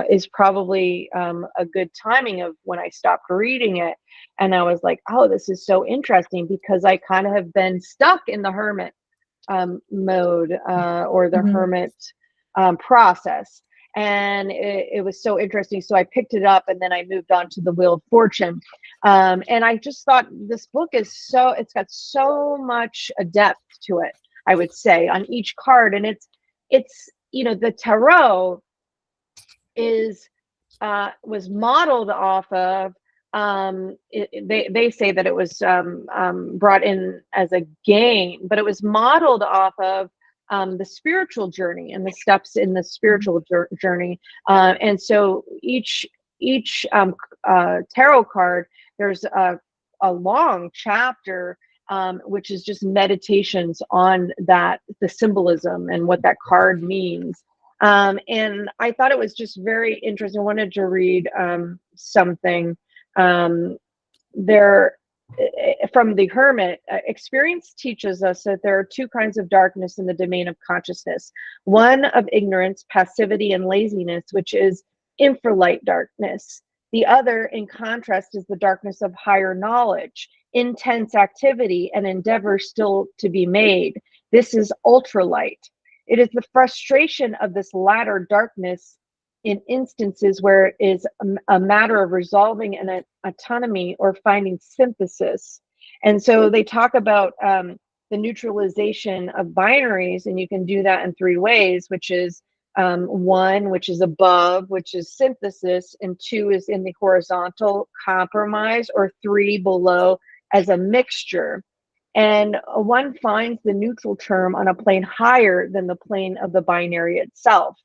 is probably a good timing of when I stopped reading it. And I was like, oh, this is so interesting, because I kind of have been stuck in the hermit mode or the hermit process. And it was so interesting. So I picked it up, and then I moved on to the Wheel of Fortune. And I just thought this book it's got so much depth to it, I would say, on each card. And it's the tarot was modeled off of, they say that it was brought in as a game, but it was modeled off of the spiritual journey and the steps in the spiritual journey. And so each tarot card, there's a long chapter which is just meditations on the symbolism and what that card means. And I thought it was just very interesting. I wanted to read something there, from the hermit, experience teaches us that there are two kinds of darkness in the domain of consciousness. One of ignorance, passivity, and laziness, which is infralight darkness. The other, in contrast, is the darkness of higher knowledge, intense activity, and endeavor still to be made. This is ultralight. It is the frustration of this latter darkness in instances where it is a matter of resolving an autonomy or finding synthesis. And so they talk about the neutralization of binaries, and you can do that in three ways, which is one, which is above, which is synthesis, and two is in the horizontal, compromise, or three, below, as a mixture. And one finds the neutral term on a plane higher than the plane of the binary itself.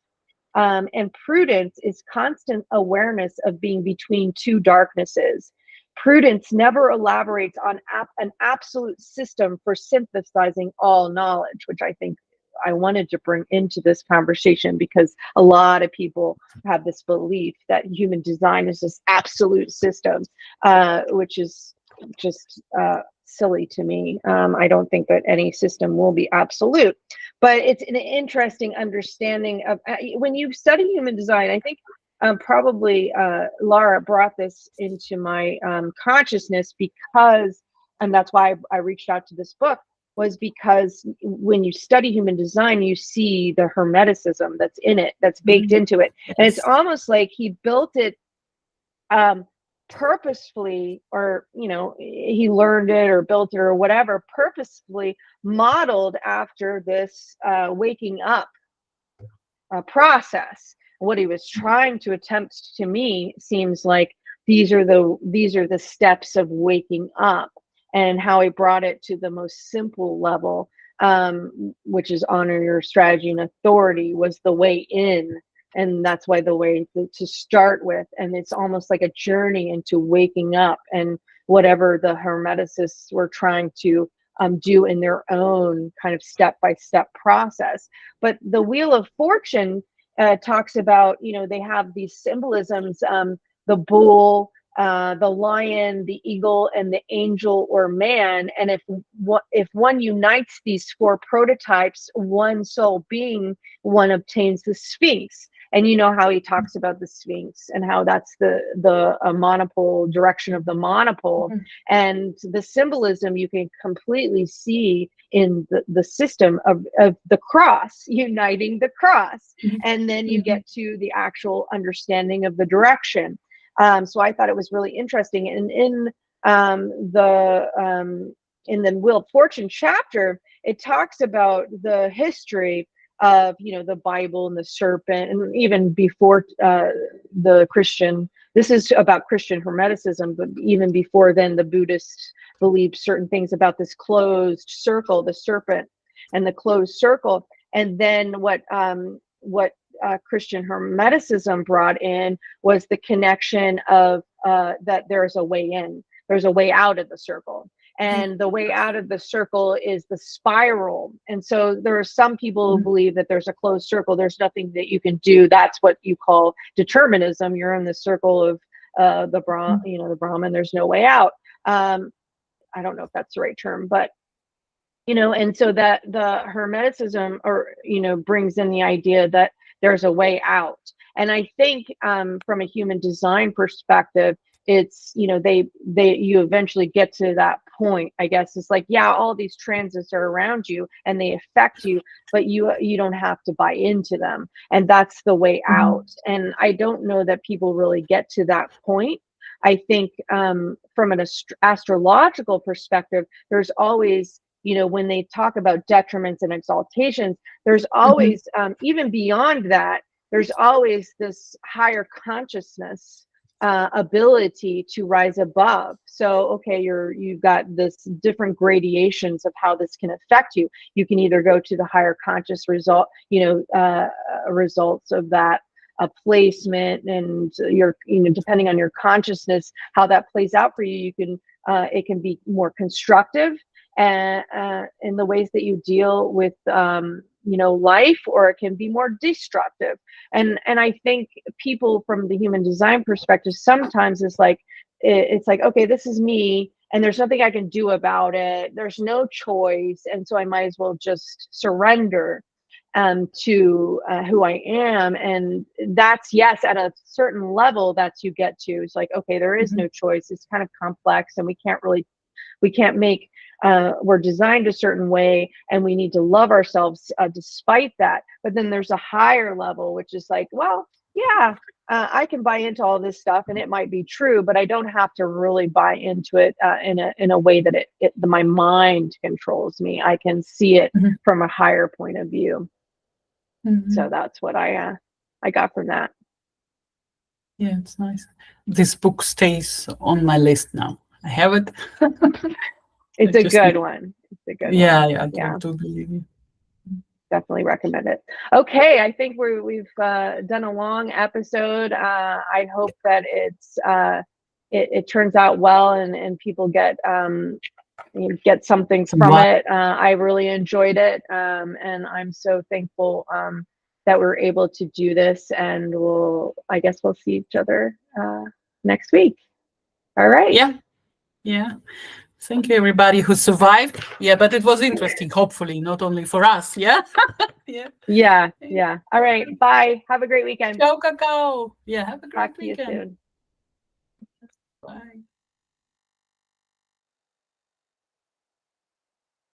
And prudence is constant awareness of being between two darknesses. Prudence never elaborates on an absolute system for synthesizing all knowledge, which I think I wanted to bring into this conversation, because a lot of people have this belief that human design is this absolute system, which is just silly to me. I don't think that any system will be absolute, but it's an interesting understanding of when you study human design. I think probably Lara brought this into my consciousness, because, and that's why I reached out to this book, was because when you study human design, you see the hermeticism that's in it, that's baked into it. And it's almost like he built it purposefully, or he learned it or built it or whatever, purposefully modeled after this waking up process. What he was trying to attempt, to me, seems like these are the steps of waking up, and how he brought it to the most simple level, which is honor your strategy and authority, was the way in. And that's why the way to start with. And it's almost like a journey into waking up, and whatever the hermeticists were trying to do in their own kind of step-by-step process. But the Wheel of Fortune talks about, they have these symbolisms, the bull, the lion, the eagle, and the angel or man. And if one unites these four prototypes, one soul being, one obtains the Sphinx. And you know how he talks about the Sphinx and how that's the monopole direction of the monopole. Mm-hmm. And the symbolism you can completely see in the system of the cross, uniting the cross. Mm-hmm. And then you get to the actual understanding of the direction. So I thought it was really interesting. And in the Wheel of Fortune chapter, it talks about the history of the Bible and the serpent, and even before the Christian. This is about Christian hermeticism, but even before then, the Buddhists believed certain things about this closed circle, the serpent, and the closed circle. And then what Christian hermeticism brought in was the connection of that there's a way in, there's a way out of the circle. And the way out of the circle is the spiral. And so there are some people who believe that there's a closed circle. There's nothing that you can do. That's what you call determinism. You're in the circle of the Brahman. There's no way out. I don't know if that's the right term, but and so that the hermeticism brings in the idea that there's a way out. And I think from a human design perspective, it's you eventually get to that point. I guess it's like, yeah, all these transits are around you and they affect you, but you don't have to buy into them, and that's the way out. And I don't know that people really get to that point. I think from an astrological perspective, there's always, when they talk about detriments and exaltations, there's always even beyond that, there's always this higher consciousness ability to rise above. So, okay, you've got this different gradations of how this can affect you. You can either go to the higher conscious results of that placement, and your, depending on your consciousness, how that plays out for you, you can, it can be more constructive and in the ways that you deal with life, or it can be more destructive. And I think people from the human design perspective, sometimes it's like it's like, okay, this is me, and there's nothing I can do about it. There's no choice, and so I might as well just surrender to who I am. And that's, yes, at a certain level, that's you get to. It's like, okay, there is no choice. It's kind of complex, and we can't make, we're designed a certain way, and we need to love ourselves despite that. But then there's a higher level, which is like, well, yeah, I can buy into all this stuff, and it might be true, but I don't have to really buy into it in a way that my mind controls me. I can see it from a higher point of view. So that's what I got from that. Yeah, it's nice. This book stays on my list now. I have it. It's a good one. It's a good one. Yeah, I do believe you. Definitely recommend it. Okay, I think we've done a long episode. I hope that it turns out well, and people get something from it. I really enjoyed it, and I'm so thankful that we're able to do this. And I guess we'll see each other next week. All right. Yeah. Thank you, everybody who survived. Yeah, but it was interesting, hopefully, not only for us. Yeah? Yeah. All right. Bye. Have a great weekend. Ciao, cacao. Yeah, have a great Talk to weekend. you soon. Bye.